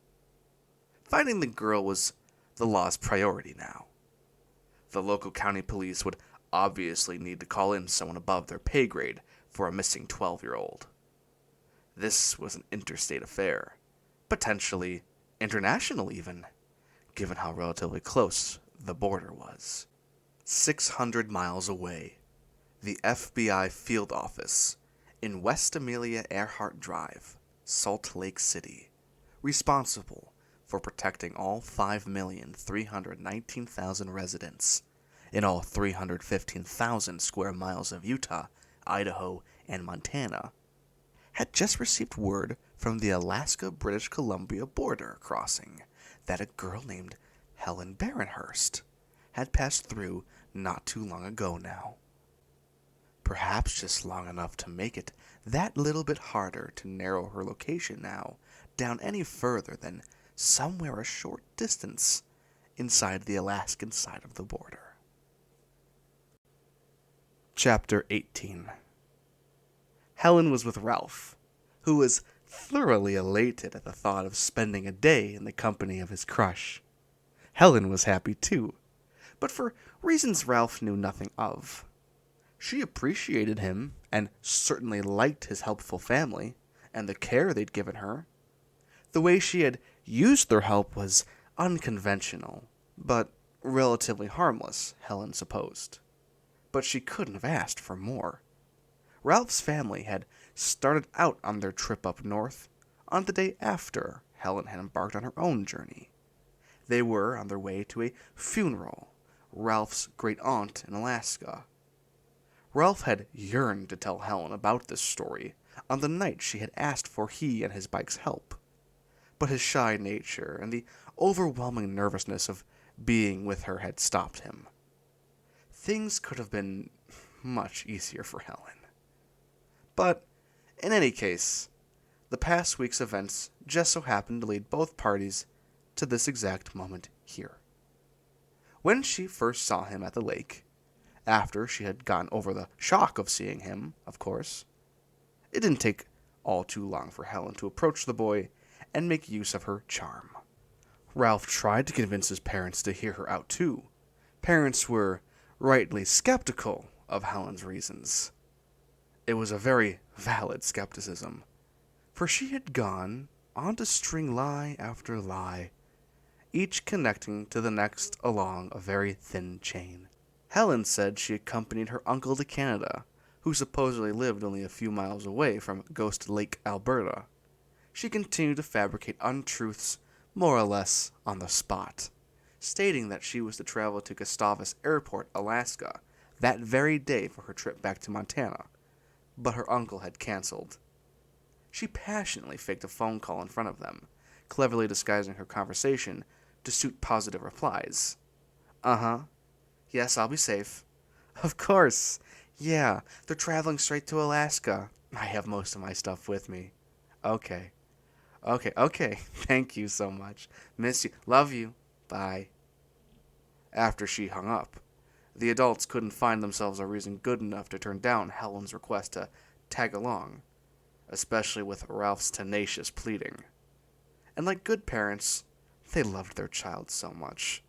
Finding the girl was the law's priority now. The local county police would obviously need to call in someone above their pay grade for a missing 12-year-old. This was an interstate affair, potentially international even, given how relatively close the border was. 600 miles away, the FBI field office in West Amelia Earhart Drive, Salt Lake City, responsible for protecting all 5,319,000 residents in all 315,000 square miles of Utah, Idaho, and Montana, had just received word from the Alaska-British Columbia border crossing that a girl named Helen Barenhurst had passed through not too long ago now. Perhaps just long enough to make it that little bit harder to narrow her location now down any further than somewhere a short distance inside the Alaskan side of the border. Chapter 18. Helen was with Ralph, who was thoroughly elated at the thought of spending a day in the company of his crush. Helen was happy too, but for reasons Ralph knew nothing of. She appreciated him and certainly liked his helpful family and the care they'd given her. The way she had used their help was unconventional, but relatively harmless, Helen supposed. But she couldn't have asked for more. Ralph's family had started out on their trip up north on the day after Helen had embarked on her own journey. They were on their way to a funeral, Ralph's great aunt in Alaska. Ralph had yearned to tell Helen about this story on the night she had asked for he and his bike's help, but his shy nature and the overwhelming nervousness of being with her had stopped him. Things could have been much easier for Helen. But, in any case, the past week's events just so happened to lead both parties to this exact moment here. When she first saw him at the lake, after she had gotten over the shock of seeing him, of course, it didn't take all too long for Helen to approach the boy and make use of her charm. Ralph tried to convince his parents to hear her out too. Parents were rightly skeptical of Helen's reasons. It was a very valid skepticism, for she had gone on to string lie after lie, each connecting to the next along a very thin chain. Helen said she accompanied her uncle to Canada, who supposedly lived only a few miles away from Ghost Lake, Alberta. She continued to fabricate untruths more or less on the spot, stating that she was to travel to Gustavus Airport, Alaska, that very day for her trip back to Montana, but her uncle had canceled. She passionately faked a phone call in front of them, cleverly disguising her conversation to suit positive replies. Uh-huh. Yes, I'll be safe. Of course. Yeah, they're traveling straight to Alaska. I have most of my stuff with me. Okay. Thank you so much. Miss you. Love you. Bye. After she hung up, the adults couldn't find themselves a reason good enough to turn down Helen's request to tag along, especially with Ralph's tenacious pleading. And like good parents, they loved their child so much.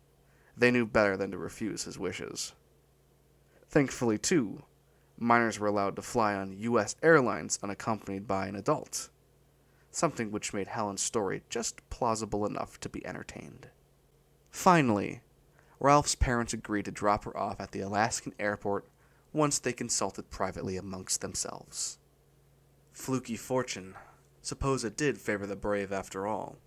They knew better than to refuse his wishes. Thankfully, too, minors were allowed to fly on U.S. airlines unaccompanied by an adult, something which made Helen's story just plausible enough to be entertained. Finally, Ralph's parents agreed to drop her off at the Alaskan airport once they consulted privately amongst themselves. Fluky fortune. Suppose it did favor the brave after all.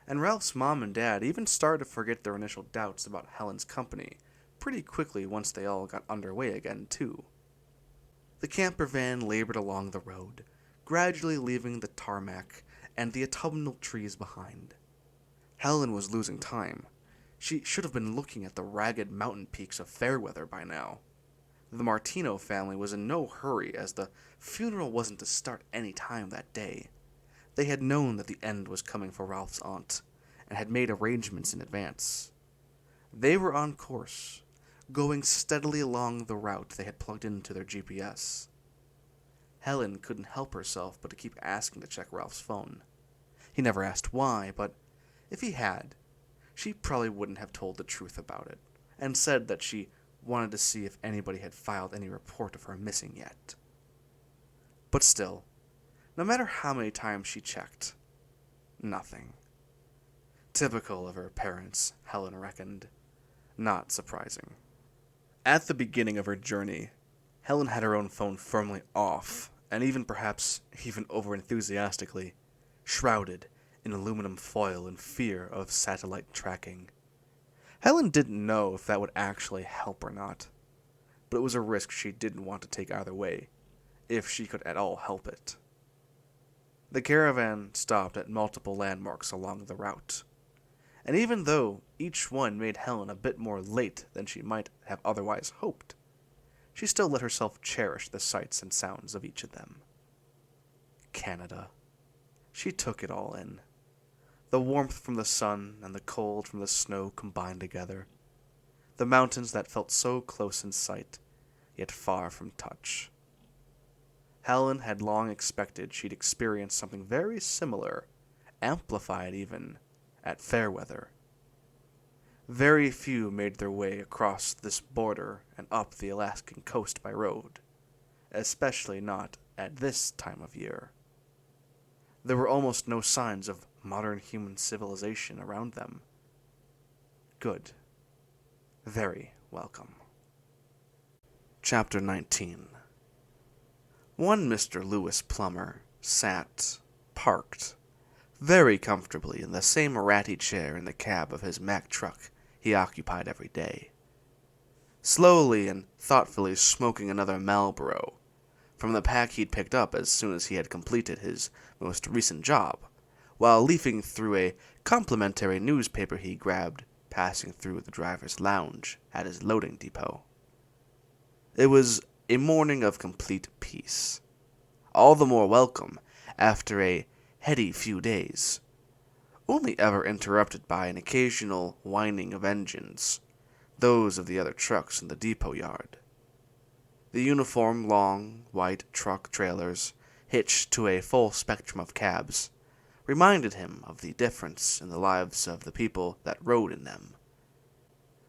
And Ralph's mom and dad even started to forget their initial doubts about Helen's company pretty quickly once they all got underway again, too. The camper van labored along the road, gradually leaving the tarmac and the autumnal trees behind. Helen was losing time. She should have been looking at the ragged mountain peaks of Fairweather by now. The Martino family was in no hurry, as the funeral wasn't to start any time that day. They had known that the end was coming for Ralph's aunt, and had made arrangements in advance. They were on course, going steadily along the route they had plugged into their GPS. Helen couldn't help herself but to keep asking to check Ralph's phone. He never asked why, but if he had, she probably wouldn't have told the truth about it, and said that she wanted to see if anybody had filed any report of her missing yet. But still, no matter how many times she checked, nothing. Typical of her parents, Helen reckoned. Not surprising. At the beginning of her journey, Helen had her own phone firmly off, and perhaps over-enthusiastically, shrouded in aluminum foil in fear of satellite tracking. Helen didn't know if that would actually help or not, but it was a risk she didn't want to take either way, if she could at all help it. The caravan stopped at multiple landmarks along the route, and even though each one made Helen a bit more late than she might have otherwise hoped, she still let herself cherish the sights and sounds of each of them. Canada. She took it all in. The warmth from the sun and the cold from the snow combined together. The mountains that felt so close in sight, yet far from touch. Helen had long expected she'd experience something very similar, amplified even, at Fairweather. Very few made their way across this border and up the Alaskan coast by road, especially not at this time of year. There were almost no signs of modern human civilization around them. Good. Very welcome. Chapter 19. One Mr. Lewis Plummer sat, parked, very comfortably in the same ratty chair in the cab of his Mack truck he occupied every day, slowly and thoughtfully smoking another Marlboro from the pack he'd picked up as soon as he had completed his most recent job, while leafing through a complimentary newspaper he grabbed passing through the driver's lounge at his loading depot. It was a morning of complete peace, all the more welcome after a heady few days, only ever interrupted by an occasional whining of engines, those of the other trucks in the depot yard. The uniform long, white truck trailers, hitched to a full spectrum of cabs, reminded him of the difference in the lives of the people that rode in them.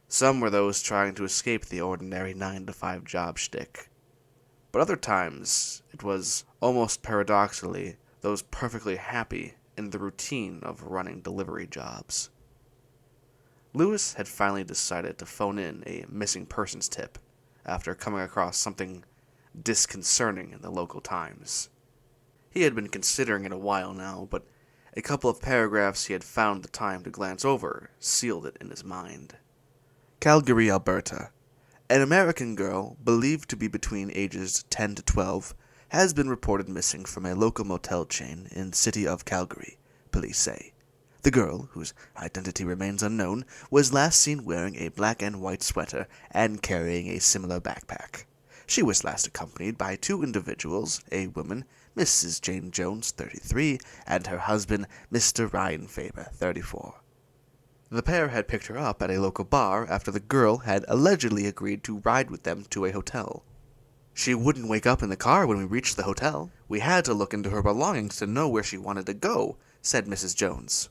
Some were those trying to escape the ordinary 9-to-5 job shtick, but other times it was, almost paradoxically, those perfectly happy in the routine of running delivery jobs. Lewis had finally decided to phone in a missing persons tip after coming across something disconcerting in the local Times. He had been considering it a while now, but a couple of paragraphs he had found the time to glance over sealed it in his mind. Calgary, Alberta. An American girl, believed to be between ages 10 to 12, has been reported missing from a local motel chain in the city of Calgary, police say. The girl, whose identity remains unknown, was last seen wearing a black and white sweater and carrying a similar backpack. She was last accompanied by two individuals, a woman, Mrs. Jane Jones, 33, and her husband, Mr. Ryan Faber, 34. The pair had picked her up at a local bar after the girl had allegedly agreed to ride with them to a hotel. She wouldn't wake up in the car when we reached the hotel. We had to look into her belongings to know where she wanted to go, said Mrs. Jones.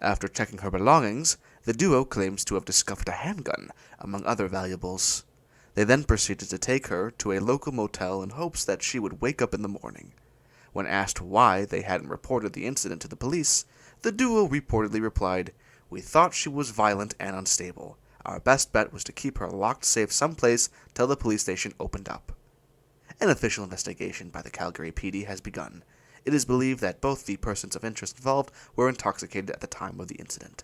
After checking her belongings, the duo claims to have discovered a handgun, among other valuables. They then proceeded to take her to a local motel in hopes that she would wake up in the morning. When asked why they hadn't reported the incident to the police, the duo reportedly replied, "We thought she was violent and unstable. Our best bet was to keep her locked safe someplace till the police station opened up." An official investigation by the Calgary PD has begun. It is believed that both the persons of interest involved were intoxicated at the time of the incident.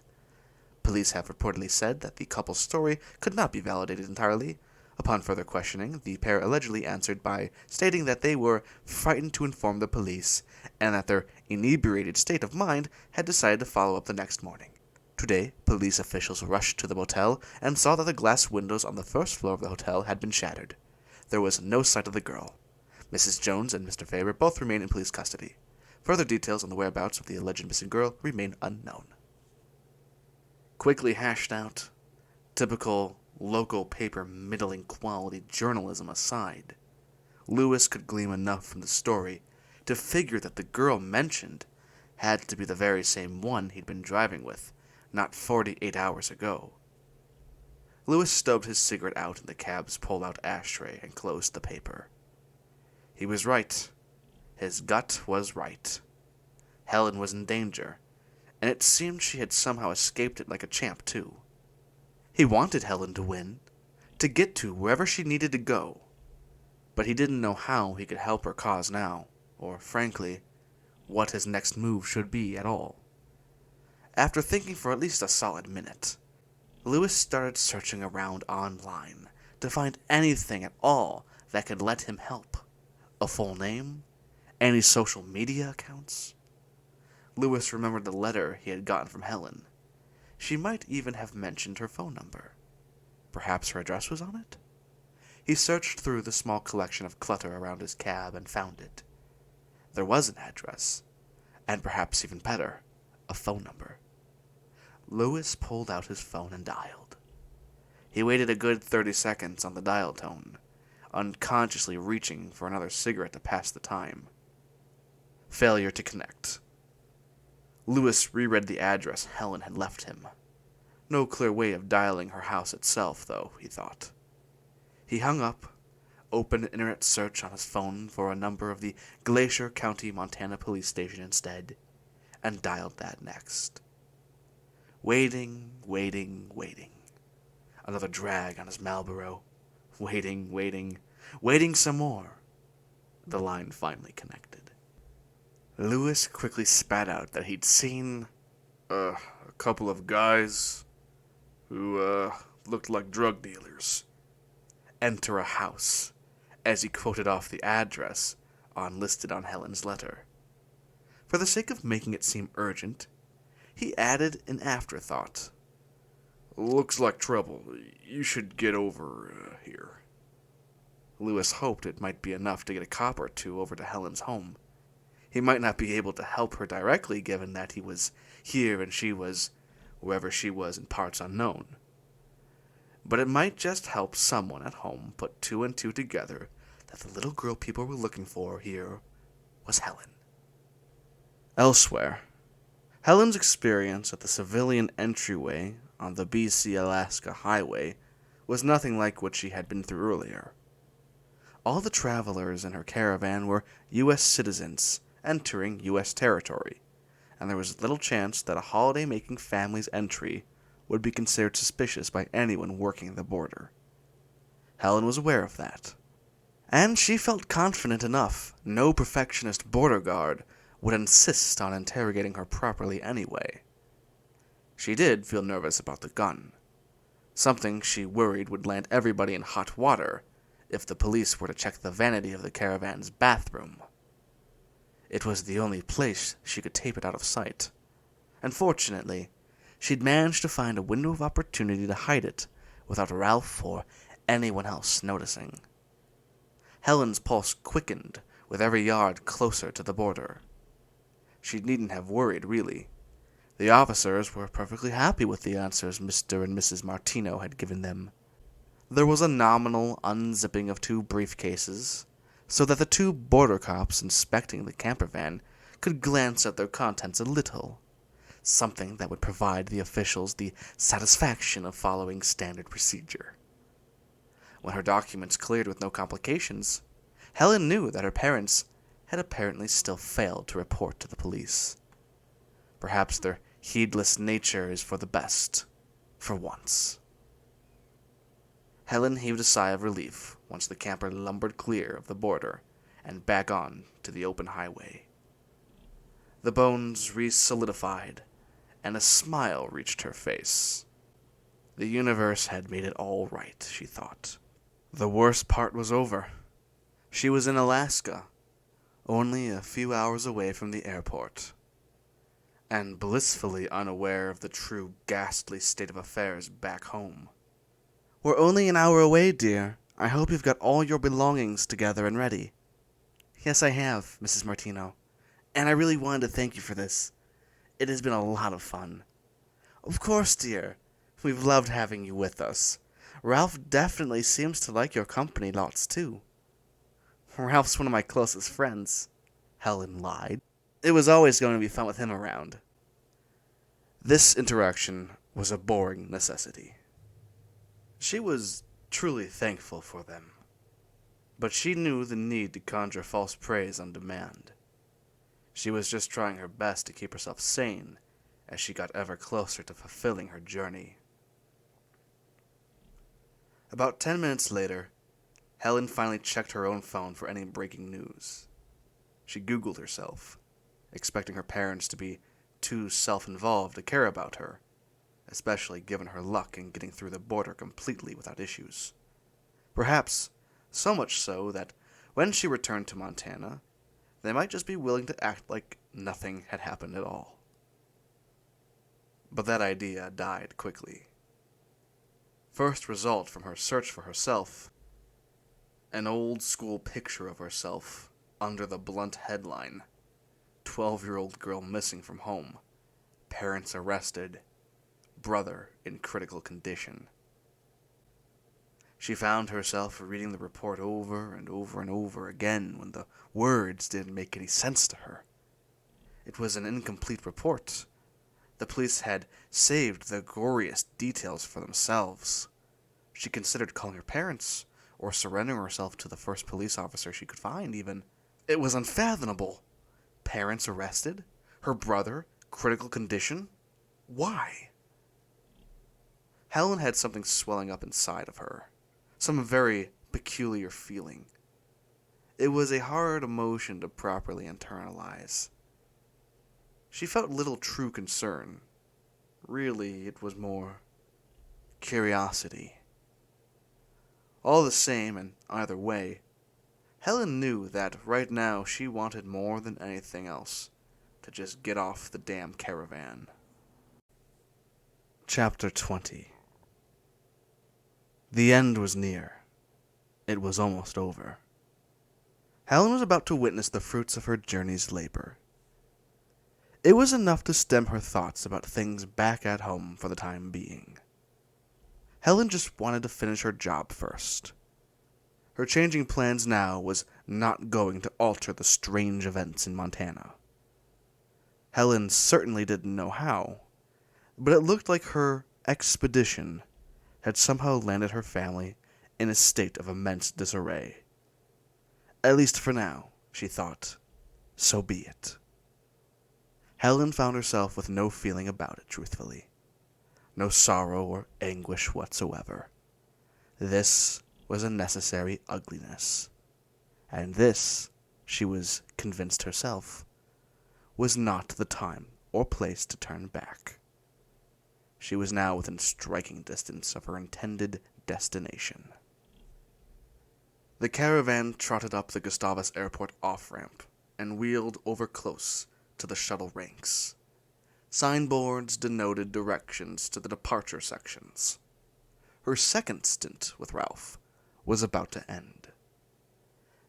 Police have reportedly said that the couple's story could not be validated entirely. Upon further questioning, the pair allegedly answered by stating that they were frightened to inform the police, and that their inebriated state of mind had decided to follow up the next morning. Today, police officials rushed to the motel and saw that the glass windows on the first floor of the hotel had been shattered. There was no sight of the girl. Mrs. Jones and Mr. Faber both remain in police custody. Further details on the whereabouts of the alleged missing girl remain unknown. Quickly hashed out, typical local paper middling quality journalism aside, Lewis could glean enough from the story to figure that the girl mentioned had to be the very same one he'd been driving with not 48 hours ago. Lewis stubbed his cigarette out in the cab's pull-out ashtray and closed the paper. He was right. His gut was right. Helen was in danger, and it seemed she had somehow escaped it like a champ, too. He wanted Helen to win, to get to wherever she needed to go, but he didn't know how he could help her cause now, or, frankly, what his next move should be at all. After thinking for at least a solid minute, Lewis started searching around online to find anything at all that could let him help. A full name? Any social media accounts? Lewis remembered the letter he had gotten from Helen. She might even have mentioned her phone number. Perhaps her address was on it? He searched through the small collection of clutter around his cab and found it. There was an address, and perhaps even better, a phone number. Lewis pulled out his phone and dialed. He waited a good 30 seconds on the dial tone, unconsciously reaching for another cigarette to pass the time. Failure to connect. Lewis reread the address Helen had left him. No clear way of dialing her house itself, though, he thought. He hung up, opened an internet search on his phone for a number of the Glacier County, Montana police station instead, and dialed that next. Waiting. Another drag on his Marlboro. Waiting some more. The line finally connected. Lewis quickly spat out that he'd seen a couple of guys who looked like drug dealers enter a house, as he quoted off the address listed on Helen's letter. For the sake of making it seem urgent, he added an afterthought. "Looks like trouble. You should get over here." Lewis hoped it might be enough to get a cop or two over to Helen's home. He might not be able to help her directly, given that he was here and she was wherever she was in parts unknown. But it might just help someone at home put two and two together that the little girl people were looking for here was Helen. Elsewhere, Helen's experience at the civilian entryway on the BC-Alaska highway was nothing like what she had been through earlier. All the travelers in her caravan were U.S. citizens entering U.S. territory, and there was little chance that a holiday-making family's entry would be considered suspicious by anyone working the border. Helen was aware of that, and she felt confident enough no perfectionist border guard would insist on interrogating her properly anyway. She did feel nervous about the gun, something she worried would land everybody in hot water if the police were to check the vanity of the caravan's bathroom. It was the only place she could tape it out of sight, and fortunately, she'd managed to find a window of opportunity to hide it without Ralph or anyone else noticing. Helen's pulse quickened with every yard closer to the border. She needn't have worried, really. The officers were perfectly happy with the answers Mr. and Mrs. Martino had given them. There was a nominal unzipping of two briefcases, so that the two border cops inspecting the camper van could glance at their contents a little, something that would provide the officials the satisfaction of following standard procedure. When her documents cleared with no complications, Helen knew that her parents had apparently still failed to report to the police. Perhaps their heedless nature is for the best, for once. Helen heaved a sigh of relief once the camper lumbered clear of the border and back on to the open highway. The bones re-solidified, and a smile reached her face. The universe had made it all right, she thought. The worst part was over. She was in Alaska, only a few hours away from the airport, and blissfully unaware of the true ghastly state of affairs back home. "We're only an hour away, dear. I hope you've got all your belongings together and ready." "Yes, I have, Mrs. Martino, and I really wanted to thank you for this. It has been a lot of fun." "Of course, dear. We've loved having you with us. Ralph definitely seems to like your company lots, too." "Ralph's one of my closest friends," Helen lied. "It was always going to be fun with him around." This interaction was a boring necessity. She was truly thankful for them, but she knew the need to conjure false praise on demand. She was just trying her best to keep herself sane as she got ever closer to fulfilling her journey. About 10 minutes later, Helen finally checked her own phone for any breaking news. She Googled herself, expecting her parents to be too self-involved to care about her, especially given her luck in getting through the border completely without issues. Perhaps so much so that when she returned to Montana, they might just be willing to act like nothing had happened at all. But that idea died quickly. First result from her search for herself: an old-school picture of herself under the blunt headline, 12-year-old girl missing from home, parents arrested, brother in critical condition. She found herself reading the report over and over and over again when the words didn't make any sense to her. It was an incomplete report, The police had saved the goriest details for themselves. She considered calling her parents, or surrendering herself to the first police officer she could find, even. It was unfathomable. Parents arrested? Her brother? Critical condition? Why? Helen had something swelling up inside of her. Some very peculiar feeling. It was a hard emotion to properly internalize. She felt little true concern. Really, it was more curiosity. All the same, and either way, Helen knew that right now she wanted more than anything else to just get off the damn caravan. Chapter 20. The end was near. It was almost over. Helen was about to witness the fruits of her journey's labor. It was enough to stem her thoughts about things back at home for the time being. Helen just wanted to finish her job first. Her changing plans now was not going to alter the strange events in Montana. Helen certainly didn't know how, but it looked like her expedition had somehow landed her family in a state of immense disarray. At least for now, she thought. So be it. Helen found herself with no feeling about it, truthfully. No sorrow or anguish whatsoever. This was a necessary ugliness. And this, she was convinced herself, was not the time or place to turn back. She was now within striking distance of her intended destination. The caravan trotted up the Gustavus Airport off-ramp and wheeled over close to the shuttle ranks. Signboards denoted directions to the departure sections. Her second stint with Ralph was about to end.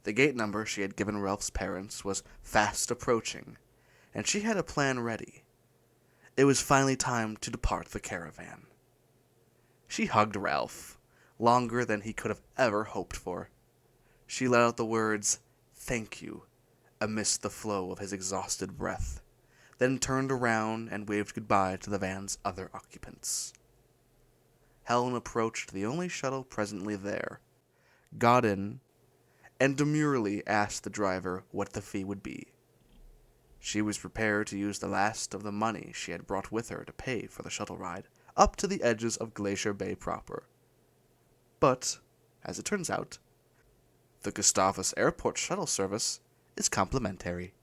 The gate number she had given Ralph's parents was fast approaching, and she had a plan ready. It was finally time to depart the caravan. She hugged Ralph, longer than he could have ever hoped for. She let out the words, "Thank you," amidst the flow of his exhausted breath, then turned around and waved goodbye to the van's other occupants. Helen approached the only shuttle presently there, got in, and demurely asked the driver what the fee would be. She was prepared to use the last of the money she had brought with her to pay for the shuttle ride up to the edges of Glacier Bay proper. But, as it turns out, the Gustavus Airport shuttle service is complimentary,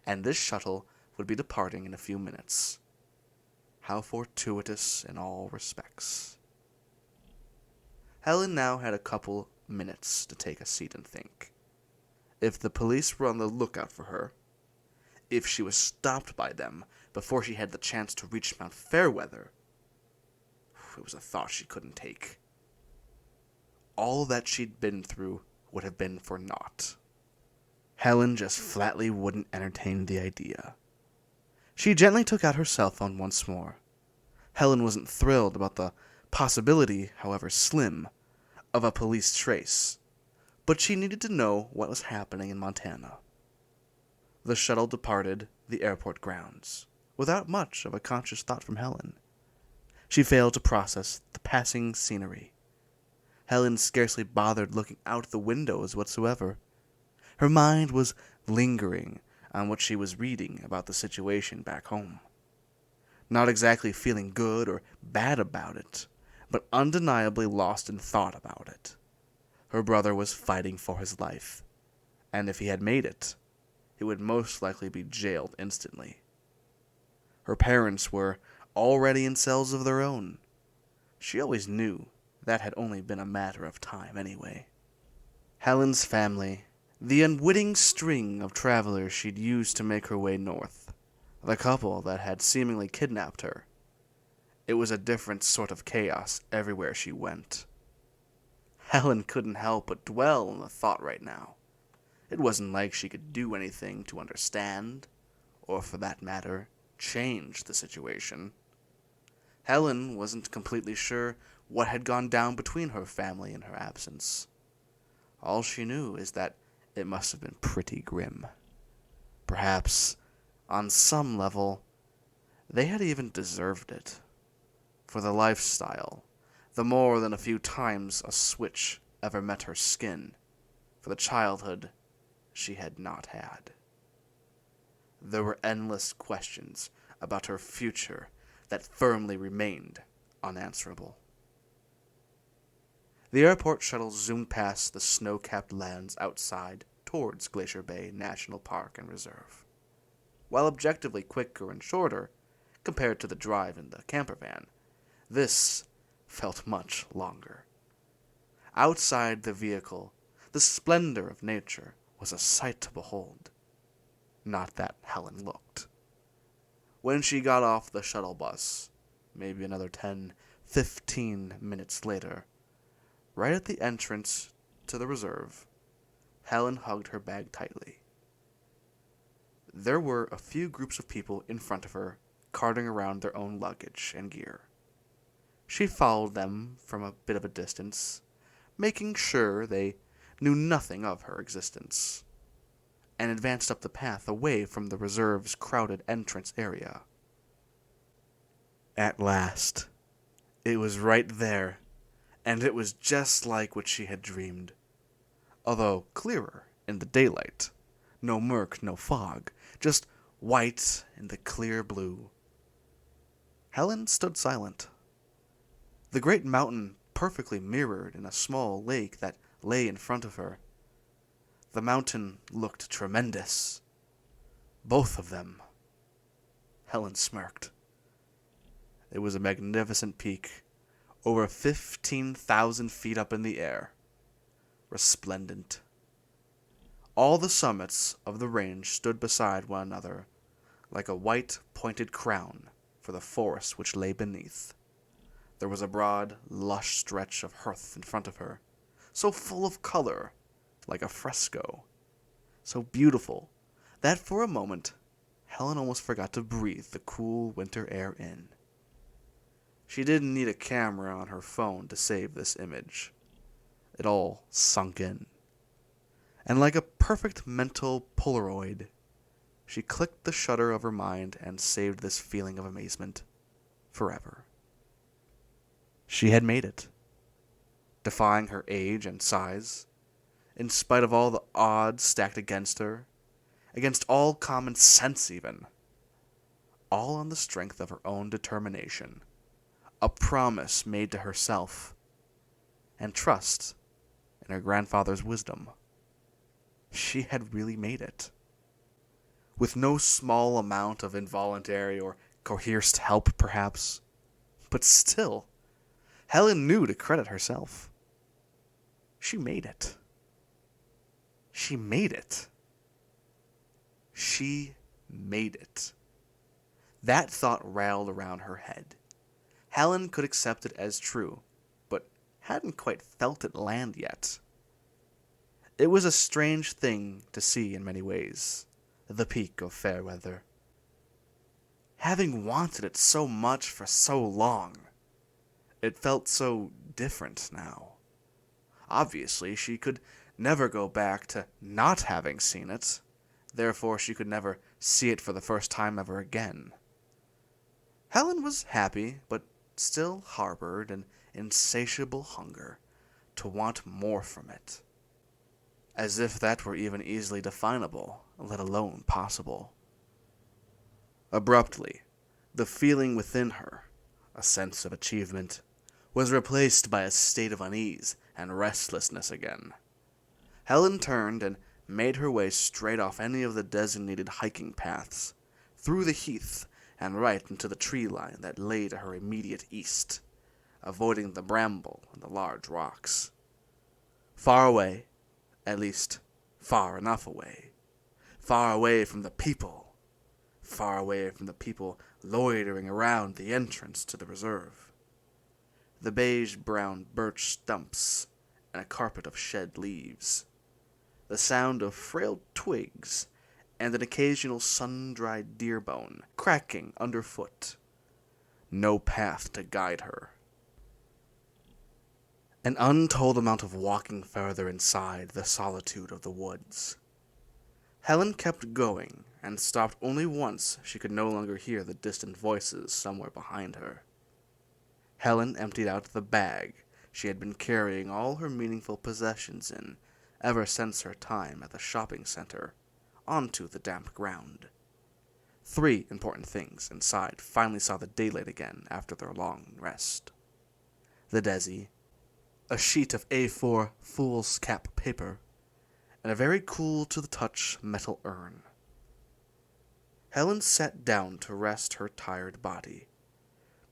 and this shuttle would be departing in a few minutes. How fortuitous in all respects. Helen now had a couple minutes to take a seat and think. If the police were on the lookout for her, if she was stopped by them before she had the chance to reach Mount Fairweather, it was a thought she couldn't take. All that she'd been through would have been for naught. Helen just flatly wouldn't entertain the idea. She gently took out her cell phone once more. Helen wasn't thrilled about the possibility, however slim, of a police trace, but she needed to know what was happening in Montana. The shuttle departed the airport grounds, without much of a conscious thought from Helen. She failed to process the passing scenery. Helen scarcely bothered looking out the windows whatsoever. Her mind was lingering on what she was reading about the situation back home. Not exactly feeling good or bad about it, but undeniably lost in thought about it. Her brother was fighting for his life, and if he had made it, he would most likely be jailed instantly. Her parents were already in cells of their own. She always knew that had only been a matter of time anyway. Helen's family, the unwitting string of travelers she'd used to make her way north, the couple that had seemingly kidnapped her. It was a different sort of chaos everywhere she went. Helen couldn't help but dwell on the thought right now. It wasn't like she could do anything to understand, or for that matter, change the situation. Helen wasn't completely sure what had gone down between her family in her absence. All she knew is that it must have been pretty grim. Perhaps, on some level, They had even deserved it. For the lifestyle, the more than a few times a switch ever met her skin, for the childhood she had not had. There were endless questions about her future that firmly remained unanswerable. The airport shuttle zoomed past the snow-capped lands outside towards Glacier Bay National Park and Reserve. While objectively quicker and shorter compared to the drive in the camper van, this felt much longer. Outside the vehicle, the splendor of nature was a sight to behold. Not that Helen looked. When she got off the shuttle bus, maybe another 10-15 minutes later, right at the entrance to the reserve, Helen hugged her bag tightly. There were a few groups of people in front of her, carting around their own luggage and gear. She followed them from a bit of a distance, making sure they knew nothing of her existence, and advanced up the path away from the reserve's crowded entrance area. At last, it was right there, and it was just like what she had dreamed, although clearer in the daylight. No murk, no fog, just white in the clear blue. Helen stood silent. The great mountain perfectly mirrored in a small lake that lay in front of her. The mountain looked tremendous. Both of them. Helen smirked. It was a magnificent peak, over 15,000 feet up in the air, resplendent. All the summits of the range stood beside one another, like a white pointed crown for the forest which lay beneath. There was a broad, lush stretch of heath in front of her, so full of color, like a fresco, so beautiful that for a moment Helen almost forgot to breathe the cool winter air in. She didn't need a camera on her phone to save this image. It all sunk in. And like a perfect mental Polaroid, she clicked the shutter of her mind and saved this feeling of amazement forever. She had made it, defying her age and size, in spite of all the odds stacked against her, against all common sense even, all on the strength of her own determination, a promise made to herself, and trust in her grandfather's wisdom. She had really made it. With no small amount of involuntary or coerced help, perhaps, but still, Helen knew to credit herself. She made it. She made it. She made it. That thought rattled around her head. Helen could accept it as true, but hadn't quite felt it land yet. It was a strange thing to see in many ways, the peak of Fairweather. Having wanted it so much for so long, it felt so different now. Obviously, she could never go back to not having seen it. Therefore, she could never see it for the first time ever again. Helen was happy, but still harbored an insatiable hunger to want more from it. As if that were even easily definable, let alone possible. Abruptly, the feeling within her, a sense of achievement, was replaced by a state of unease and restlessness again. Helen turned and made her way straight off any of the designated hiking paths, through the heath and right into the tree line that lay to her immediate east, avoiding the bramble and the large rocks. Far away, at least far enough away, far away from the people, far away from the people loitering around the entrance to the reserve. The beige-brown birch stumps and a carpet of shed leaves, the sound of frail twigs and an occasional sun-dried deer bone cracking underfoot. No path to guide her. An untold amount of walking further inside the solitude of the woods. Helen kept going and stopped only once she could no longer hear the distant voices somewhere behind her. Helen emptied out the bag she had been carrying all her meaningful possessions in ever since her time at the shopping center onto the damp ground. 3 important things inside finally saw the daylight again after their long rest. The Desi, a sheet of A4 fool's cap paper, and a very cool-to-the-touch metal urn. Helen sat down to rest her tired body,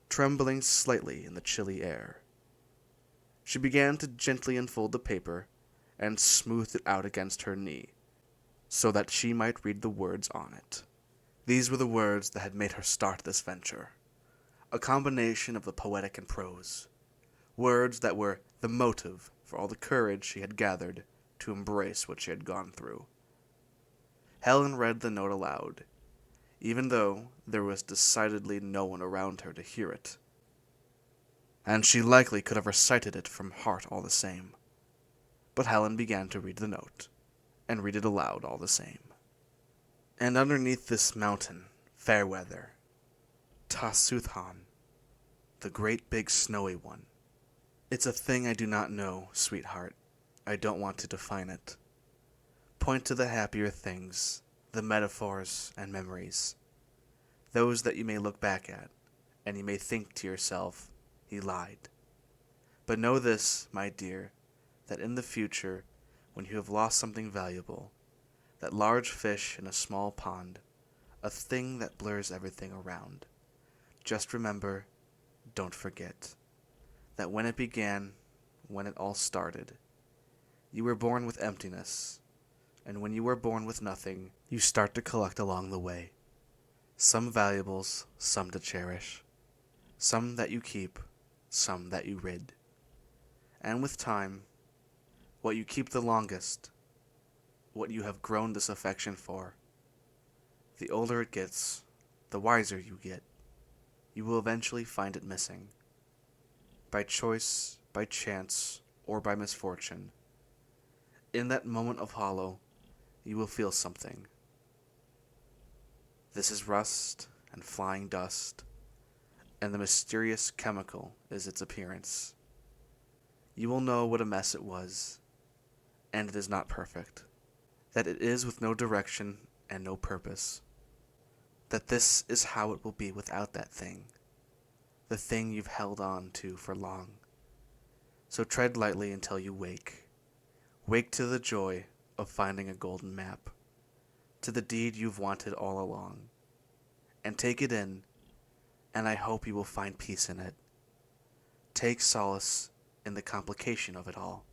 trembling slightly in the chilly air. She began to gently unfold the paper and smoothed it out against her knee, so that she might read the words on it. These were the words that had made her start this venture, a combination of the poetic and prose, words that were the motive for all the courage she had gathered to embrace what she had gone through. Helen read the note aloud, even though there was decidedly no one around her to hear it, and she likely could have recited it from heart all the same. But Helen began to read the note, and read it aloud all the same. And underneath this mountain, fair weather, Tasuthan, the great big snowy one. It's a thing I do not know, sweetheart. I don't want to define it. Point to the happier things, the metaphors and memories, those that you may look back at, and you may think to yourself, he lied. But know this, my dear, that in the future, when you have lost something valuable, that large fish in a small pond, a thing that blurs everything around, just remember, don't forget, that when it began, when it all started, you were born with emptiness, and when you were born with nothing, you start to collect along the way. Some valuables, some to cherish, some that you keep, some that you rid. And with time, what you keep the longest, what you have grown this affection for, the older it gets, the wiser you get, you will eventually find it missing. By choice, by chance, or by misfortune, in that moment of hollow, you will feel something. This is rust and flying dust, and the mysterious chemical is its appearance. You will know what a mess it was, and it is not perfect, that it is with no direction and no purpose, that this is how it will be without that thing, the thing you've held on to for long. So tread lightly until you wake. Wake to the joy of finding a golden map, to the deed you've wanted all along, and take it in, and I hope you will find peace in it. Take solace in the complication of it all,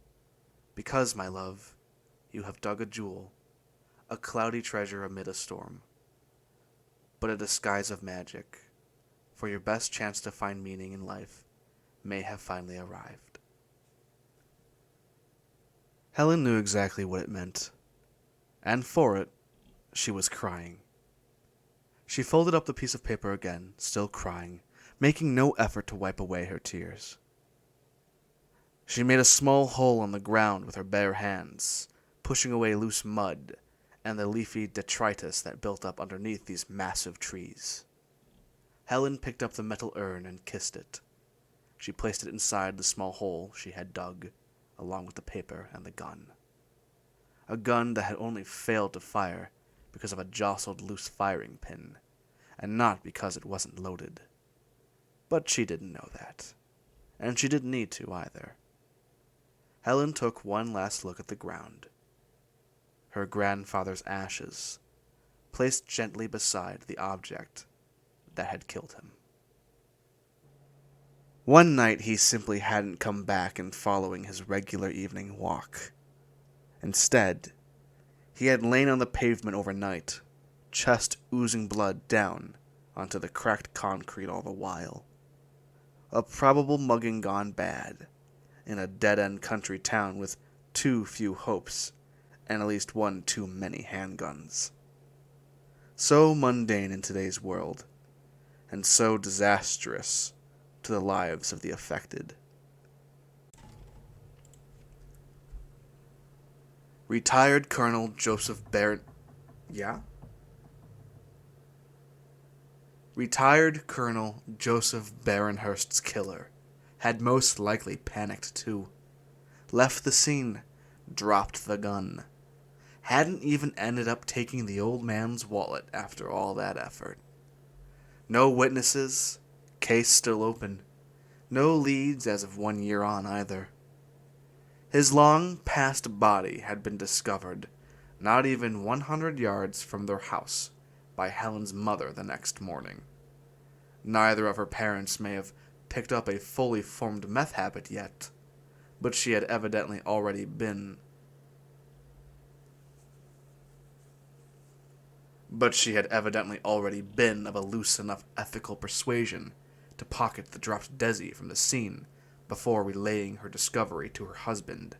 because, my love, you have dug a jewel, a cloudy treasure amid a storm, but a disguise of magic, for your best chance to find meaning in life may have finally arrived. Helen knew exactly what it meant, and for it, she was crying. She folded up the piece of paper again, still crying, making no effort to wipe away her tears. She made a small hole on the ground with her bare hands, pushing away loose mud and the leafy detritus that built up underneath these massive trees. Helen picked up the metal urn and kissed it. She placed it inside the small hole she had dug, along with the paper and the gun. A gun that had only failed to fire because of a jostled loose firing pin, and not because it wasn't loaded. But she didn't know that, and she didn't need to either. Helen took one last look at the ground. Her grandfather's ashes, placed gently beside the object that had killed him. One night he simply hadn't come back and following his regular evening walk. Instead, he had lain on the pavement overnight, chest oozing blood down onto the cracked concrete all the while. A probable mugging gone bad, in a dead-end country town with too few hopes and at least one too many handguns. So mundane in today's world, and so disastrous to the lives of the affected. Retired Colonel Joseph Barrett... Yeah? Retired Colonel Joseph Barenhurst's killer had most likely panicked too. Left the scene, dropped the gun. Hadn't even ended up taking the old man's wallet after all that effort. No witnesses, case still open. No leads as of 1 year on either. His long-past body had been discovered not even 100 yards from their house by Helen's mother the next morning. Neither of her parents may have picked up a fully formed meth habit yet, but she had evidently already been of a loose enough ethical persuasion to pocket the dropped Desi from the scene before relaying her discovery to her husband,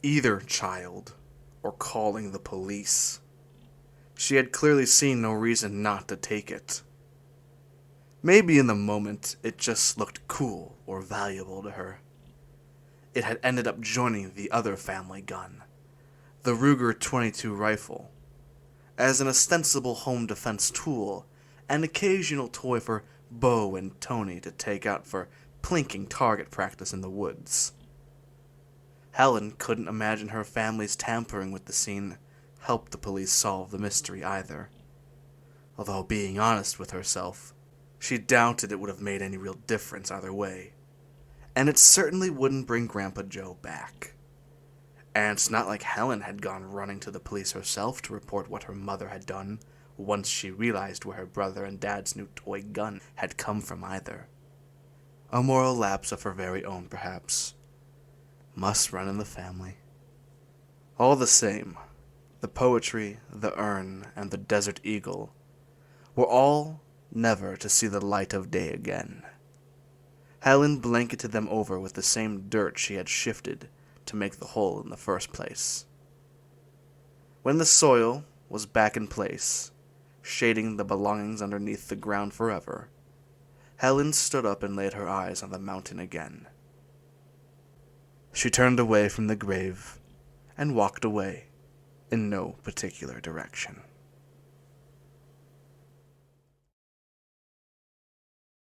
either child or calling the police. She had clearly seen no reason not to take it. Maybe in the moment it just looked cool or valuable to her. It had ended up joining the other family gun, the Ruger .22 rifle, as an ostensible home defense tool, an occasional toy for Bo and Tony to take out for plinking target practice in the woods. Helen couldn't imagine her family's tampering with the scene helped the police solve the mystery either. Although, being honest with herself, she doubted it would have made any real difference either way. And it certainly wouldn't bring Grandpa Joe back. And it's not like Helen had gone running to the police herself to report what her mother had done once she realized where her brother and Dad's new toy gun had come from either. A moral lapse of her very own, perhaps. Must run in the family. All the same, the poetry, the urn, and the Desert Eagle were all never to see the light of day again. Helen blanketed them over with the same dirt she had shifted to make the hole in the first place. When the soil was back in place, shading the belongings underneath the ground forever, Helen stood up and laid her eyes on the mountain again. She turned away from the grave and walked away in no particular direction.